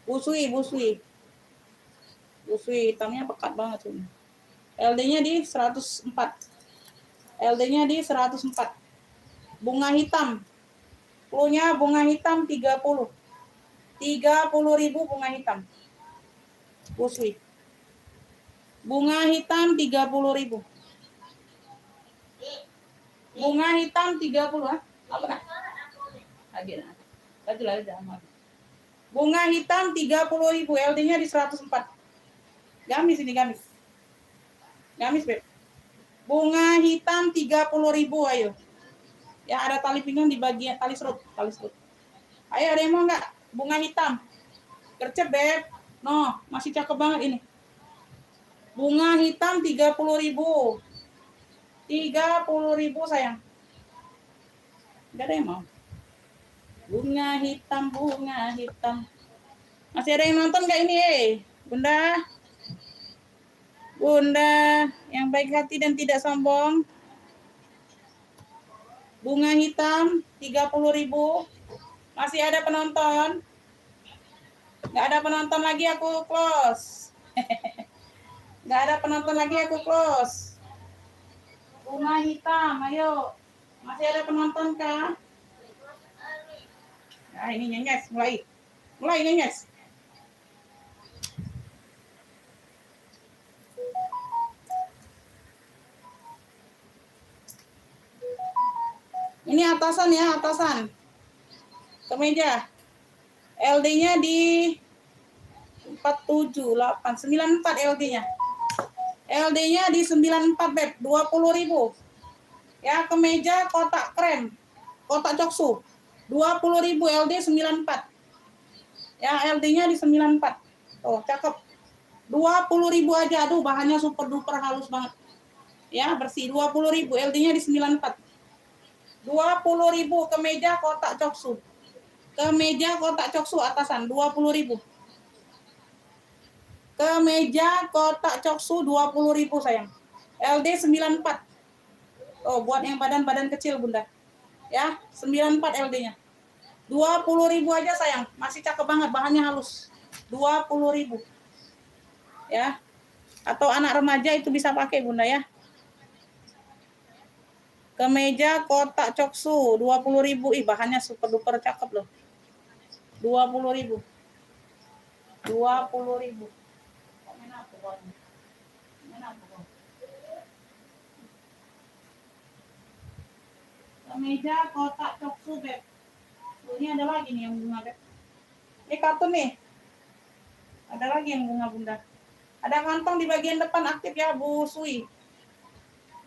Busui. Busui hitamnya pekat banget tuh. LD-nya di 104. LD-nya di 104. Bunga hitam. Cluenya bunga hitam 30. 30.000 bunga hitam. Busui. Bunga hitam 30.000. Bunga hitam 30, ah? Apa nak? Lagi nak. Lagi jangan. Bunga hitam 30.000, LD-nya di 104. Gamis ini, gamis. Gamis, Beb. Bunga hitam 30.000, ayo. Ya, ada tali pinggang di bagian tali serut. Ayo, ada yang mau nggak? Bunga hitam. Gercep, Beb. No, masih cakep banget ini. Bunga hitam 30.000. 30.000 sayang. Nggak ada yang mau. Bunga hitam. Masih ada yang nonton nggak ini, Bunda? Bunda yang baik hati dan tidak sombong. Bunga hitam 30.000. Masih ada penonton? Nggak ada penonton lagi, aku close. Nggak ada penonton lagi, aku close. Bunga hitam, ayo. Masih ada penonton kah? Nah, ini nyenyes, mulai nyenyes. Ini atasan ya, atasan. Kemeja. LD-nya di 94 LD-nya. LD-nya di 94, Beb, 20.000. Ya, kemeja kotak krem, kotak coksu. 20.000 LD 94. Ya, LD-nya di 94. Oh, cakep. 20.000 aja. Aduh, bahannya super duper halus banget. Ya, bersih. 20.000 LD-nya di 94. 20.000 kemeja kotak coksu. Kemeja kotak coksu atasan 20.000. Kemeja kotak coksu 20.000 sayang. LD 94. Oh, buat yang badan kecil, Bunda. Ya, 94 LD-nya. 20.000 aja sayang, masih cakep banget, bahannya halus. 20.000. Ya. Atau anak remaja itu bisa pakai, Bunda ya. Kemeja kotak coksu 20.000. Ih, bahannya super duper cakep loh. 20.000. 20.000. Kemeja kotak coksu, Beb. Ini ada lagi nih yang bunga, Beb. Ini kartun nih. Ada lagi yang bunga, Bunda. Ada kantong di bagian depan aktif ya, busui.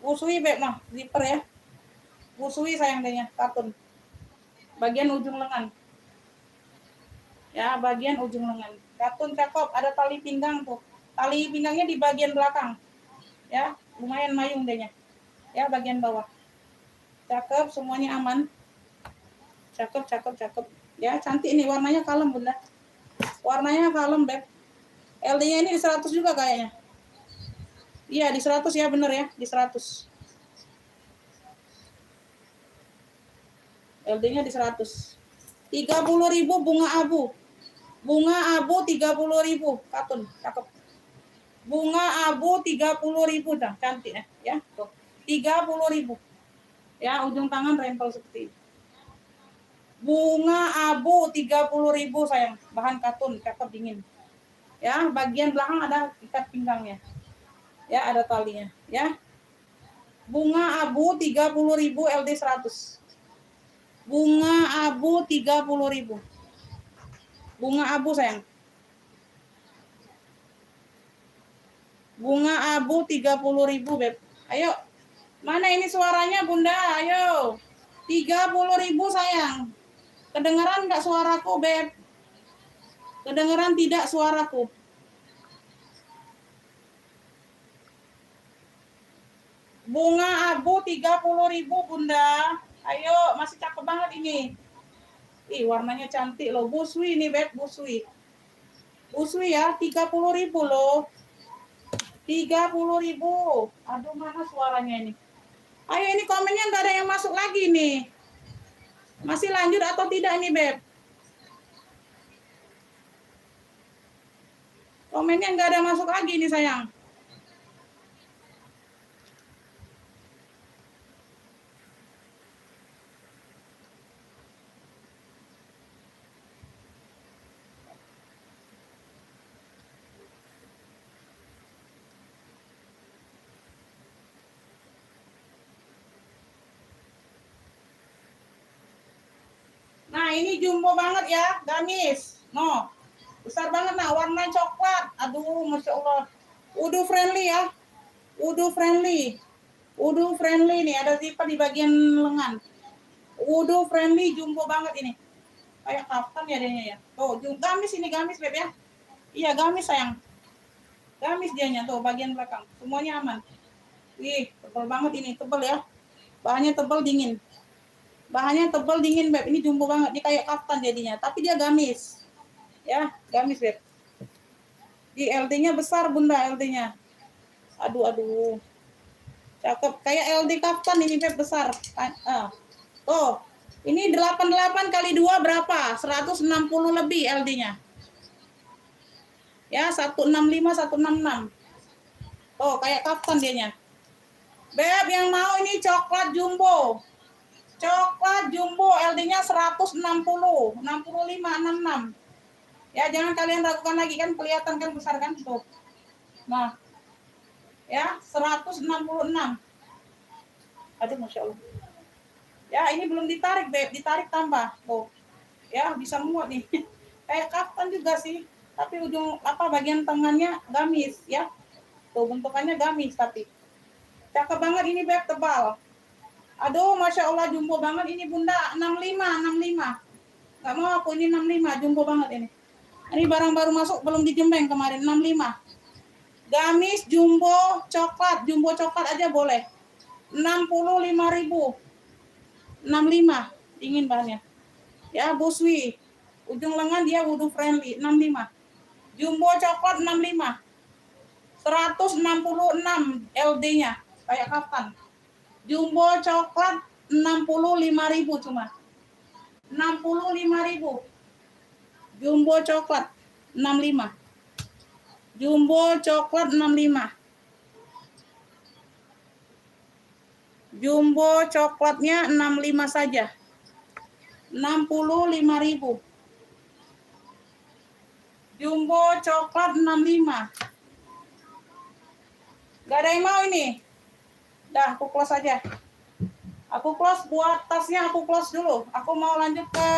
Busui, Beb, mah, zipper ya. Busui sayang dehnya, kartun. Bagian ujung lengan. Ya, bagian ujung lengan. Kartun cakep, ada tali pinggang tuh. Tali pinggangnya di bagian belakang. Ya, lumayan mayung dehnya. Ya, bagian bawah. Cakep, semuanya aman. Cakep. Ya, cantik nih, warnanya kalem, Bunda. Warnanya kalem, Beb. LD-nya ini di 100 juga kayaknya. Iya, di 100 ya, bener ya, di 100. LD-nya di 100. 30.000 bunga abu. Bunga abu 30.000, katun, cakep. Bunga abu 30.000 dah, cantik ya. Tuh. 30.000. Ya, ujung tangan rempel seperti ini. Bunga abu 30.000 sayang, bahan katun, cakep, dingin. Ya, bagian belakang ada ikat pinggangnya. Ya, ada talinya, ya. Bunga abu 30.000 LD 100. Bunga abu 30.000. Bunga abu sayang. Bunga abu 30.000, Beb. Ayo. Mana ini suaranya, Bunda? Ayo. 30.000 sayang. Kedengeran nggak suaraku, Beb? Kedengeran tidak suaraku? Bunga abu 30.000, Bunda. Ayo, masih cakep banget ini. Ih, warnanya cantik loh. Busui nih, Beb, busui. Busui ya, 30.000 loh. 30.000. Aduh, mana suaranya ini? Ayo, ini komennya nggak ada yang masuk lagi nih. Masih lanjut atau tidak nih, Beb? Komennya nggak ada masuk lagi nih, sayang. jumbo banget ya, gamis. No, besar banget nah, warna coklat. Aduh, masya Allah. Wudu friendly ya, wudu friendly. Wudu friendly nih, ada zipper di bagian lengan. Wudu friendly, jumbo banget ini. Kayak kaftan ya adanya ya. Tuh, gamis ini, gamis beb ya. Iya, gamis sayang. Gamis dianya tuh, bagian belakang. Semuanya aman. Wih, tebal banget ini, tebal ya. Bahannya tebal, dingin. Bahannya tebal, dingin beb. Ini jumbo banget, dia kayak kaftan jadinya. Tapi dia gamis. Ya, gamis beb. Di LD-nya besar bunda, LD-nya. Aduh. Cakep, kayak LD kaftan ini beb, besar. Tuh, ini 88 kali 2 berapa? 160 lebih LD-nya. Ya, 165, 166. Tuh, kayak kaftan dianya. Beb, yang mau ini coklat jumbo. Coklat jumbo, LD-nya 160, 65, 66. Ya, jangan kalian ragukan lagi, kan kelihatan kan besar kan tuh. Nah, ya 166. Aduh, masya Allah. Ya, ini belum ditarik beb, ditarik tambah tuh. Ya, bisa muat nih. Kayak kaftan juga sih, tapi ujung bagian tangannya gamis ya. Tuh bentukannya gamis tapi cakep banget ini beb, tebal. Aduh, masya Allah, jumbo banget ini bunda. 65. Nggak mau aku, ini 65, jumbo banget ini. Ini barang baru masuk, belum dijembeng kemarin, 65. Gamis jumbo coklat aja boleh. 65.000. 65, dingin bahannya. Ya, buswi. Ujung lengan dia wudu friendly, 65. Jumbo coklat 65. 166 LD-nya, kayak kaftan. Jumbo coklat 65.000 cuma. 65.000. Jumbo coklat 65. Jumbo coklat 65. Jumbo coklatnya 65 saja. 65.000. Jumbo coklat 65. Gak ada yang mau ini. Dah, aku close aja. Aku close buat tasnya, aku close dulu. Aku mau lanjut ke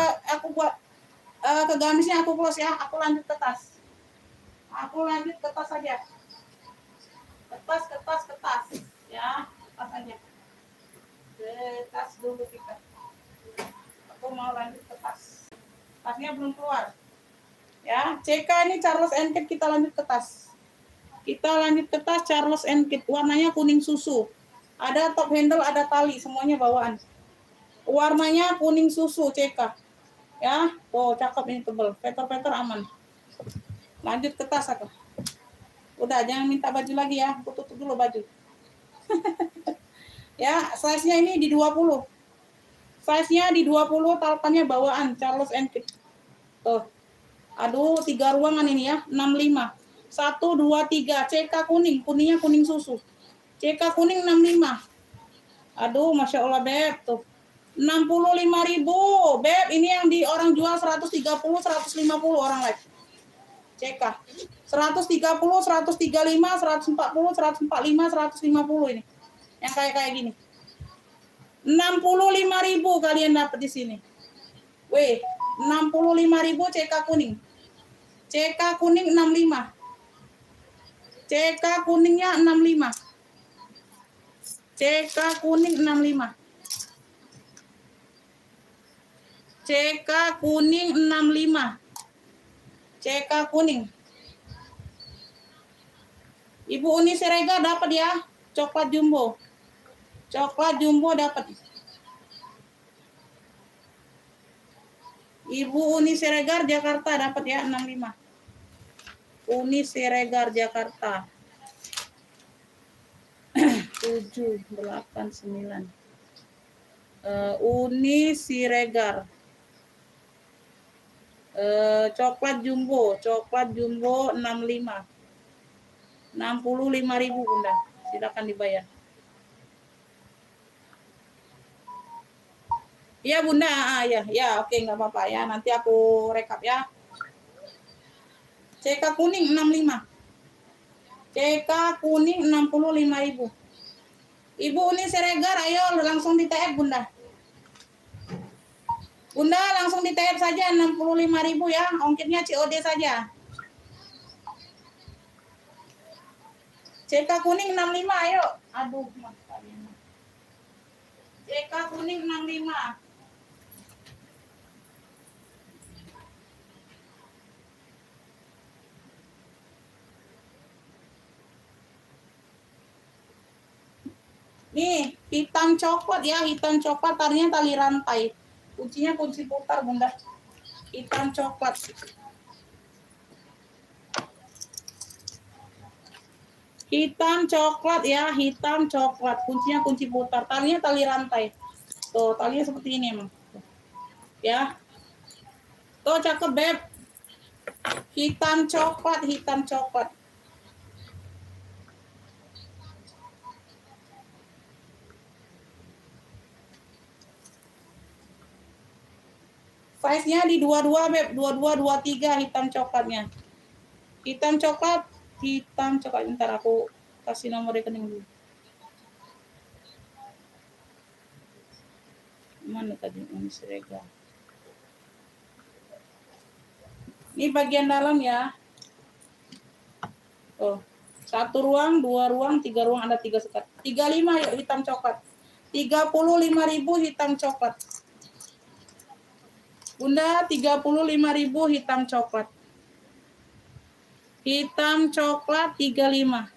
ke gamisnya, aku close ya. Aku lanjut ke tas. Aku lanjut ke tas aja. Kertas. Ya, tas aja. Ke tas dulu kita. Aku mau lanjut ke tas. Tasnya belum keluar. Ya, CK ini Charles & Kate, kita lanjut ke tas. Kita lanjut ke tas Charles & Kate. Warnanya kuning susu. Ada top handle, ada tali, semuanya bawaan. Warnanya kuning susu CK. Ya, tuh cakep ini, tebel. Veter aman. Lanjut ke tas aku. Udah, jangan minta baju lagi ya. Aku tutup dulu baju. Ya, size-nya ini di 20. Size-nya di 20, talpannya bawaan Charles & Kate. Tuh. Aduh, 3 ruangan ini ya, 65. 1 2 3, CK kuning, kuningnya kuning susu. CK kuning 65. Aduh, masya Allah beb tuh. 65.000, beb. Ini yang di orang jual 130, 150 orang live. CK 130, 135, 140, 145, 150 ini. Yang kayak gini. 65.000 kalian dapat di sini. Weh, 65.000 CK kuning. CK kuning 65. CK kuningnya 65. CK kuning 65. CK kuning 65. CK kuning. Ibu Uni Siregar dapat ya, coklat jumbo. Coklat jumbo dapat. Ibu Uni Siregar Jakarta dapat ya 65. Uni Siregar Jakarta. 7 8 9. Uni Siregar. Coklat jumbo 65. 65.000 bunda, silakan dibayar. Iya bunda, ya oke, nggak apa-apa ya, nanti aku rekap ya. CK kuning 65. CK kuning 65.000. Ibu Uni Siregar, ayo langsung di TF bunda. Bunda langsung di TF saja 65.000 ya, ongkirnya COD saja. CK kuning 65, ayo. Aduh, mas kalian. CK kuning 65. Nih, hitam coklat ya, hitam coklat talinya tali rantai. Kuncinya kunci putar, Bunda. Hitam coklat. Hitam coklat ya, hitam coklat. Kuncinya kunci putar. Talinya tali rantai. Tuh, talinya seperti ini emang. Ya. Tuh, cakep, Beb. Hitam coklat, hitam coklat. Size-nya di 22, Beb. 22, 23 hitam coklatnya. Hitam coklat, hitam coklat. Ntar aku kasih nomor rekening dulu. Mana tadi? Ini serega. Ini bagian dalam ya. Oh, 1 ruang, 2 ruang, 3 ruang, ada 3 sekat. 35 yuk hitam coklat. 35.000 hitam coklat. Bunda 35.000 hitam coklat. Hitam coklat 35.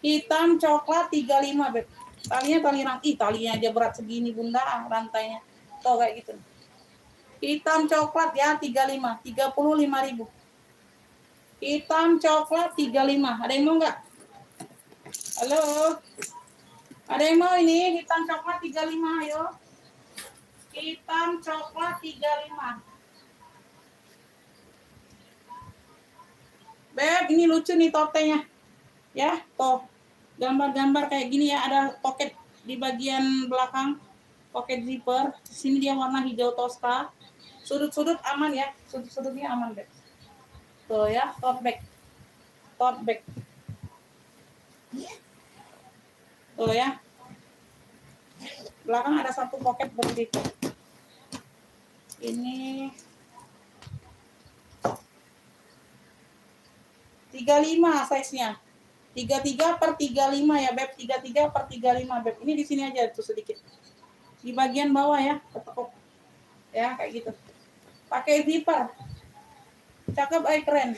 Hitam coklat 35, Beb. Talinya tali rantai, talinya aja berat segini, Bunda, rantainya. Tuh kayak gitu. Hitam coklat ya 35, 35.000. Hitam coklat 35. Ada yang mau enggak? Halo. Ada yang mau ini hitam coklat 35, ayo. Hitam coklat 35. Beb, ini lucu nih totenya. Ya, toh. Gambar-gambar kayak gini ya, ada pocket di bagian belakang. Pocket zipper. Di sini dia warna hijau toska. Sudut-sudut aman ya. Sudut-sudutnya aman, Beb. Tuh ya, tote bag. Tote bag. Tuh ya. Belakang ada satu pocket begitu. Ini 35 size-nya. 33 per 35 ya, Beb. 33 per 35, Beb. Ini di sini aja tuh sedikit. Di bagian bawah ya, ketekuk. Ya, kayak gitu. Pakai zipper. Cakep, keren.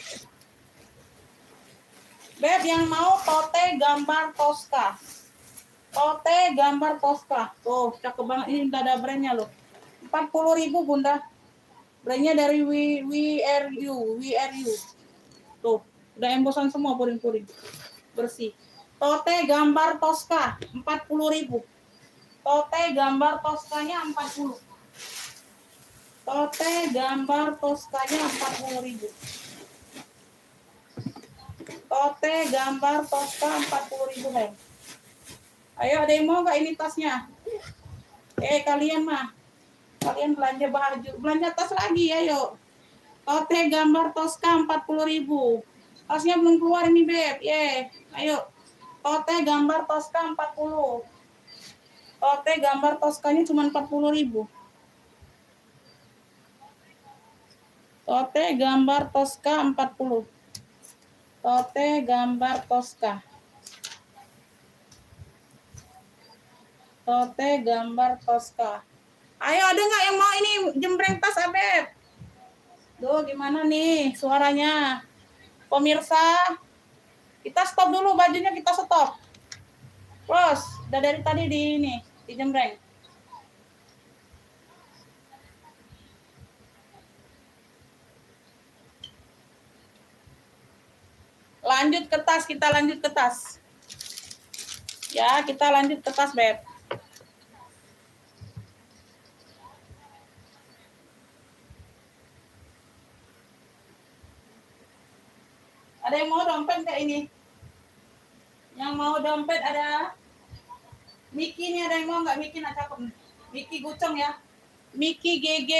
Beb, yang mau tote gambar Tosca. Tote gambar Tosca. Tuh, cakep banget. Ini udah ada brandnya loh. 40.000, Bunda. Brandnya dari WRU. Tuh, udah embosan semua puring-puring. Bersih. Tote gambar Tosca 40.000. Tote gambar Toscanya 40. Tote gambar Toscanya 40.000. Tote gambar Tosca 40.000, Beb. Ayo, ada yang mau nggak ini tasnya? Kalian mah. Kalian belanja baju, belanja tas lagi ya, yuk. Tote gambar Tosca 40.000. Tasnya belum keluar ini, Beb. Ayo. Tote gambar Tosca 40. Tote gambar Toscanya cuma 40.000. Tote gambar Tosca 40. Tote gambar Tosca. Tote gambar Tosca. Ayo, ada nggak yang mau ini jembreng tas, Abeb? Duh, gimana nih suaranya? Pemirsa, kita stop dulu bajunya, kita stop. Terus, udah dari tadi di ini, di jembreng. Lanjut ke tas, kita lanjut ke tas. Ya, kita lanjut ke tas, Beb. Ada yang mau dompet nggak ini? Yang mau dompet ada Miki nih, ada yang mau nggak? Miki nak cakep. Miki Gucong ya. Miki GG.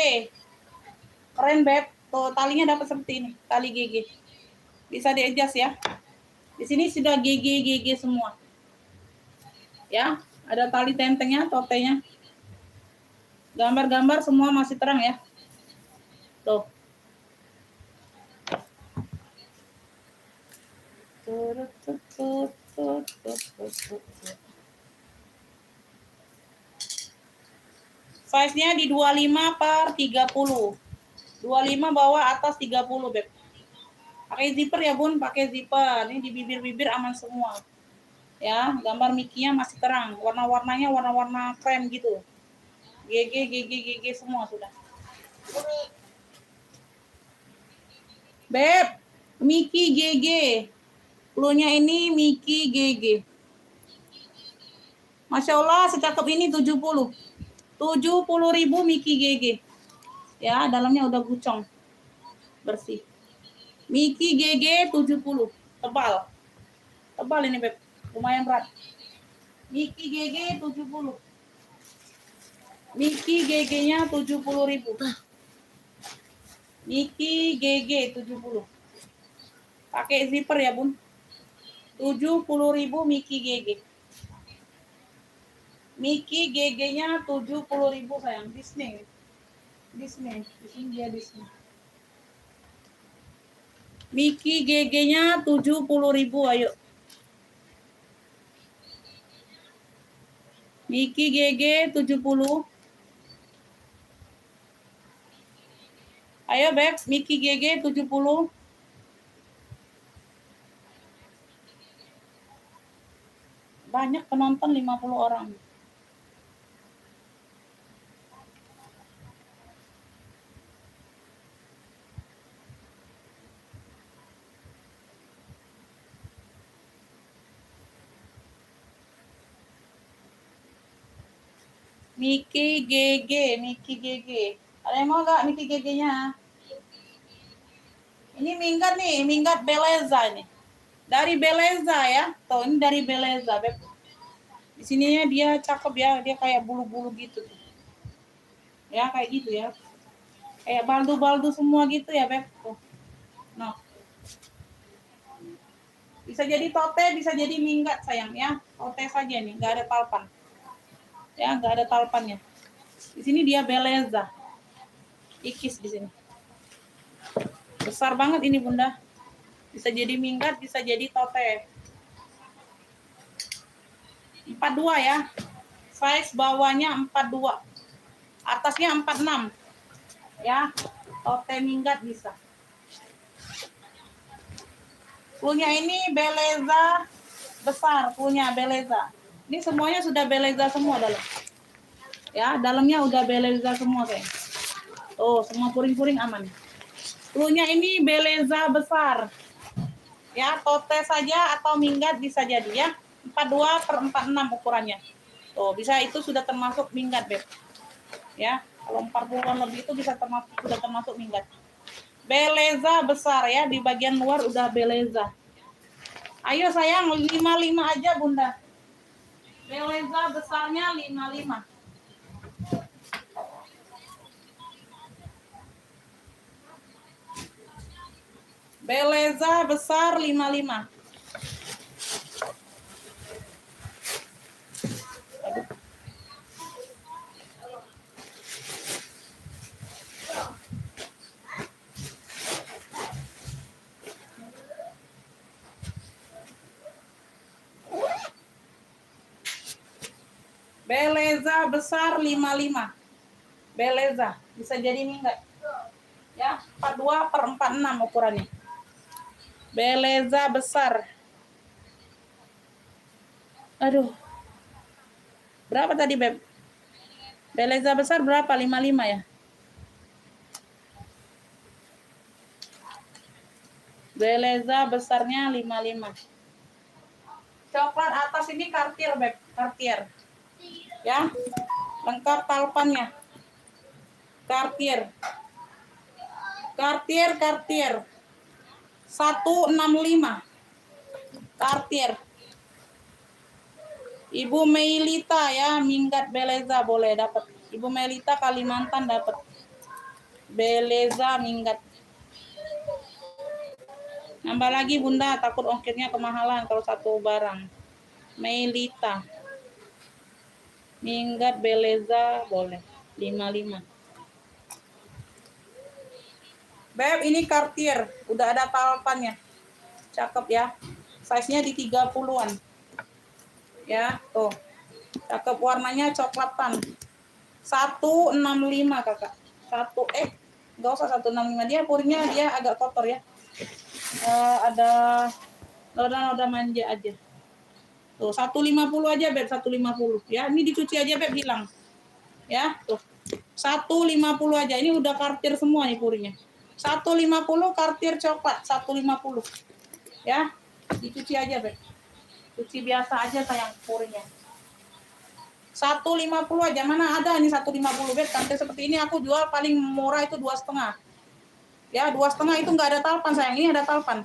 Keren, Beb. Tuh, talinya dapat seperti ini, tali GG. Bisa di-adjust ya. Di sini sudah GG semua. Ya, ada tali tentengnya, totenya. Gambar-gambar semua masih terang ya. Tuh. Size-nya di 25 per 30. 25 bawah, atas 30, Beb. Pakai zipper ya, Bun, pakai zipper. Ini di bibir-bibir aman semua. Ya, gambar Mickey-nya masih terang. Warna-warnanya warna-warna krem gitu. GG semua sudah. Beb, Mickey GG. Cluenya ini Mickey GG. Masya Allah, secakep ini 70. 70.000 Mickey GG. Ya, dalamnya udah gucong. Bersih. Mickey GG 70. Tebal. Tebal ini, Beb. Lumayan berat. Mickey GG 70. Mickey GG-nya 70.000. Mickey GG 70. Pakai zipper ya, Bun. 70.000 Mickey GG. Mickey GG-nya 70.000 sayang. Disney. Di sini dia Disney. Mickey GG-nya 70.000, ayo. Mickey GG 70. Ayo, Beb, Mickey GG 70. Banyak penonton 50 orang. Mickey GG, Mickey GG. Ada yang mau nggak Mickey GG-nya? Ini minggat nih, minggat Beleza ini. Dari Beleza ya. Tuh, ini dari Beleza, Beb. Di sininya dia cakep ya, dia kayak bulu-bulu gitu. Ya, kayak gitu ya. Kayak baldu-baldu semua gitu ya, Beb. Tuh. Nah. Bisa jadi tote, bisa jadi minggat sayang ya. Tote saja nih, nggak ada talpan. Ya, nggak ada talpannya. Di sini dia Beleza. Ikis di sini. Besar banget ini, Bunda. Bisa jadi minggat, bisa jadi tote. 42 ya. Size bawahnya 42. Atasnya 46. Ya. Tote minggat bisa. Punya ini Beleza besar, punya Beleza. Ini semuanya sudah Beleza semua dalam. Ya, dalamnya udah Beleza semua kayak. Oh, semua puring-puring aman. Punya ini Beleza besar. Ya, tote saja atau minggat bisa jadi ya. 42 per 46 ukurannya. Tuh, bisa itu sudah termasuk minggat, Beb. Ya, kalau 40-an lebih itu bisa sudah termasuk minggat. Beleza besar ya, di bagian luar udah Beleza. Ayo sayang, 55 aja, Bunda. Beleza besarnya 55. Beleza besar 55. Beleza besar 55. Beleza, bisa jadi minggat. Ya, 42 per 46 ukurannya. Beleza besar. Aduh. Berapa tadi, Beb? Beleza besar berapa? 55 ya? Beleza besarnya 55. Coklat atas ini Cartier, Beb. Cartier. Ya. Lengkap talpannya. Cartier. Cartier 165. Cartier. Ibu Melita ya, minggat Beleza boleh dapat. Ibu Melita Kalimantan dapat. Beleza minggat. Nambah lagi, Bunda, takut ongkirnya kemahalan kalau satu barang. Melita. Minggat Beleza boleh. 55. Beb, ini Cartier, udah ada talpannya. Cakep ya. Size-nya di 30-an. Ya, tuh. Cakep, warnanya coklatan. 165 kakak. Enggak usah 165, dia purinya dia agak kotor ya. Ada noda-noda manja aja. Tuh, 150 aja Beb, 150 ya. Ini dicuci aja Beb, hilang. Ya, tuh. 150 aja. Ini udah Cartier semua nih purinya. 150 Cartier coklat, 150. Ya. Dicuci aja Beb. Cuci biasa aja sayang purinya. 150 aja. Mana ada nih 150 Beb. Cartier seperti ini aku jual paling murah itu 2,5. Ya, 2,5 itu nggak ada talpan sayang. Ini ada talpan.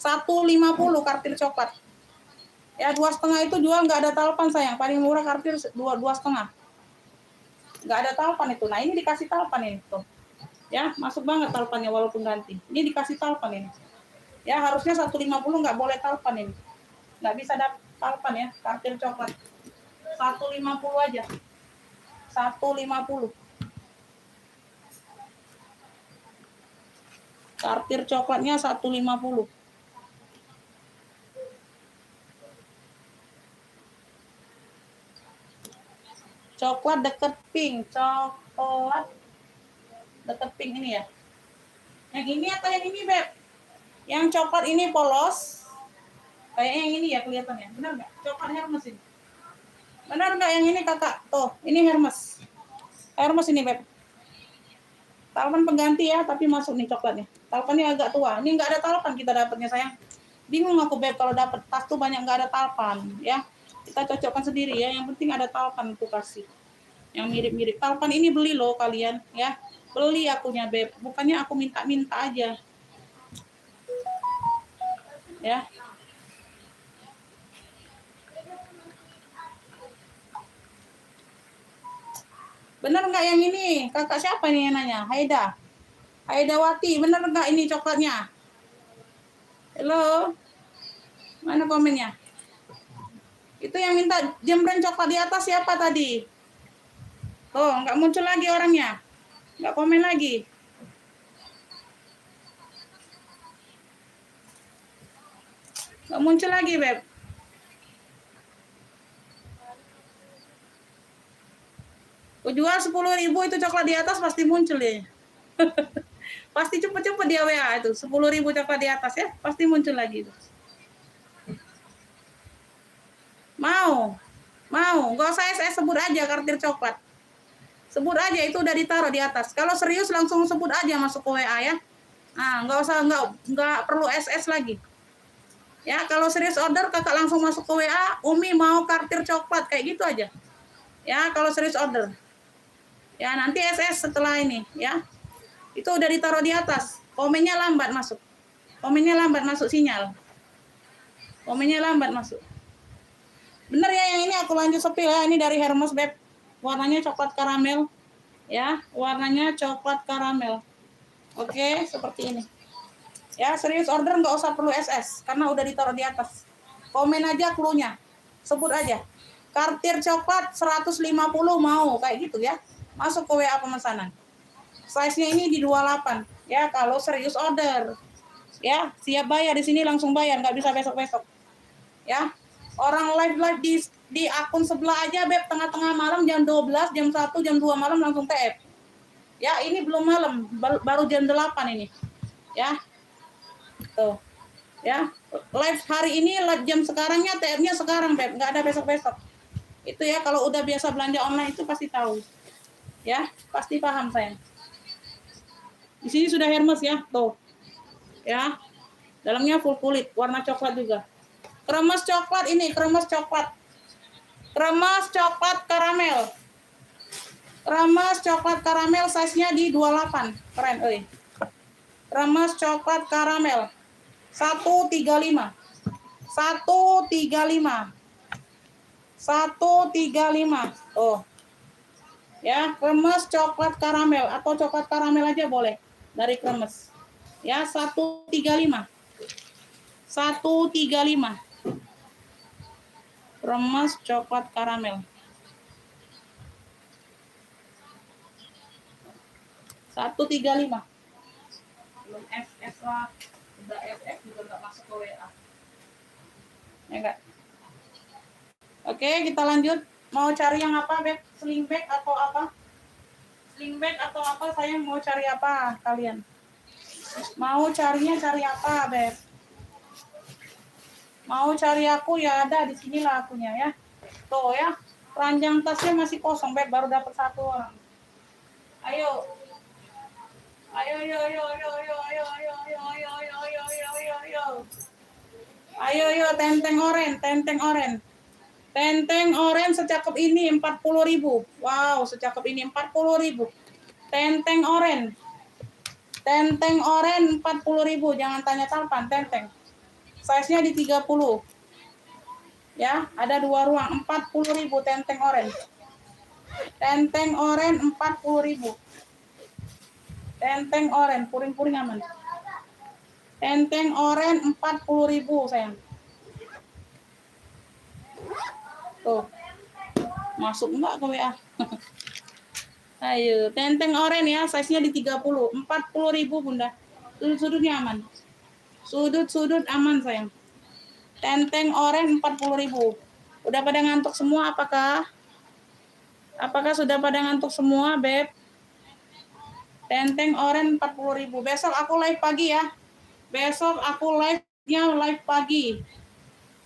150 Cartier coklat. Ya, 2,5 itu jual nggak ada talpan sayang. Paling murah Cartier 2,5. Nggak ada talpan itu. Nah, ini dikasih talpan ini tuh. Ya, masuk banget talpannya walaupun ganti. Ini dikasih talpan ini. Ya, harusnya 150 nggak boleh talpan ini. Nggak bisa ada talpan ya, Cartier coklat. 150 aja. 150. Cartier coklatnya 150. Coklat deket pink, coklat deket pink ini ya. Yang ini atau yang ini, Beb? Yang coklat ini polos. Kayak yang ini ya kelihatannya. Benar nggak? Coklat Hermes ini. Benar nggak yang ini, Kakak? Tuh, ini Hermes. Hermes ini, Beb. Talpan pengganti ya, tapi masuk nih coklatnya. Talpannya agak tua. Ini nggak ada talpan kita dapatnya, sayang. Bingung aku, Beb, kalau dapat tas tuh banyak nggak ada talpan, ya. Kita cocokkan sendiri ya. Yang penting ada talpan tuh kasih. Yang mirip-mirip. Talpan ini beli loh kalian, ya. Beli akunya, Beb. Bukannya aku minta-minta aja. Ya. Bener nggak yang ini? Kakak siapa nih yang nanya? Haida. Haidawati, bener nggak ini coklatnya? Halo? Mana komennya? Itu yang minta jembren coklat di atas siapa tadi? Tuh, nggak muncul lagi orangnya. Nggak komen lagi. Nggak muncul lagi, Beb. Aku jual 10.000 itu coklat di atas pasti muncul ya. Pasti cepet-cepet dia WA itu. 10.000 coklat di atas ya. Pasti muncul lagi itu. Mau. Nggak usah saya sebut aja Cartier coklat. Sebut aja itu udah ditaruh di atas. Kalau serius langsung sebut aja masuk ke WA ya. Nah, nggak perlu SS lagi. Ya, kalau serius order kakak langsung masuk ke WA, Umi mau Cartier coklat kayak gitu aja. Ya, kalau serius order. Ya, nanti SS setelah ini ya. Itu udah ditaruh di atas. Komennya lambat masuk. Sinyal. Komennya lambat masuk. Bener ya yang ini aku lanjut sepil ya. Ini dari Hermes Beb. Warnanya coklat karamel. Ya, warnanya coklat karamel. Oke, seperti ini. Ya, serius order nggak usah perlu SS karena udah ditaruh di atas. Komen aja clue-nya. Sebut aja. Cartier coklat 150 mau kayak gitu ya. Masuk ke WA pemesanan. Size-nya ini di 28 ya kalau serius order. Ya, siap bayar di sini langsung bayar, nggak bisa besok-besok. Ya. Orang live di akun sebelah aja Beb tengah-tengah malam jam 12, jam 1, jam 2 malam langsung TF. Ya, ini belum malam, baru jam 8 ini. Ya. Tuh. Ya. Live hari ini jam sekarangnya TF-nya sekarang Beb, nggak ada besok-besok. Itu ya kalau udah biasa belanja online itu pasti tahu. Ya, pasti paham sayang. Di sini sudah Hermes ya, tuh. Ya. Dalamnya full kulit, warna coklat juga. Kremes coklat ini, kremes coklat. Kremes coklat karamel. Kremes coklat karamel size-nya di 28. Keren, euy. Kremes coklat karamel. 135. 135. 135. Oh. Ya, kremes coklat karamel atau coklat karamel aja boleh dari kremes. Ya, 135. 135. Kremes coklat karamel. 135. Belum FF lah. Udah FF juga nggak masuk ke WA. Ya enggak? Oke, kita lanjut. Mau cari yang apa, Beb? Sling bag atau apa? Sling bag atau apa? Saya mau cari apa kalian? Mau carinya cari apa, Beb? Mau cari aku ya ada di sinilah akunya ya. Tuh ya. Ranjang tasnya masih kosong, Beb, baru dapat 1 orang. Ayo. Ayo, ayo, ayo, ayo, ayo, ayo, ayo, ayo, ayo, ayo, ayo, ayo, ayo, ayo. Ayo, ayo, tenteng oren, tenteng oren. Tenteng oren secakep ini 40.000. Wow, secakep ini 40.000. Tenteng oren. Tenteng oren 40.000. Jangan tanya talpan, tenteng. Size-nya di 30. Ya, ada 2 ruang, 40.000 tenteng oren. Tenteng oren 40.000. Tenteng oren, puring-puring aman. Tenteng oren 40.000 sayang. Tuh. Masuk enggak ke WA? Ayo, tenteng oren ya, size-nya di 30. 40.000 Bunda. Sudut-sudutnya aman. Sudut-sudut aman sayang. Tenteng oren 40.000. Udah pada ngantuk semua apakah? Apakah sudah pada ngantuk semua, Beb? Tenteng oren 40.000. Besok aku live pagi ya. Besok aku live-nya live pagi.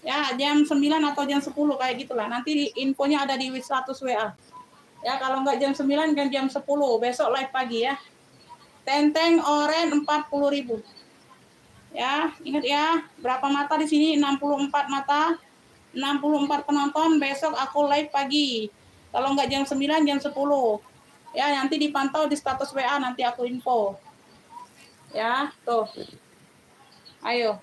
Ya, jam 9 atau jam 10 kayak gitulah. Nanti infonya ada di status WA. Ya, kalau nggak jam 9 kan jam 10. Besok live pagi ya. Tenteng oren 40.000. Ya, ingat ya, berapa mata di sini? 64 mata. 64 penonton. Besok aku live pagi. Kalau nggak jam 9, jam 10. Ya, nanti dipantau di status WA, nanti aku info. Ya, tuh. Ayo.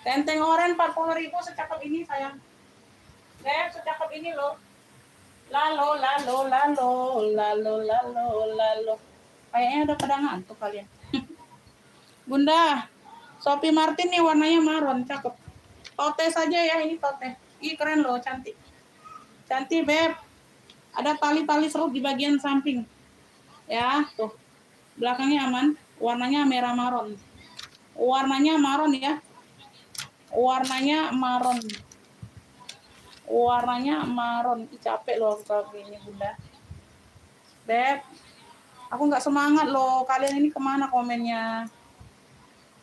Tenteng oren 40.000 secakep ini sayang. Beb, secakep ini loh. Lalo, lalo, lalo, lalo, lalo, lalo. Kayaknya udah pada ngantuk kalian. Bunda, Sophie Martin nih warnanya marron, cakep. Tote saja ya, ini tote. Ih, keren loh, cantik. Cantik, Beb. Ada tali-tali serut di bagian samping. Ya, tuh. Belakangnya aman. Warnanya merah marron. Warnanya marron ya. Warnanya marron. Warnanya marron. Capek loh kalau ini, Bunda. Beb, aku nggak semangat loh. Kalian ini kemana komennya?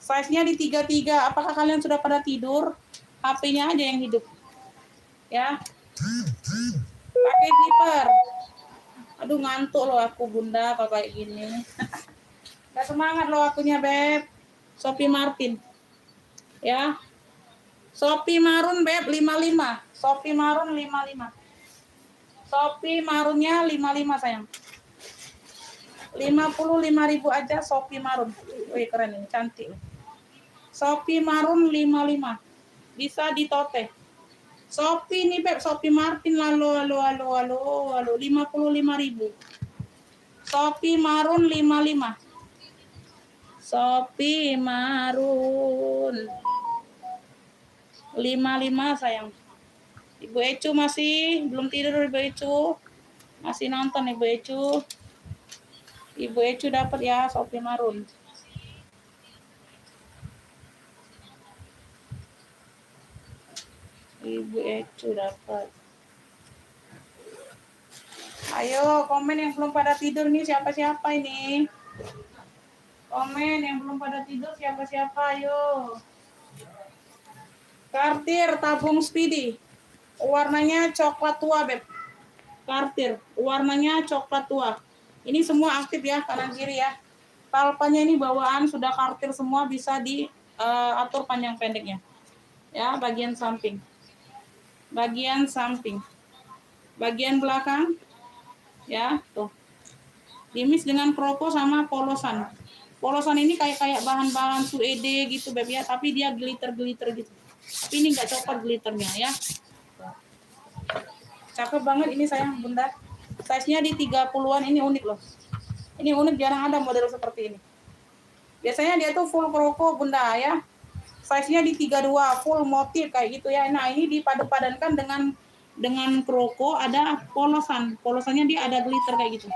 Size-nya di 33. Apakah kalian sudah pada tidur? HP-nya aja yang hidup. Ya. Pakai zipper. Aduh, ngantuk loh aku, Bunda, kalau kayak gini. Gak semangat loh akunya, Beb. Sophie Martin. Ya. Sophie Marun, Beb, 55. Sophie Marun 55. Sophie Marunnya 55 sayang. 55.000 aja Sophie Marun. Wih, keren ini, cantik. Sophie Marun 55. Bisa ditote. Sophie nih, Beb, Sophie Martin, lalu 55.000. Sophie Marun 55. Sophie Marun 55 sayang. Ibu Ecu masih belum tidur, Ibu Ecu. Masih nonton Ibu Ecu. Ibu Ecu dapat ya Sophie Marun. Ibu Ecu dapat. Ayo, komen yang belum pada tidur nih, siapa-siapa ini? Komen yang belum pada tidur, siapa-siapa, ayo. Kartir tabung Speedy. Warnanya coklat tua, Beb. Kartir, warnanya coklat tua. Ini semua aktif ya, kanan kiri ya. Talpanya ini bawaan sudah kartir semua, bisa diatur panjang pendeknya. Ya, bagian samping. Bagian samping. Bagian belakang. Ya, tuh. Dimis dengan kroko sama polosan. Polosan ini kayak bahan-bahan suede gitu, Beb ya, tapi dia glitter-glitter gitu. Tapi ini enggak coklat glitternya ya. Cakep banget ini sayang, Bunda. Size-nya di 30-an, ini unik loh. Ini unik, jarang ada model seperti ini. Biasanya dia tuh full kroko, Bunda ya. Size-nya di 32, full motif kayak gitu ya. Nah, ini dipadu-padankan dengan kroko, ada polosan. Polosannya dia ada glitter kayak gitu.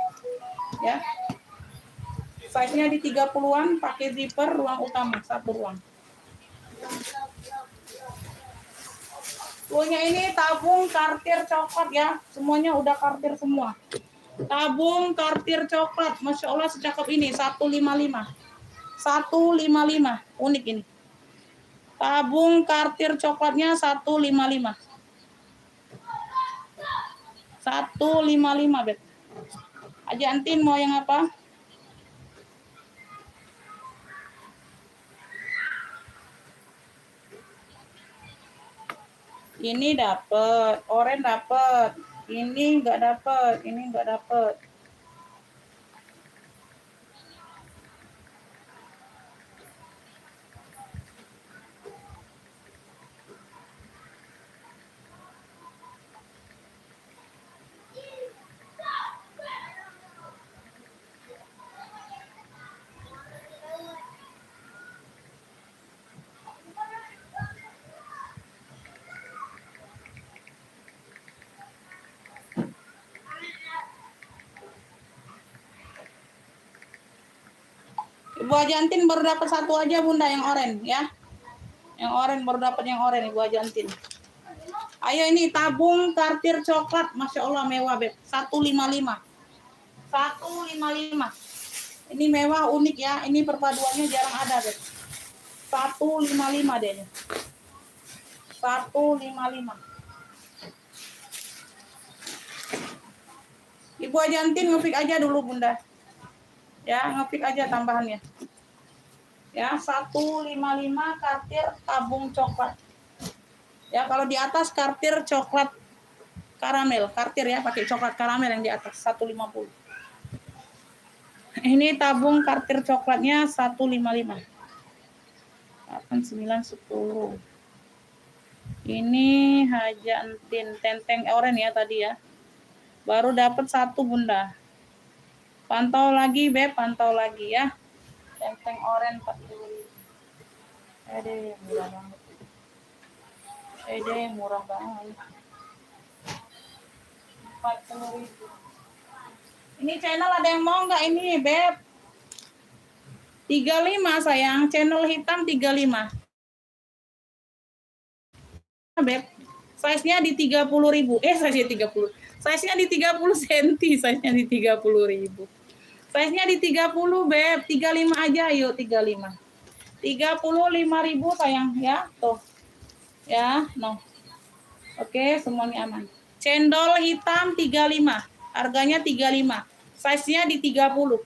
Ya. Size-nya di 30-an, pakai zipper, ruang utama, satu ruang. Punya ini tabung kartir coklat ya, semuanya udah kartir semua. Tabung kartir coklat, Masya Allah secakep ini, 155. 155, unik ini. Tabung kartir coklatnya 155. 155, Beb. Aja Antin mau yang apa? Ini dapet, orange dapet. Ini enggak dapet, ini enggak dapet. Ibu Ajantin baru dapat satu aja Bunda yang oranye ya. Yang oranye baru dapat yang oranye Ibu Ajantin. Ayo ini tabung kartir coklat, Masya Allah mewah Beb. 155. 155. Ini mewah unik ya. Ini perpaduannya jarang ada Beb. 155 deh. 155. Ibu Ajantin ngefik aja dulu Bunda. Ya, ngefik aja tambahannya. Ya, 155 kartir tabung coklat. Ya, kalau di atas kartir coklat karamel, kartir ya, pakai coklat karamel yang di atas 150. Ini tabung kartir coklatnya 155. 8, 9, 10. Ini Haja Entin, tenteng oranye ya tadi ya. Baru dapat satu Bunda. Pantau lagi Beb, pantau lagi ya. Tenteng oranye 40.000. Murah banget. Murah banget. 40.000. Ini channel ada yang mau nggak ini Beb? 35 sayang, channel hitam 35. Beb, size-nya di 30.000. Size-nya 30. Size-nya di 30 cm, size-nya di 30.000. Size-nya di 30 Beb, 35 aja ayo 35. 35.000 sayang ya, tuh. Ya, no. Oke, semuanya aman. Cendol hitam 35, harganya 35. Size-nya di 30.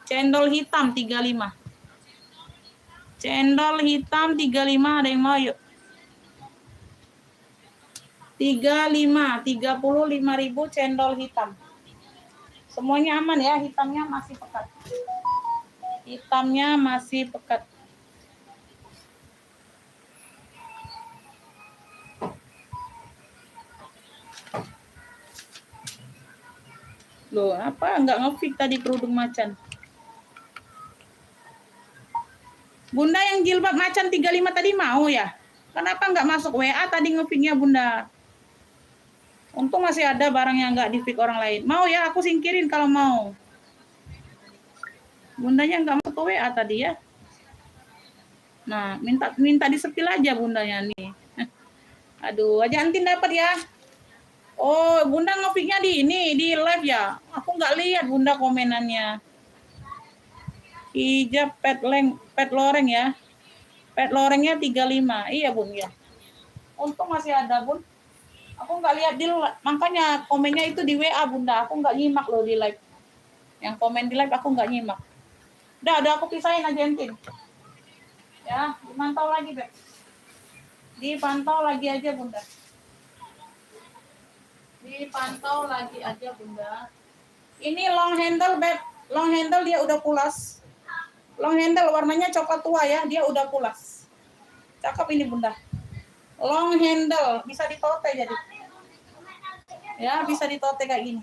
Cendol hitam 35. Cendol hitam 35 ada yang mau yuk. 35.000 cendol hitam. Semuanya aman ya, hitamnya masih pekat. Hitamnya masih pekat. Loh, apa enggak ngefit tadi kerudung macan? Bunda yang jilbab macan 35 tadi mau ya? Kenapa enggak masuk WA tadi ngefitnya Bunda? Untung masih ada barang yang enggak di-fit orang lain. Mau ya, aku singkirin kalau mau. Bundanya enggak masuk ke WA tadi ya? Nah, minta di-sepil aja bundanya nih. Aduh, aja Antin dapat ya. Oh, Bunda ngefitnya di ini, di live ya. Aku nggak lihat Bunda komenannya. Hijab pet loreng ya. Pet lorengnya 35. Iya, Bun ya. Untung masih ada, Bun. Aku nggak lihat di makanya komennya itu di WA, Bunda. Aku nggak nyimak loh di live. Yang komen di live aku nggak nyimak. Udah aku pisahin aja Entin. Ya, dimantau lagi, Beb. Dipantau lagi aja, Bunda. Dipantau lagi aja Bunda. Ini long handle Beb. Long handle dia udah pulas. Long handle warnanya coklat tua ya, dia udah pulas. Cakep ini Bunda. Long handle bisa ditote jadi. Ya, bisa ditote kayak gini.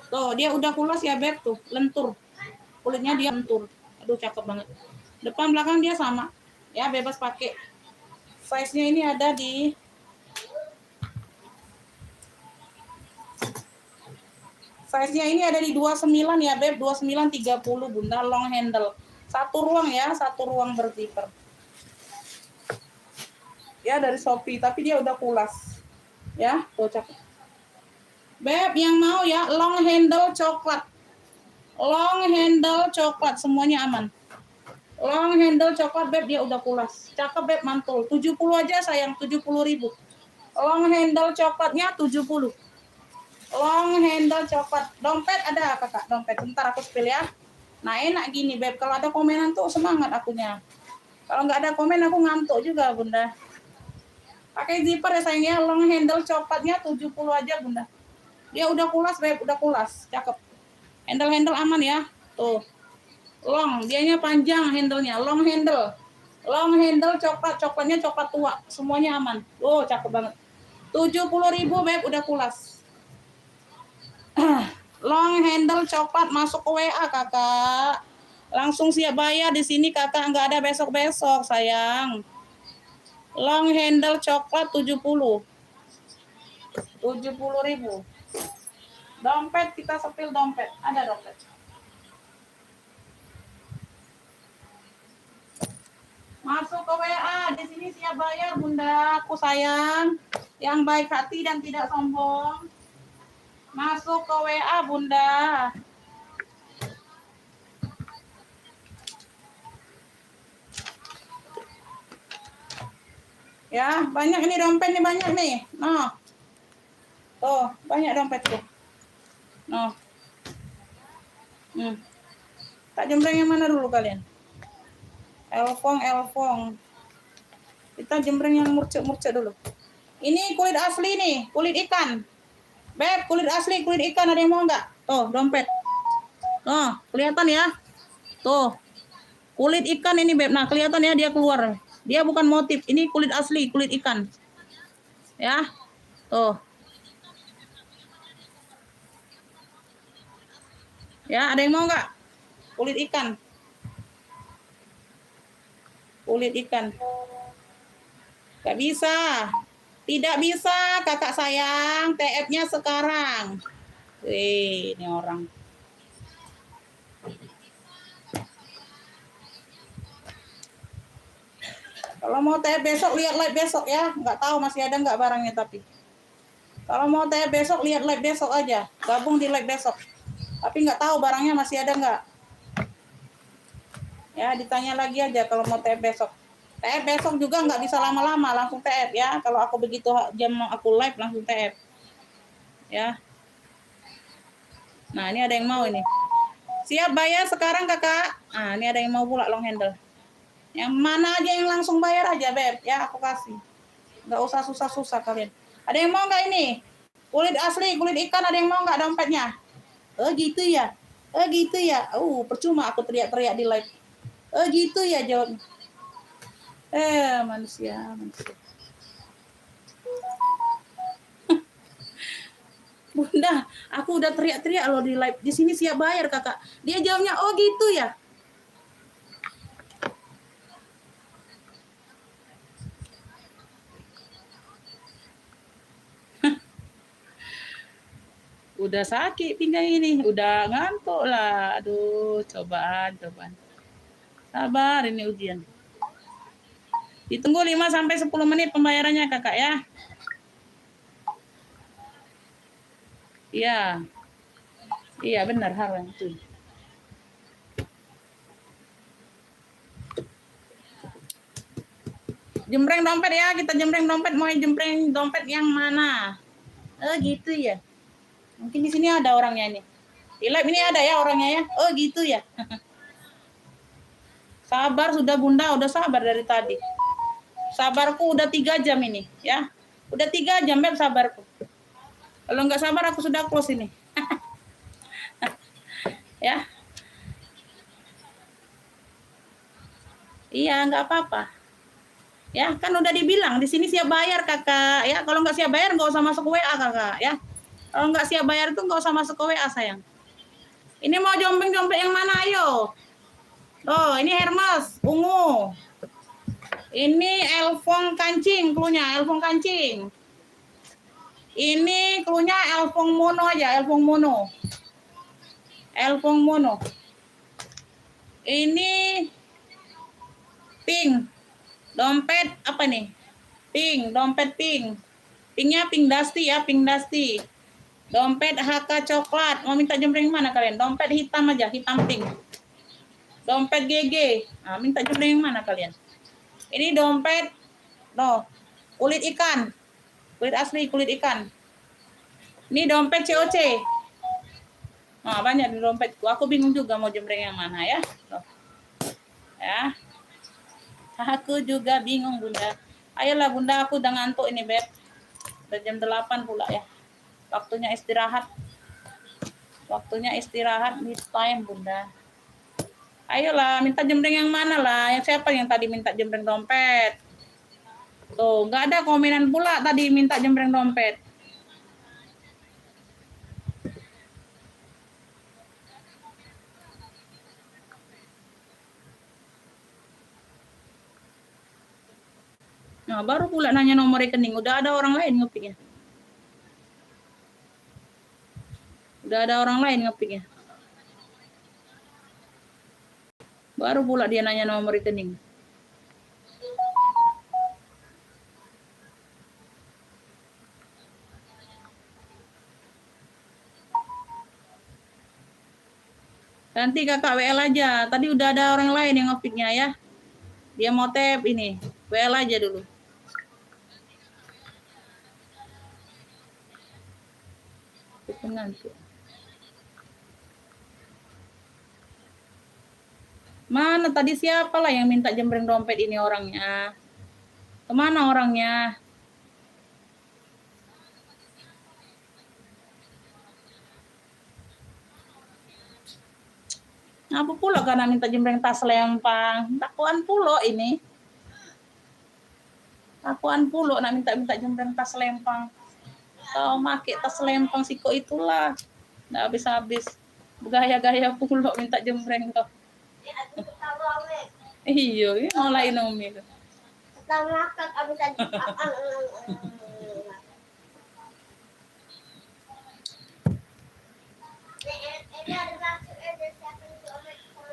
Tuh, dia udah pulas ya Beb tuh, lentur. Kulitnya dia lentur. Aduh cakep banget. Depan belakang dia sama. Ya, bebas pakai. Size-nya ini ada di Size-nya ini ada di 29 ya, Beb. 29 30 Bunda, long handle. Satu ruang ya, satu ruang berzipper. Ya, dari Shopee, tapi dia udah kulas. Ya, tuh cakep. Beb, yang mau ya, long handle coklat. Long handle coklat, semuanya aman. Long handle coklat, Beb, dia udah kulas. Cakep, Beb, mantul. 70 aja sayang, 70.000. Long handle coklatnya 70. Long handle coklat. Dompet ada kakak, dompet. Bentar aku spill ya. Nah enak gini Beb, kalau ada komenan tuh semangat akunya. Kalau nggak ada komen aku ngantuk juga Bunda. Pakai zipper ya sayangnya, long handle coklatnya 70 aja Bunda. Dia udah kulas Beb, udah kulas. Cakep. Handle aman ya. Tuh. Long, dianya panjang handle-nya, long handle. Long handle coklat, coklatnya coklat tua. Semuanya aman. Oh, cakep banget. 70.000 Beb, udah kulas. Long handle coklat masuk ke WA kakak. Langsung siap bayar di sini kakak, nggak ada besok-besok sayang. Long handle coklat 70.000. Dompet kita sepil dompet. Ada dompet. Masuk ke WA, di sini siap bayar Bunda. Aku sayang. Yang baik hati dan tidak sombong. Masuk ke WA Bunda. Ya, banyak ini dompet nih, banyak nih. Noh. Tuh, banyak dompet tuh. Noh. Tak jembreng yang mana dulu kalian? Elfong. Kita jembreng yang murcek dulu. Ini kulit asli nih, kulit ikan. Beb, kulit asli, kulit ikan ada yang mau nggak? Tuh, dompet. Tuh, kelihatan ya? Tuh. Kulit ikan ini, Beb. Nah, kelihatan ya dia keluar. Dia bukan motif, ini kulit asli, kulit ikan. Ya. Tuh. Ya, ada yang mau nggak? Kulit ikan. Kulit ikan. Nggak bisa. Tidak bisa, kakak sayang. TF-nya sekarang. Wih, ini orang. Kalau mau TF besok, lihat live besok ya. Nggak tahu masih ada nggak barangnya tapi. Kalau mau TF besok, lihat live besok aja. Gabung di live besok. Tapi nggak tahu barangnya masih ada nggak. Ya, ditanya lagi aja kalau mau TF besok. TF besok juga nggak bisa lama-lama, langsung TF ya. Kalau aku begitu jam aku live, langsung TF. Ya. Nah, ini ada yang mau ini. Siap bayar sekarang kakak. Nah, ini ada yang mau pula long handle. Yang mana aja yang langsung bayar aja, Beb. Ya, aku kasih. Nggak usah susah-susah kalian. Ada yang mau nggak ini? Kulit asli, kulit ikan, ada yang mau nggak dompetnya? Gitu ya. Gitu ya. Percuma aku teriak-teriak di live. Gitu ya jawabnya. Manusia. Bunda, aku udah teriak-teriak loh di live. Di sini siap bayar, kakak. Dia jawabnya, gitu ya. Udah sakit pinggang ini, udah ngantuk lah. Aduh, cobaan. Sabar, ini ujian. Ditunggu 5-10 menit pembayarannya kakak ya. Iya benar harus itu. Jembreng dompet ya, kita jembreng dompet. Mau jembreng dompet yang mana? Gitu ya. Mungkin di sini ada orangnya ini. Di live ini ada ya orangnya ya. Gitu ya. Sabar sudah Bunda, udah sabar dari tadi. Sabarku udah 3 jam ini ya. Udah 3 jam Beb sabarku. Kalau nggak sabar aku sudah close ini. Ya. Iya, nggak apa-apa. Ya, kan udah dibilang di sini siap bayar kakak. Ya, kalau nggak siap bayar nggak usah masuk WA kakak. Ya, kalau nggak siap bayar itu nggak usah masuk ke WA sayang. Ini mau jompeng-jompeng yang mana ayo? Oh, ini Hermes ungu. Ini Elfong kancing, klunya Elfong kancing. Ini klunya Elfong mono aja, Elfong mono. Elfong Mono. Ini pink. Dompet apa nih? Pink, dompet pink. Pinknya pink dusty ya, pink dusty. Dompet HK coklat. Mau minta jembreng mana kalian? Dompet hitam aja, hitam pink. Dompet GG. Nah, minta jembreng yang mana kalian? Ini dompet kulit ikan. Kulit asli, kulit ikan. Ini dompet COC. Nah, banyak di dompetku. Aku bingung juga mau jembreng yang mana ya. Ya. Aku juga bingung, Bunda. Ayolah, Bunda, aku udah ngantuk ini, Beb. Udah jam 8 pula ya. Waktunya istirahat. Waktunya istirahat, me time, Bunda. Ayolah, minta jembreng yang mana lah? Yang siapa yang tadi minta jembreng dompet? Tuh, nggak ada komenan pula tadi minta jembreng dompet. Nah, baru pula nanya nomor rekening. Udah ada orang lain ngepiknya. Udah ada orang lain ngepiknya. Baru pula dia nanya nomor rekening. Nanti kakak WL aja. Tadi udah ada orang lain yang ngepiknya ya. Dia mau tap ini. WL aja dulu. Nanti. Mana tadi siapa lah yang minta jembreng dompet ini orangnya? Kemana orangnya? Apa pula karena minta jembreng tas lempang? Takuan pulo ini. Takuan pulo nak minta jembreng tas lempang. Kau make tas lempang siko itulah. Nggak habis-habis. Gaya-gaya pulo minta jembreng kau. Iya, mulai nomi.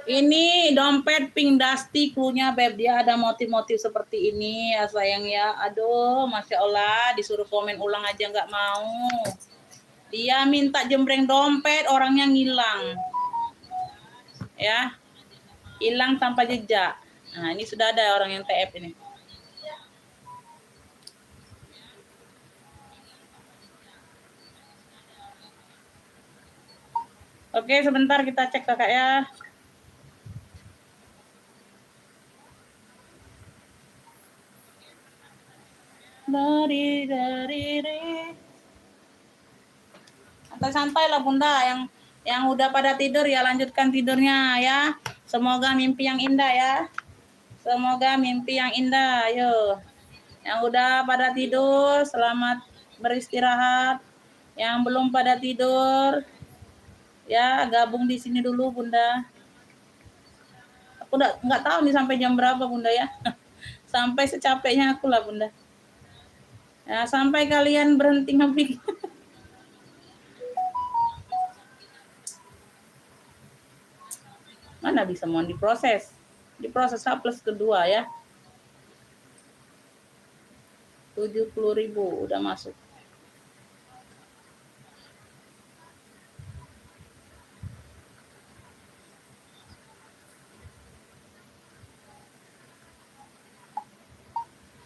Ini dompet pink dusty cluenya Beb, dia ada motif-motif seperti ini ya sayang ya. Aduh, Masya Allah, disuruh komen ulang aja nggak mau. Dia minta jembreng dompet, orangnya ngilang. Ya, hilang tanpa jejak. Nah, ini sudah ada orang yang TF ini. Oke, sebentar kita cek kakak ya. Dari. Santai lah Bunda, yang udah pada tidur ya lanjutkan tidurnya ya. Semoga mimpi yang indah ya. Semoga mimpi yang indah. Ayo. Yang udah pada tidur, selamat beristirahat. Yang belum pada tidur, ya gabung di sini dulu Bunda. Aku nggak tahu nih sampai jam berapa Bunda ya. Sampai secapeknya aku lah Bunda. Ya, sampai kalian berhenti ngepik. Mana bisa mau diproses? Diproses H plus kedua ya. 70.000 udah masuk.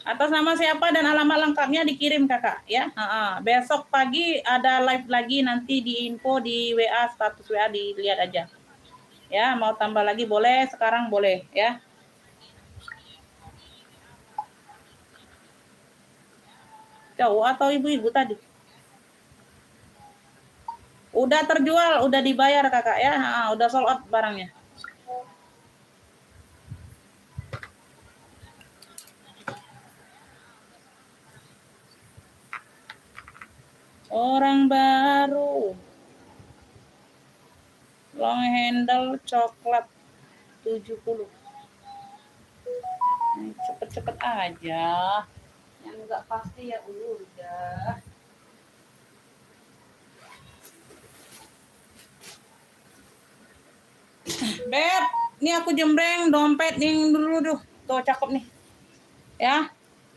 Atas nama siapa dan alamat lengkapnya dikirim kakak ya. Besok pagi ada live lagi nanti di info di WA, status WA dilihat aja. Ya, mau tambah lagi boleh, sekarang boleh ya. Cowok atau ibu-ibu tadi? Udah terjual, udah dibayar kakak ya. Udah sold out barangnya. Orang baru. Long handle coklat 70. Cepet-cepet aja. Yang enggak pasti ya udah. Beb, ini aku jembreng dompet nih dulu tuh. Tuh cakep nih. Ya.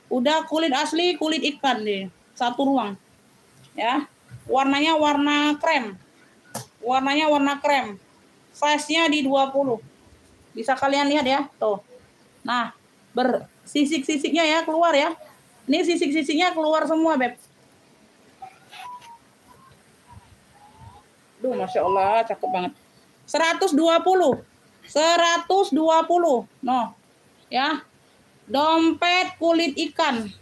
Udah kulit asli, kulit ikan nih. Satu ruang. Ya. Warnanya warna krem. Warnanya warna krem. Size-nya di 20. Bisa kalian lihat ya, tuh. Nah, bersisik-sisiknya ya keluar ya. Ini sisik-sisiknya keluar semua, Beb. Duh, Masya Allah, cakep banget. 120. 120. No. Ya. Dompet kulit ikan.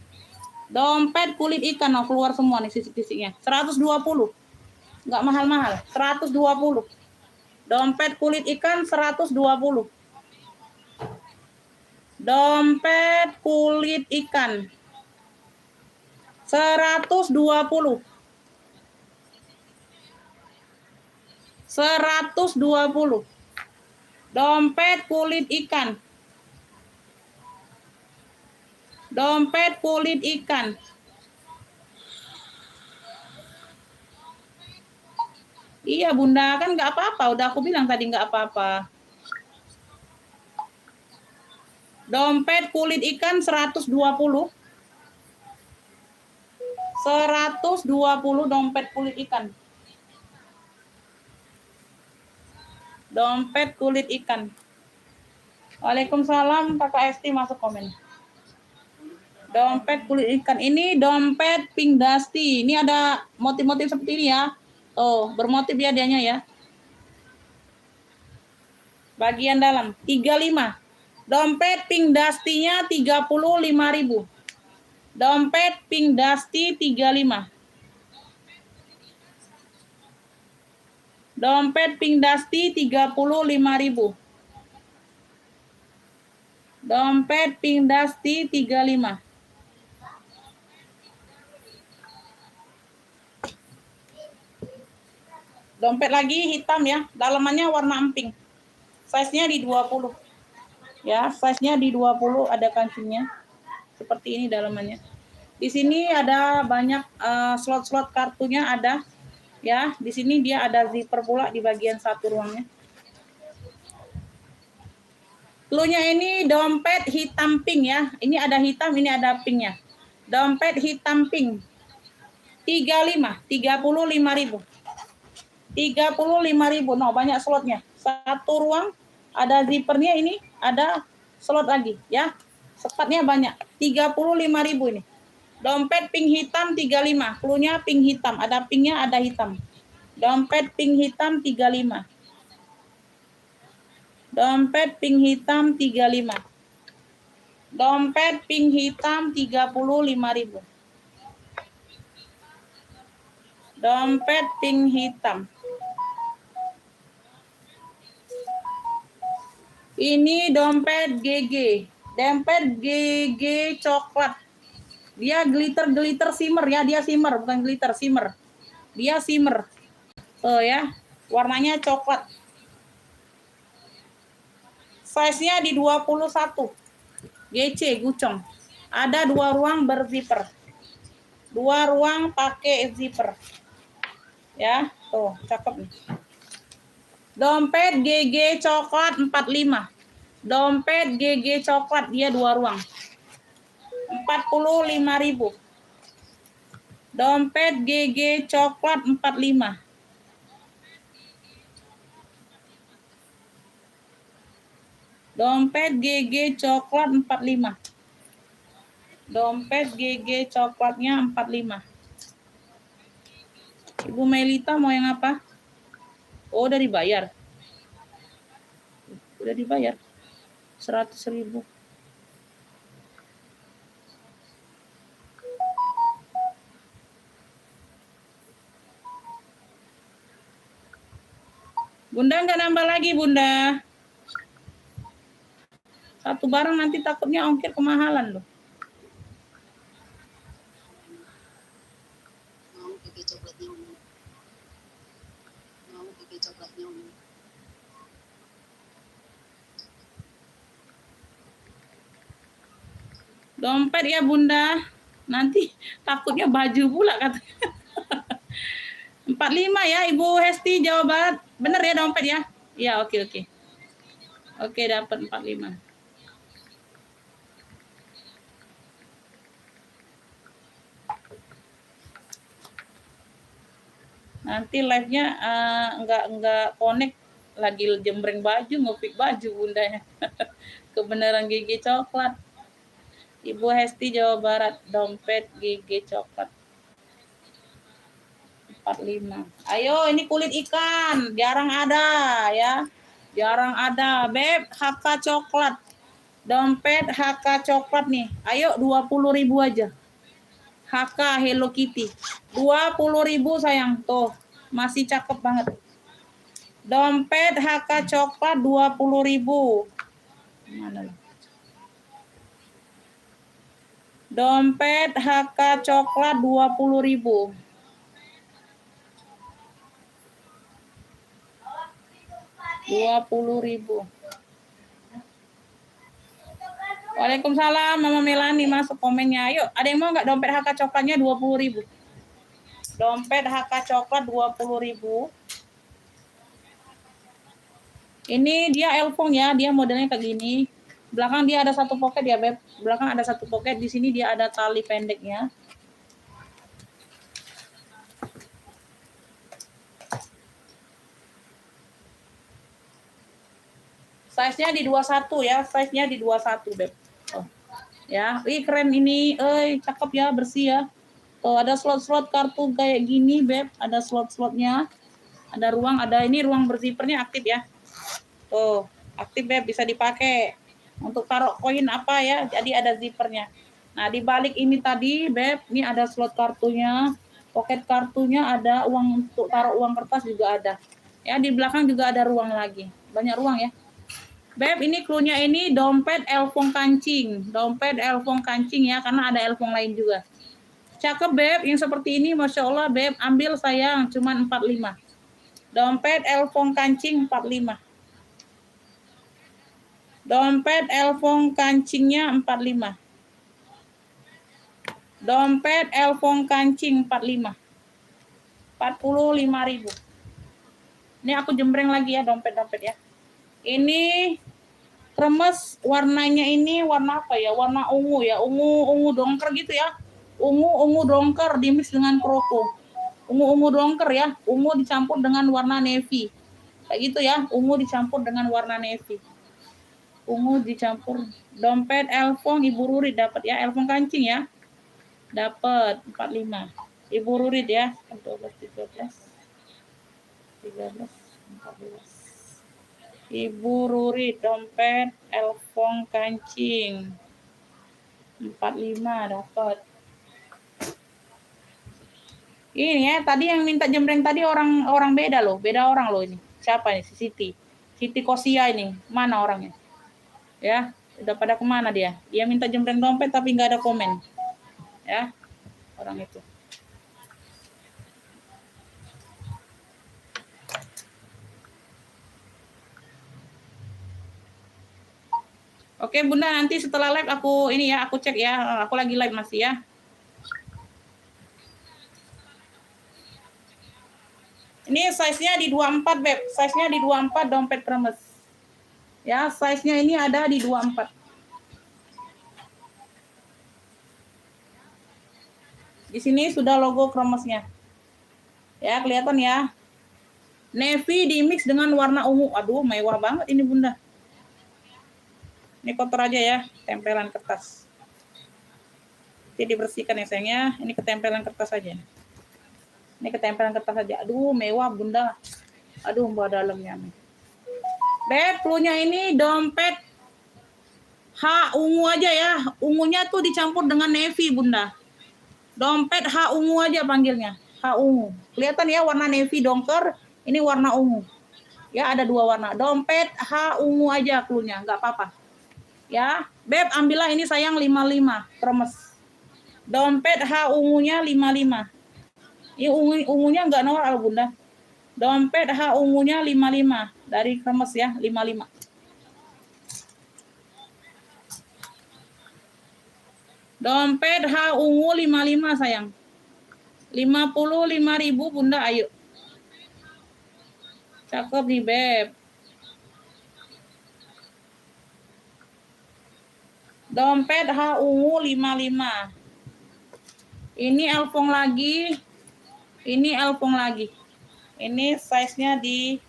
Dompet kulit ikan, no, keluar semua nih sisik-sisiknya. 120. Enggak mahal-mahal. 120. Dompet kulit ikan 120. Dompet kulit ikan 120. 120. Dompet kulit ikan. Dompet kulit ikan. Iya Bunda, kan nggak apa-apa. Udah aku bilang tadi nggak apa-apa. Dompet kulit ikan 120. 120 dompet kulit ikan. Dompet kulit ikan. Waalaikumsalam, Kakak Esti masuk komen. Dompet kulit ikan. Ini dompet pink dusty. Ini ada motif-motif seperti ini ya. Oh, bermotif ya dianya ya. Bagian dalam 35. Dompet pink dusty-nya 35.000. Dompet pink dusty 35. Dompet pink dusty 35.000. Dompet pink dusty 35. Dompet lagi hitam ya, dalamannya warna emping. Size-nya di 20. Ya, size-nya di 20, ada kancingnya. Seperti ini dalamannya. Di sini ada banyak slot-slot kartunya ada. Ya, di sini dia ada zipper pula di bagian satu ruangnya. Cluenya ini dompet hitam pink ya. Ini ada hitam, ini ada pinknya. Dompet hitam pink. 35, 35.000. 35.000. No, banyak slotnya. Satu ruang ada zippernya ini, ada slot lagi ya. Sepatnya banyak. 35.000 ini. Dompet pink hitam 35. Cluenya pink hitam, ada pinknya, ada hitam. Dompet pink hitam 35. Dompet pink hitam 35. Dompet pink hitam 35.000. Dompet pink hitam. Ini dompet GG. Dompet GG coklat. Dia glitter shimmer ya, dia shimmer bukan glitter, shimmer. Dia shimmer. Tuh ya, warnanya coklat. Size-nya di 21. GC gucong. Ada 2 ruang berzipper. 2 ruang pakai zipper. Ya, tuh cakep nih. Dompet GG coklat 45. Dompet GG coklat dia 2 ruang. 45.000. Dompet GG coklat 45. Dompet GG coklat 45. Dompet GG coklatnya 45. Ibu Melita mau yang apa? Oh, udah dibayar. Udah dibayar. 100.000. Bunda nggak nambah lagi, Bunda. Satu barang nanti takutnya ongkir kemahalan loh. Dompet ya Bunda. Nanti takutnya baju pula katanya. 45 ya Ibu Hesti Jawa Barat. Bener ya dompet ya? Iya, oke. Oke, dapat 45. Nanti live-nya enggak connect, lagi jembreng baju, ngepik baju bundanya. Kebenaran gigi coklat. Ibu Hesti Jawa Barat, dompet gigi coklat 45. Ayo, ini kulit ikan, jarang ada ya. Jarang ada, Beb, HK coklat. Dompet HK coklat nih. Ayo 20.000 aja. HK Hello Kitty. 20.000 sayang, tuh. Masih cakep banget. Dompet HK coklat 20.000. Mana? Dompet HK coklat 20.000. Rp20.000. Waalaikumsalam, Mama Melani masuk komennya. Ayo, ada yang mau nggak dompet HK coklatnya 20.000? Dompet HK coklat 20.000. Ini dia elfong ya, dia modelnya kayak gini. Belakang dia ada satu pocket ya, Beb. Belakang ada satu pocket, di sini dia ada tali pendeknya. Size-nya di 21 ya, size-nya di 21, Beb. Oh. Ya, ih keren ini. Cakep ya, bersih ya. Tuh ada slot-slot kartu kayak gini, Beb. Ada slot-slotnya. Ada ruang, ada ini ruang berzipernya aktif ya. Tuh, aktif, Beb, bisa dipakai untuk taruh koin apa ya. Jadi ada zippernya. Nah, di balik ini tadi, Beb, ini ada slot kartunya, pocket kartunya, ada uang untuk taruh uang kertas juga ada. Ya, di belakang juga ada ruang lagi. Banyak ruang ya. Beb, ini clue-nya ini dompet elfong kancing. Dompet elfong kancing ya, karena ada elfong lain juga. Cakep, Beb, yang seperti ini, Masya Allah, Beb. Ambil sayang, cuman 45. Dompet elfong kancing 45. Dompet elfong kancingnya 45. Dompet elfong kancing 45. 45.000. Ini aku jembreng lagi ya dompet-dompet ya. Ini kremes, warnanya ini warna apa ya? Warna ungu ya, ungu dongker gitu ya. Ungu dongker dimix dengan kroko. Ungu dongker ya, ungu dicampur dengan warna navy. Kayak gitu ya, ungu dicampur dengan warna navy. Ungu dicampur. Dompet elfong Ibu Ruri dapat ya, elfong kancing ya. Dapat 45. Ibu Ruri ya, 12, 13, 14. Ibu Ruri dompet elfong kancing 45 dapat. Ini ya, tadi yang minta jembreng tadi orang beda loh, beda orang loh ini. Siapa nih? Si Siti. Siti Kosia ini. Mana orangnya? Ya, udah pada kemana dia? Dia minta jembreng dompet tapi nggak ada komen. Ya, orang itu. Oke, Bunda, nanti setelah live aku ini ya, aku cek ya. Aku lagi live masih ya. Ini size-nya di 24, Beb. Size-nya di 24 dompet kremes. Ya, size-nya ini ada di 24. Di sini sudah logo kremesnya. Ya, kelihatan ya. Navy dimix dengan warna ungu. Aduh, mewah banget ini, Bunda. Ini kotor aja ya, tempelan kertas. Jadi dibersihkan ya, sayangnya. Ini ketempelan kertas aja. Ini ketempelan kertas aja. Aduh, mewah, Bunda. Aduh, mbak dalamnya. Beb, clue-nya ini dompet H ungu aja ya. Ungunya tuh dicampur dengan navy, Bunda. Dompet H ungu aja panggilnya. H ungu. Kelihatan ya warna navy dongker. Ini warna ungu. Ya, ada dua warna. Dompet H ungu aja clue-nya. Nggak apa-apa. Ya, Beb, ambillah ini sayang 55. Kremes. Dompet H ungunya 55. Ini ungunya nggak norak, Bunda. Dompet H ungunya 55. Dari kremes ya, 55. Dompet H ungu 55 sayang. 55.000 Bunda, ayo. Cakep nih, Beb. Dompet H ungu 55. Ini elfong lagi. Ini elfong lagi. Ini size-nya di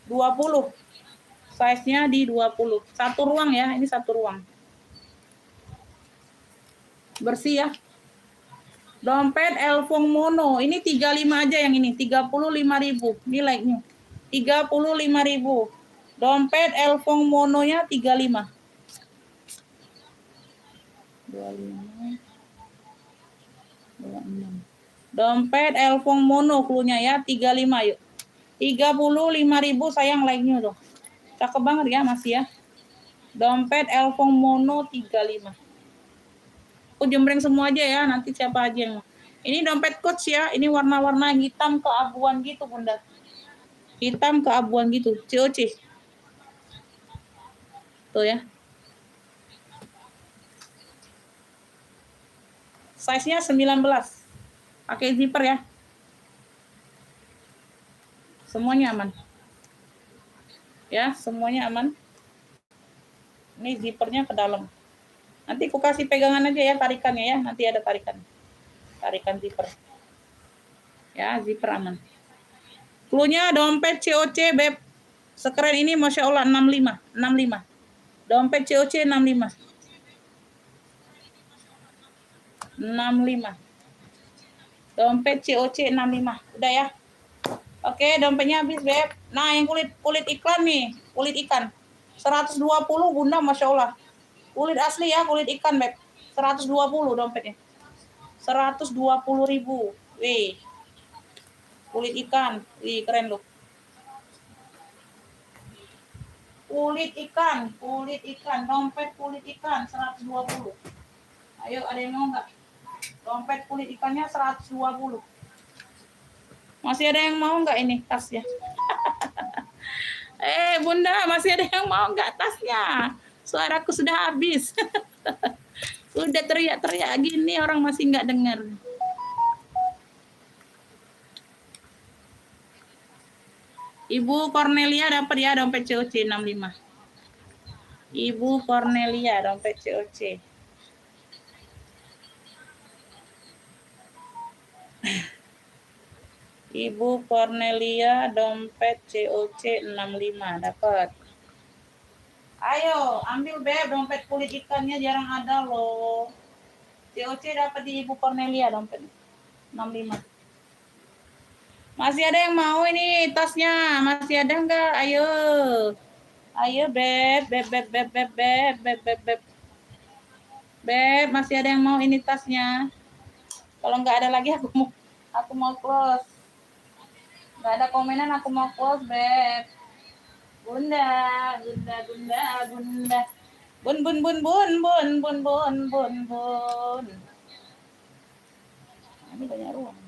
20. Size-nya di 20. Satu ruang ya, ini satu ruang. Bersih ya. Dompet elfong mono. Ini 35 aja yang ini, 35.000 nilainya. 35.000. Dompet elfong mononya 35. 25. 26. Dompet elfong mono klunya ya 35 yuk. 35.000 sayang like-nya tuh. Cakep banget ya masih ya. Dompet elfong mono 35. Aku jembreng semua aja ya, nanti siapa aja yang. Ini dompet coach ya, ini warna-warna hitam keabuan gitu Bunda. Hitam keabuan gitu, COC. Tuh ya. Size-nya 19. Pakai zipper ya. Semuanya aman. Ya, semuanya aman. Ini zippernya ke dalam. Nanti aku kasih pegangan aja ya, tarikannya ya. Nanti ada tarikan. Tarikan zipper. Ya, zipper aman. Cluenya dompet COC, Beb. Sekeren ini Masya Allah 65. 65. Dompet COC 65. 65. Dompet COC 65. Udah ya. Oke, dompetnya habis, Beb. Nah, yang kulit iklan nih, kulit ikan. 120 Bunda, Masya Allah. Kulit asli ya, kulit ikan, Beb. 120 dompetnya. 120.000. Wih. Kulit ikan. Wih, keren loh. Kulit ikan, dompet kulit ikan 120. Ayo, ada yang mau nggak? Dompet kulit ikannya 120. Masih ada yang mau nggak ini tasnya? Bunda, masih ada yang mau nggak tasnya? Suaraku sudah habis. Udah teriak-teriak gini orang masih nggak dengar. Ibu Cornelia dapat ya dompet COC 65. Ibu Cornelia dompet COC. Ibu Cornelia dompet COC 65 dapat. Ayo, ambil Beb dompet kulit ikannya jarang ada loh. COC dapat di Ibu Cornelia dompet 65. Masih ada yang mau ini tasnya? Masih ada enggak? Ayo. Ayo Beb, Beb. Beb, masih ada yang mau ini tasnya? Kalau enggak ada lagi aku mau close. Enggak ada komenan aku mau close, Beb. Bunda. Bun. Ini banyak ruang.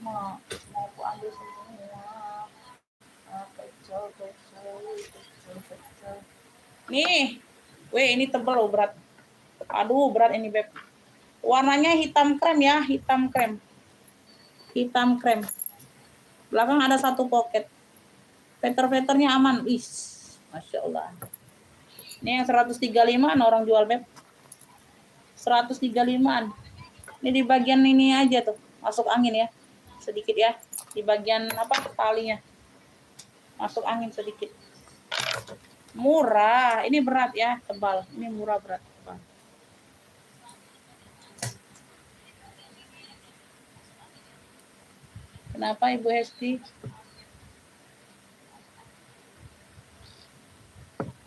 Mau aku ambil semua. Kecil. Nih, ini tebal loh berat. Aduh berat ini Beb. Warnanya hitam krem ya, hitam krem. Belakang ada satu pocket. Veter-veternya aman. Masya Allah. Ini yang 135an orang jual Beb. 135an. Ini di bagian ini aja tuh, masuk angin ya. Sedikit ya. Di bagian talinya. Masuk angin sedikit. Murah. Ini berat ya, tebal. Ini murah berat. Tebal. Kenapa Ibu Hesti?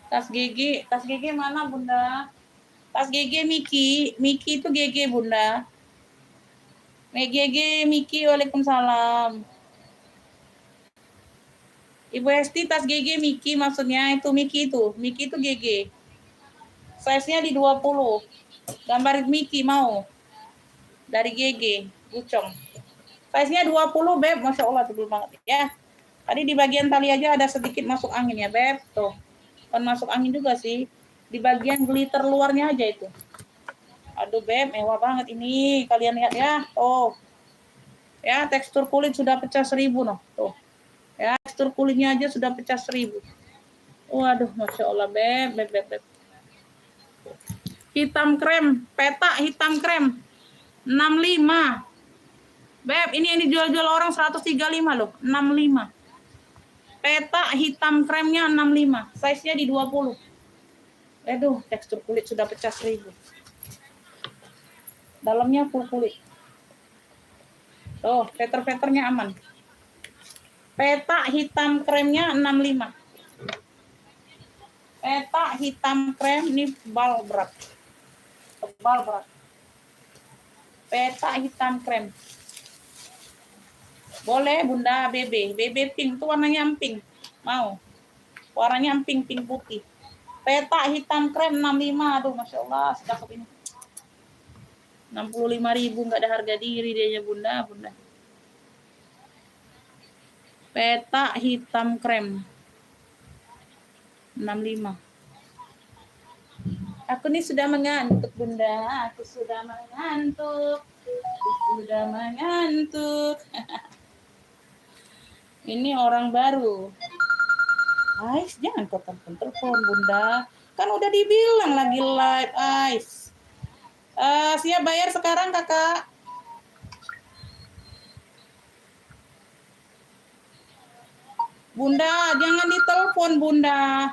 Tas GG mana Bunda? Tas GG Miki itu GG Bunda. GG Miki, waalaikumsalam. Ibu Hesti tas GG Miki maksudnya itu Miki itu GG. Size-nya di 20. Gambar Miki mau. Dari GG, Gucong. Size-nya 20 Beb, Masya Allah tebal banget ya. Tadi di bagian tali aja ada sedikit masuk angin ya Beb, tuh. Kan masuk angin juga sih. Di bagian glitter luarnya aja itu. Aduh Beb, mewah banget ini. Kalian lihat ya, tuh. Ya, tekstur kulit sudah pecah 1000 noh, tuh. Ya, tekstur kulitnya aja sudah pecah 1000. Waduh, Masya Allah, beb. Hitam krem, peta hitam krem, 65. Beb, ini yang dijual-jual orang 135 loh, 65. Peta hitam kremnya 65, size-nya di 20. Aduh, tekstur kulit sudah pecah 1000. Dalamnya full kulit. Tuh, veter-veternya aman. Peta hitam kremnya 65. Peta hitam krem ini tebal berat. Peta hitam krem. Boleh Bunda, BB pink itu warnanya emping. Mau? Warnanya emping, pink putih. Peta hitam krem 65. Aduh, Masya Allah, sedap ini. 65.000, nggak ada harga diri dia Bunda. Peta hitam krem 65. Aku nih sudah mengantuk Bunda. Aku sudah mengantuk. Ini orang baru. Ais, jangan telepon Bunda. Kan udah dibilang lagi live, Ais. Siap bayar sekarang Kakak. Bunda, jangan ditelepon Bunda.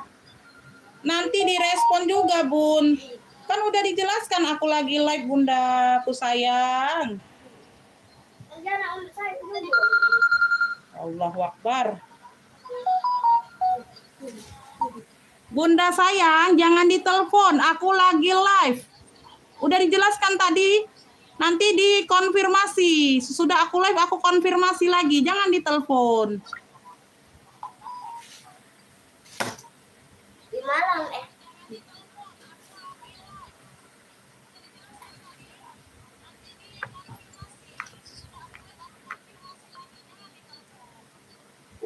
Nanti direspon juga Bun. Kan udah dijelaskan aku lagi live Bunda, aku sayang. Allahu Akbar. Bunda sayang, jangan ditelepon, aku lagi live. Udah dijelaskan tadi. Nanti dikonfirmasi. Sesudah aku live, aku konfirmasi lagi. Jangan ditelepon. Di Malang,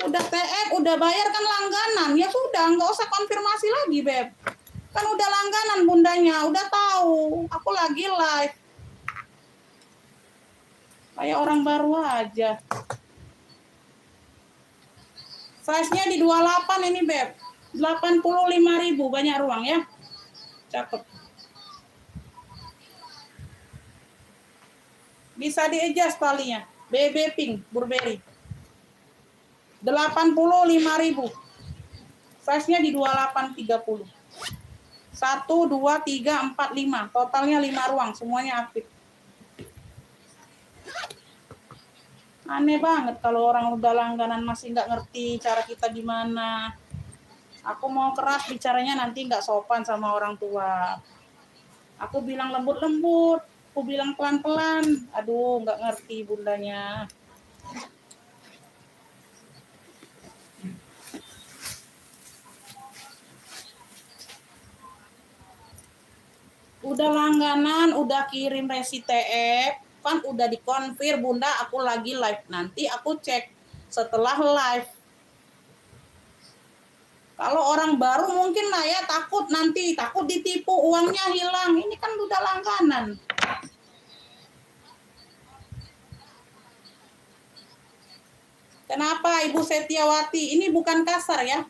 Udah TF, udah bayar kan langganan. Ya sudah, nggak usah konfirmasi lagi, Beb. Kan udah langganan Bundanya, udah tahu. Aku lagi live. Kayak orang baru aja. Size-nya di 28 ini, Beb. 85.000, banyak ruang ya. Cakep. Bisa di-adjust talinya. BB pink, Burberry. 85.000. Size-nya di 28-30. 1, 2, 3, 4, 5. Totalnya 5 ruang, semuanya aktif. Aneh banget kalau orang udah langganan masih nggak ngerti cara kita gimana. Aku mau keras bicaranya nanti nggak sopan sama orang tua. Aku bilang lembut-lembut, aku bilang pelan-pelan. Aduh, nggak ngerti Bundanya. Udah langganan, udah kirim resi TF, kan udah dikonfir Bunda, aku lagi live. Nanti aku cek setelah live. Kalau orang baru mungkin lah ya takut ditipu, uangnya hilang. Ini kan udah langganan. Kenapa Ibu Setiawati? Ini bukan kasar ya.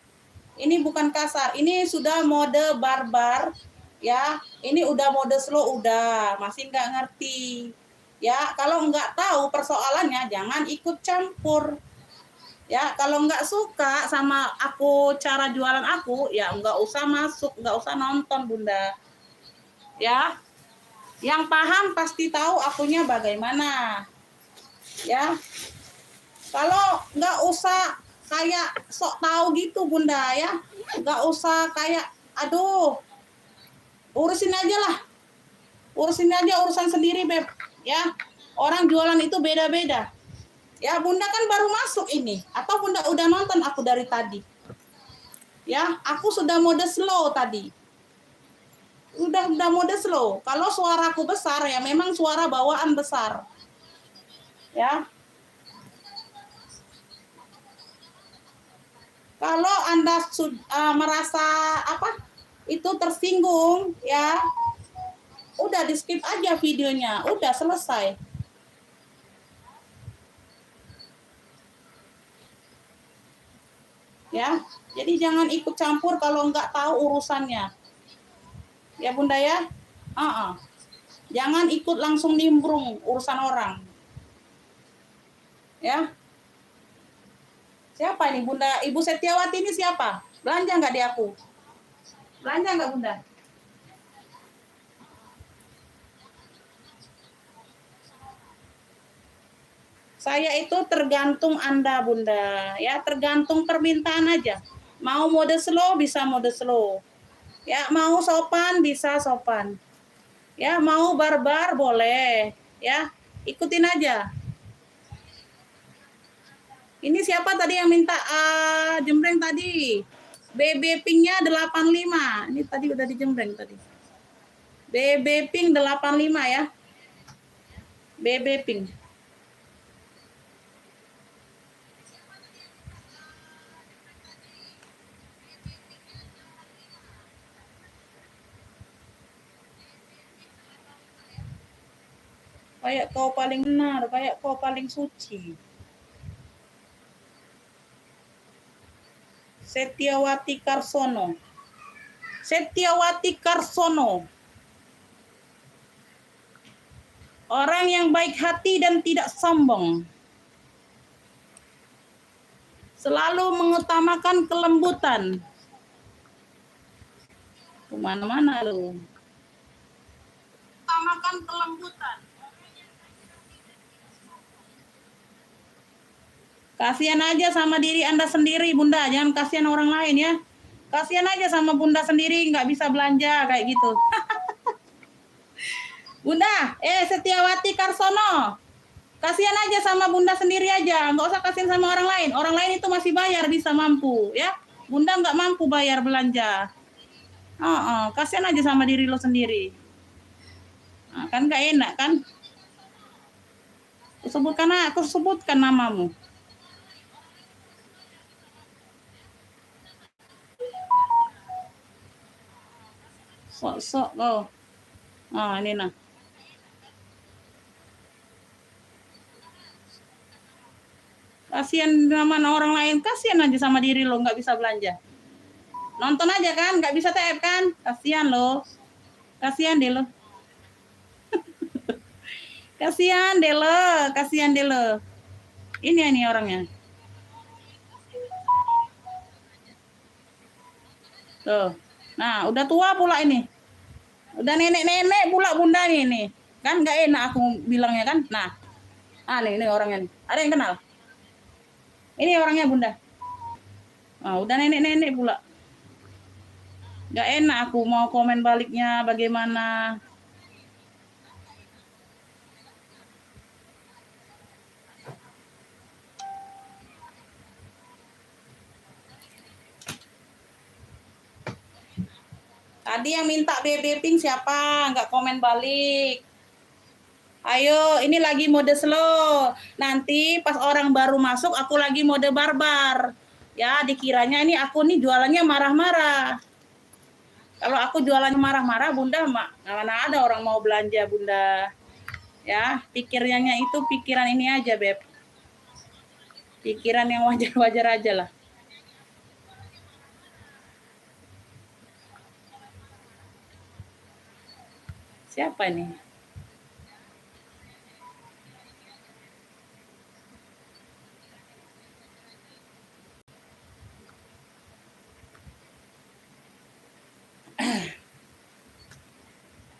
Ini bukan kasar. Ini sudah mode barbar. Ya, ini udah mode slow, udah masih nggak ngerti. Ya, kalau nggak tahu persoalannya jangan ikut campur. Ya, kalau nggak suka sama aku cara jualan aku, ya nggak usah masuk, nggak usah nonton Bunda. Ya, yang paham pasti tahu akunya bagaimana. Ya, kalau nggak usah kayak sok tahu gitu Bunda ya, nggak usah kayak aduh. Urusin aja urusan sendiri Beb ya. Orang jualan itu beda-beda ya. Bunda kan baru masuk ini, atau Bunda udah nonton aku dari tadi ya. Aku sudah mode slow tadi, udah mode slow. Kalau suaraku besar ya memang suara bawaan besar ya. Kalau Anda merasa itu tersinggung ya, udah di skip aja videonya, udah selesai. Ya. Jadi jangan ikut campur kalau nggak tahu urusannya. Ya Bunda ya. Jangan ikut langsung nimbrung urusan orang. Ya. Siapa ini Bunda? Ibu Setiawati ini siapa? Belanja nggak di aku? Belanja nggak Bunda? Saya itu tergantung Anda Bunda. Ya tergantung permintaan aja. Mau mode slow bisa mode slow. Ya mau sopan bisa sopan. Ya mau barbar boleh. Ya ikutin aja. Ini siapa tadi yang minta jembreng tadi? BB Pink-nya 85. Ini tadi udah dijembreng tadi. BB Pink 85 ya. BB Pink. Kayak kau paling benar, kayak kau paling suci. Setiawati Karsono. Setiawati Karsono. Orang yang baik hati dan tidak sombong. Selalu mengutamakan kelembutan. Kemana-mana lu. Utamakan kelembutan. Kasihan aja sama diri Anda sendiri, Bunda. Jangan kasihan orang lain ya. Kasihan aja sama Bunda sendiri, nggak bisa belanja kayak gitu. Bunda, Setiawati Karsono. Kasihan aja sama Bunda sendiri aja. Nggak usah kasihan sama orang lain. Orang lain itu masih bayar, bisa mampu. Ya, Bunda nggak mampu bayar belanja. Kasihan aja sama diri lo sendiri. Kan nggak enak kan? Aku sebutkan namamu. Sok-sok lo. Ini nah. Kasihan sama orang lain, kasihan aja sama diri lo nggak bisa belanja. Nonton aja kan, nggak bisa TF kan? Kasihan lo. Kasihan deh lo. Kasihan deh lo. Ini orangnya. Tuh. Nah, udah tua pula ini. Udah nenek-nenek pula Bunda ini. Kan nggak enak aku bilangnya kan. Nah, ini orangnya nih. Ada yang kenal? Ini orangnya Bunda. Udah nenek-nenek pula. Nggak enak aku mau komen baliknya bagaimana. Tadi yang minta BB Pink siapa? Nggak komen balik. Ayo, ini lagi mode slow. Nanti pas orang baru masuk, aku lagi mode barbar. Ya, dikiranya ini aku nih jualannya marah-marah. Kalau aku jualannya marah-marah, Bunda, mana ada orang mau belanja, Bunda. Ya, pikirnya itu pikiran ini aja, Beb. Pikiran yang wajar-wajar aja lah. Siapa ini?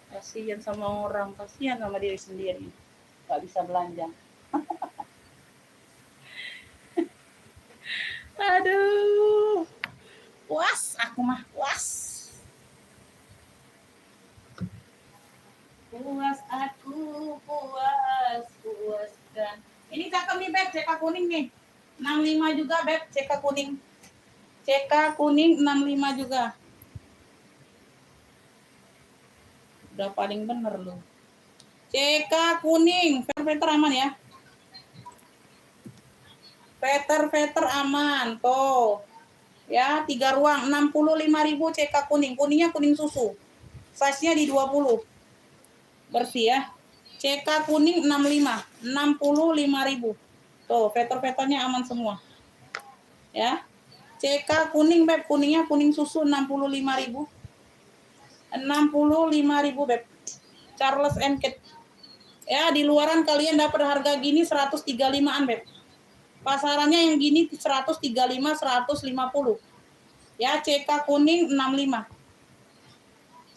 Kasihan sama orang, kasihan sama diri sendiri. Gak bisa belanja. Aduh. Puas, aku mah puas. Puas aku, puaskan. Ini cakep nih, Beb, CK kuning nih. 65 juga, Beb, CK kuning. CK kuning 65 juga. Udah paling bener loh. CK kuning, veter aman ya. Veter aman, tuh. Ya, 3 ruang, 65.000 CK kuning. Kuningnya kuning susu. Size-nya di 20. Bersih ya. CK kuning 65, 65.000. Tuh, veter-veternya aman semua. Ya. CK kuning Beb, kuningnya kuning susu 65.000. 65.000 Beb. Charles and Kate. Ya, di luaran kalian dapat harga gini 135-an Beb. Pasarannya yang gini 135, 150. Ya, CK kuning 65.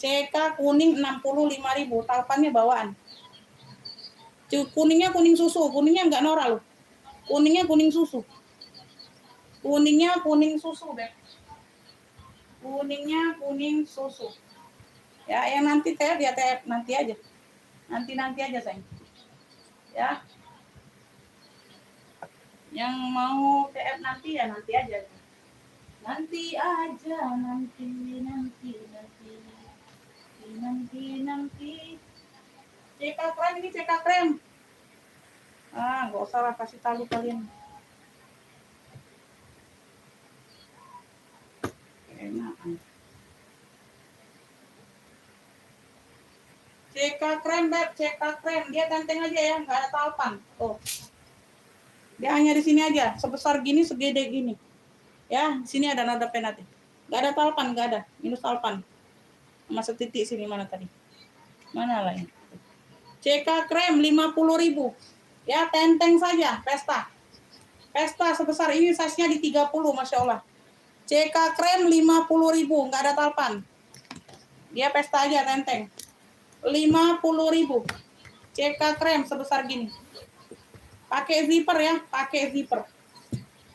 CK kuning 65.000, talpannya bawaan. Kuningnya kuning susu, kuningnya enggak norak loh. Kuningnya kuning susu. Kuningnya kuning susu, Beb. Kuningnya kuning susu. Ya, yang nanti TF ya TF nanti aja. Nanti aja, sayang. Ya. Yang mau TF nanti ya nanti aja. Nanti aja, nanti. CK krem ini CK krem. Nggak usah lah kasih tahu kalian. Enak. CK krem, Beb, CK krem. Dia tenteng aja ya, nggak ada talpan. Tuh. Dia hanya di sini aja, sebesar gini, segede gini. Ya, di sini ada nada penati. Nggak ada talpan, nggak ada. Minus talpan. Sama setitik sini mana tadi? Mana lah ya? CK krem 50.000. Ya, tenteng saja, pesta. Pesta sebesar ini size-nya di 30, Masya Allah. CK krem 50.000, nggak ada talpan. Dia pesta aja, tenteng. 50.000. CK krem sebesar gini. Pakai zipper ya, pakai zipper.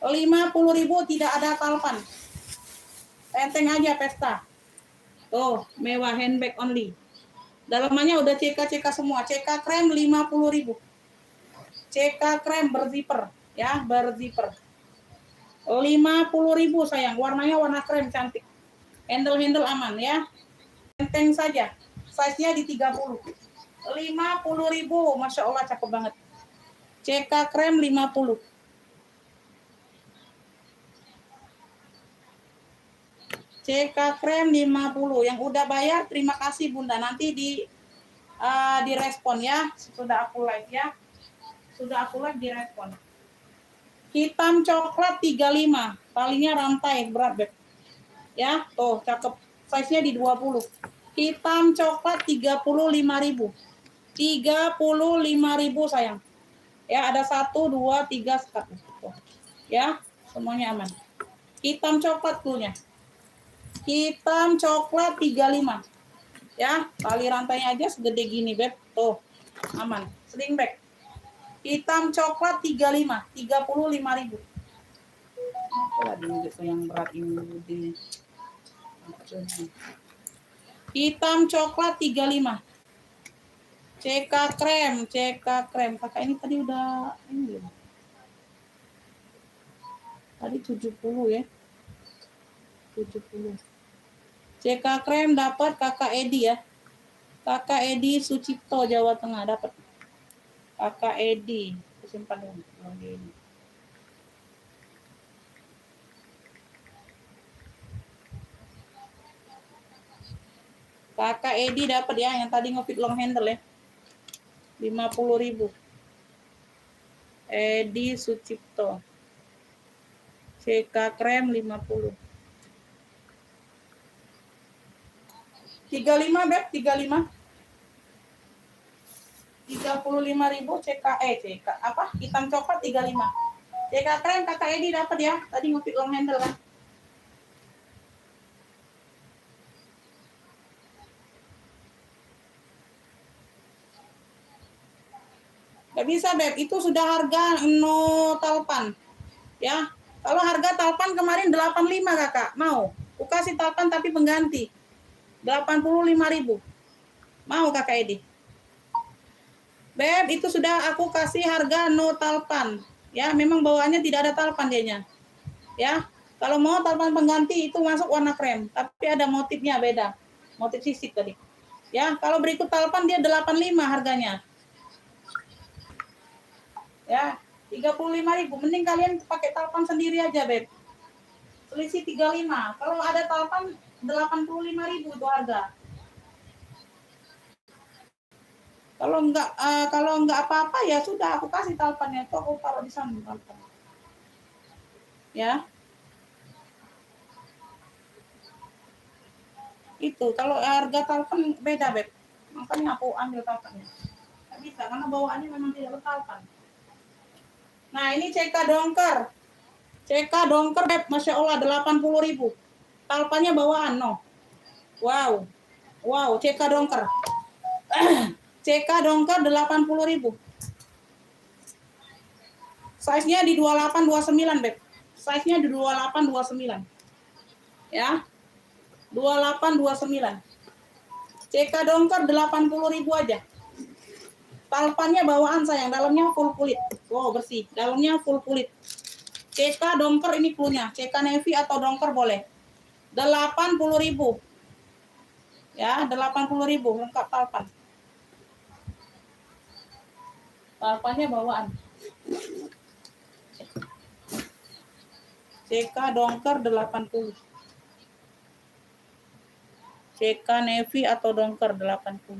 50.000 tidak ada talpan. Tenteng aja pesta. Tuh, mewah handbag only. Dalamannya udah CK semua. CK krem 50.000. CK krem berzipper ya, berzipper. 50.000 sayang. Warnanya warna krem cantik. Handle aman ya. Tenteng saja. Size-nya di 30. 50.000. Masya Allah cakep banget. CK krem 50. CK krem 50. Yang udah bayar terima kasih Bunda. Nanti direspon ya. Sudah aku live ya. Sudah aku live direspon. Hitam coklat 35. Talinya rantai berat Beb. Ya, tuh cakep. Size-nya di 20. Hitam coklat 35.000. 35.000 sayang. Ya, ada 1 2 3 sekat. Tuh. Ya, semuanya aman. Hitam coklat tuh-nya. Hitam coklat 35. Ya, tali rantainya aja segede gini, Beb. Tuh, aman. Sling bag. Hitam coklat 35, 35.000. Apa lagi gitu yang berat ini? Hitam coklat 35. CK krem. Kakak ini tadi udah ini belum? Tadi 70 ya. 70. CK krem dapat Kakak Edi ya. Kakak Edi Sucipto Jawa Tengah dapat. Kakak Edi, simpan dulu. Kakak Edi dapat ya, yang tadi ngefit long handle ya. 50.000. Edi Sucipto. CK krem 50. 35 Beb, 35. 35.000 CK apa? Hitam coklat 35. CK krem Kakak Edi dapat ya. Tadi ngefit long handle kan. Gak bisa Beb, itu sudah harga no talpan. Ya. Kalau harga talpan kemarin 85 Kakak, mau? Aku kasih talpan tapi pengganti. 85.000. Mau Kakak Edi? Beb, itu sudah aku kasih harga no talpan. Ya, memang bawaannya tidak ada talpan dianya. Ya, kalau mau talpan pengganti itu masuk warna krem, tapi ada motifnya beda. Motif sisik tadi. Ya, kalau berikut talpan dia 85 harganya. Ya, 35.000. Mending kalian pakai talpan sendiri aja, Beb. Selisih 35. Kalau ada talpan 85.000 itu harga. Kalau enggak apa-apa ya sudah aku kasih talpannya, itu aku taruh di sana talpan. Ya. Itu kalau harga talpen beda, Beb. Makanya aku ambil talpennya. Nggak bisa karena bawaannya memang tidak bertalpen. Nah, ini CK Dongker. CK Dongker, Beb, Masya Allah 80.000. Talpannya bawaan, no. Wow. Wow, CK Dongker. CK Dongker 80.000. Size-nya di 28 29, Beb. Size-nya di 28 29. Ya. 28 29. CK Dongker 80.000 aja. Talpannya bawaan sayang, dalamnya full kulit. Wow, bersih. Dalamnya full kulit. CK Dongker ini cluenya. CK Navy atau Dongker boleh. 80.000. Ya, 80.000 lengkap talpan. Talpannya bawaan. CK Dongker 80. CK Navy atau Dongker 80.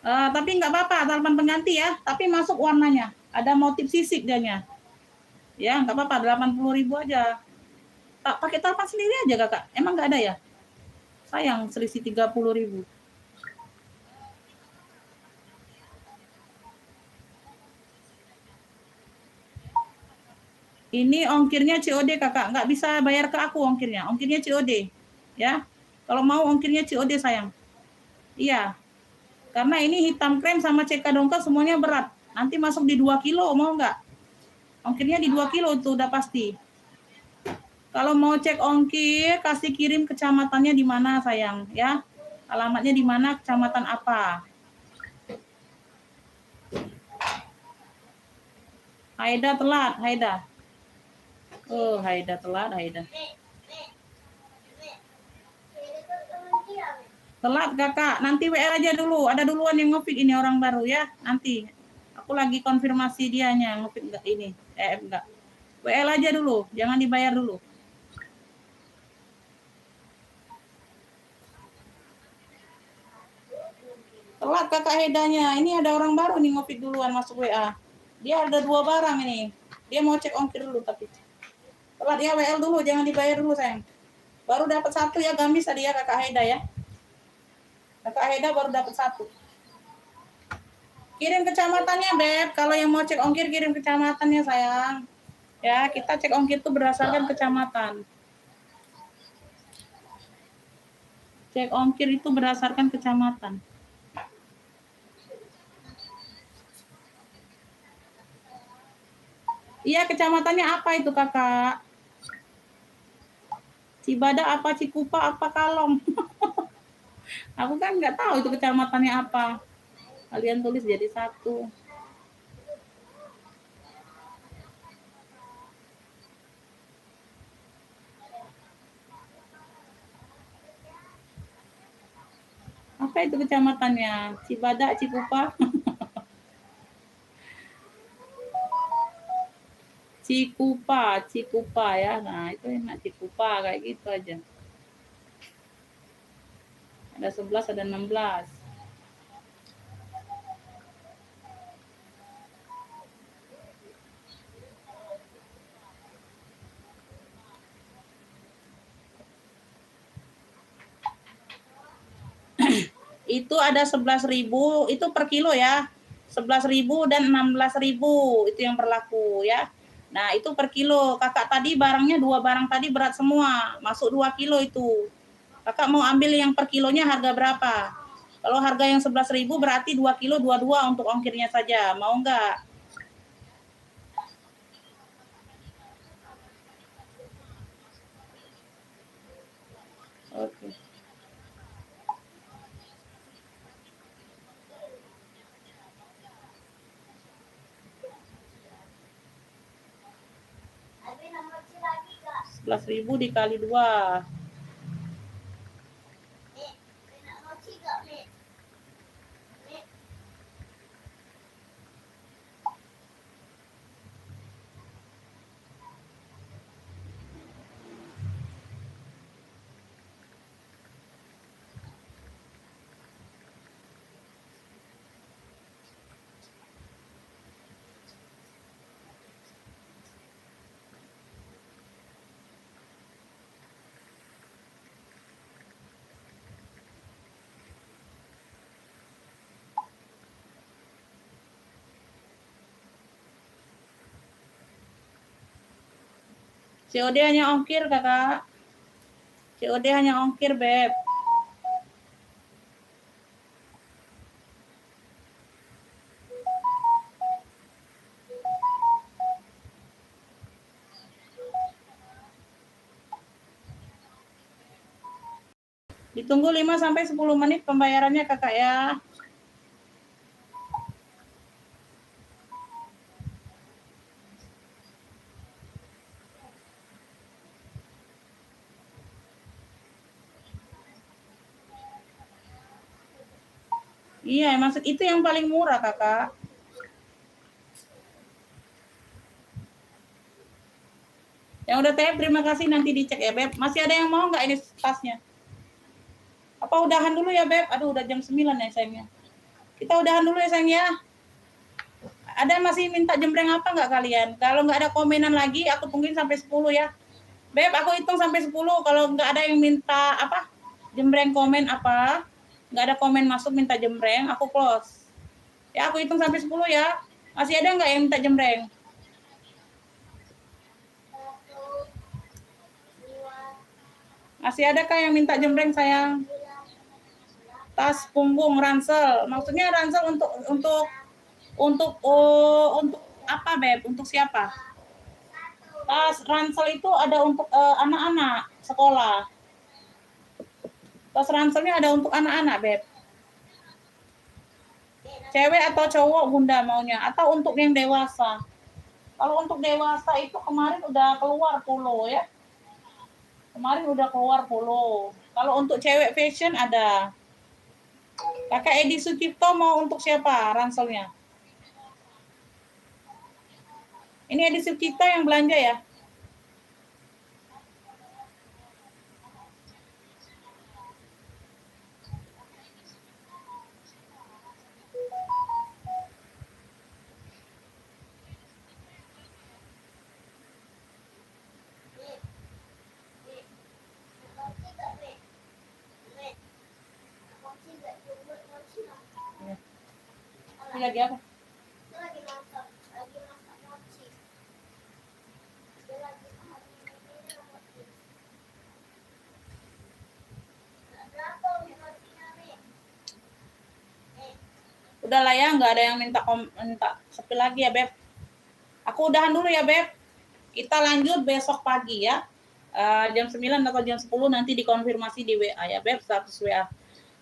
Tapi nggak apa-apa, talpan pengganti ya. Tapi masuk warnanya. Ada motif sisik dianya. Ya, nggak apa-apa, 80.000 aja. Tak pakai talpan sendiri aja, Kakak. Emang nggak ada ya? Sayang, selisih 30.000. Ini ongkirnya COD, Kakak. Nggak bisa bayar ke aku ongkirnya. Ongkirnya COD. Ya. Kalau mau ongkirnya COD, sayang. Iya. Karena ini hitam krem sama CK Dongker semuanya berat. Nanti masuk di 2 kilo, mau nggak? Ongkirnya di 2 kilo itu udah pasti. Kalau mau cek ongkir, kasih kirim kecamatannya di mana, sayang, ya. Alamatnya di mana, kecamatan apa. Haida telat, Haida. Oh, Haida telat, Haida. Telat, Kakak. Nanti WA aja dulu. Ada duluan yang nge-feed ini orang baru ya. Nanti. Aku lagi konfirmasi dianya nge-feed enggak ini. Enggak. WA aja dulu, jangan dibayar dulu. Telat Kakak Hedanya. Ini ada orang baru nih nge-feed duluan masuk WA. Dia ada 2 barang ini. Dia mau cek ongkir dulu tapi. Telat ya, WL dulu, jangan dibayar dulu, sayang. Baru dapat 1 ya, gamis tadi ya Kakak Heda ya. Kakak Heda baru dapat 1. Kirim kecamatannya, Beb. Kalau yang mau cek ongkir kirim kecamatannya, sayang. Ya, kita cek ongkir itu berdasarkan kecamatan. Cek ongkir itu berdasarkan kecamatan. Iya, kecamatannya apa itu, Kakak? Cibada apa, Cikupa apa, Kalong? Aku kan nggak tahu itu kecamatannya apa. Kalian tulis jadi 1. Apa itu kecamatannya? Cibada, Cikupa? Cikupa, Cikupa ya. Nah, itu enak Cikupa kayak gitu aja. Ada 11, ada 16. Itu ada 11.000, itu per kilo ya. 11.000 dan 16.000 itu yang berlaku ya. Nah, itu per kilo. Kakak tadi barangnya 2 barang tadi berat semua, masuk 2 kilo itu. Kakak mau ambil yang per kilonya harga berapa? Kalau harga yang 11.000 berarti 2 kilo 22 untuk ongkirnya saja. Mau enggak? Oke. Ribu dikali 2. COD hanya ongkir, Kakak. COD hanya ongkir, Beb. Ditunggu 5 sampai 10 menit pembayarannya, Kakak ya. Iya, maksud itu yang paling murah, Kakak. Yang udah TF terima kasih, nanti dicek ya, Beb. Masih ada yang mau nggak ini tasnya? Apa udahan dulu ya, Beb? Aduh, udah jam 9 ya, sayangnya. Kita udahan dulu ya, sayang ya. Ada masih minta jembreng apa nggak kalian? Kalau nggak ada komenan lagi, aku tungguin sampai 10 ya. Beb, aku hitung sampai 10. Kalau nggak ada yang minta apa, jembreng komen apa, nggak ada komen masuk minta jembreng, aku close. Ya, aku hitung sampai 10 ya. Masih ada nggak yang minta jembreng? Masih adakah yang minta jembreng, sayang? Tas punggung ransel. Maksudnya ransel untuk apa, Beb? Untuk siapa? Tas ransel itu ada untuk anak-anak sekolah. Tas ranselnya ada untuk anak-anak, Beb. Cewek atau cowok Bunda maunya, atau untuk yang dewasa? Kalau untuk dewasa itu kemarin udah keluar polo ya. Kemarin udah keluar polo. Kalau untuk cewek fashion ada. Kakak Edi Sucipto mau untuk siapa ranselnya? Ini Edi Sucipto yang belanja ya? Ini lagi apa? Udah lah ya, nggak ada yang minta sepi lagi ya, Beb. Aku udahan dulu ya, Beb. Kita lanjut besok pagi ya. Jam 9 atau jam 10 nanti dikonfirmasi di WA ya, Beb, status WA.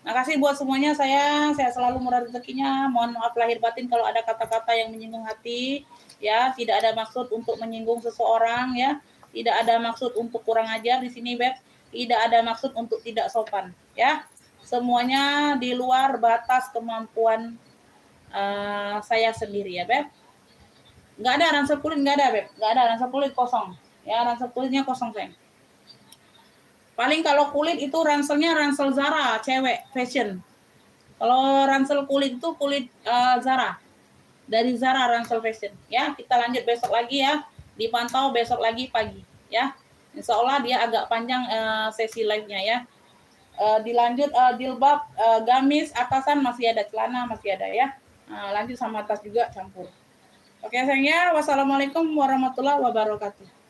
Makasih buat semuanya, saya selalu murah rezekinya. Mohon maaf lahir batin kalau ada kata-kata yang menyinggung hati, ya. Tidak ada maksud untuk menyinggung seseorang, ya. Tidak ada maksud untuk kurang ajar di sini, Beb. Tidak ada maksud untuk tidak sopan, ya. Semuanya di luar batas kemampuan saya sendiri, ya, Beb. Nggak ada ransel kulit, nggak ada, Beb. Nggak ada ransel kulit, kosong. Ya, ransel kulitnya kosong, sayang. Paling kalau kulit itu ranselnya ransel Zara, cewek, fashion. Kalau ransel kulit itu kulit Zara. Dari Zara ransel fashion. Ya, kita lanjut besok lagi ya. Dipantau besok lagi pagi ya. Insya Allah dia agak panjang sesi live-nya ya. Dilanjut jilbab, gamis, atasan masih ada, celana masih ada ya. Lanjut sama tas juga campur. Oke sayangnya, wassalamualaikum warahmatullahi wabarakatuh.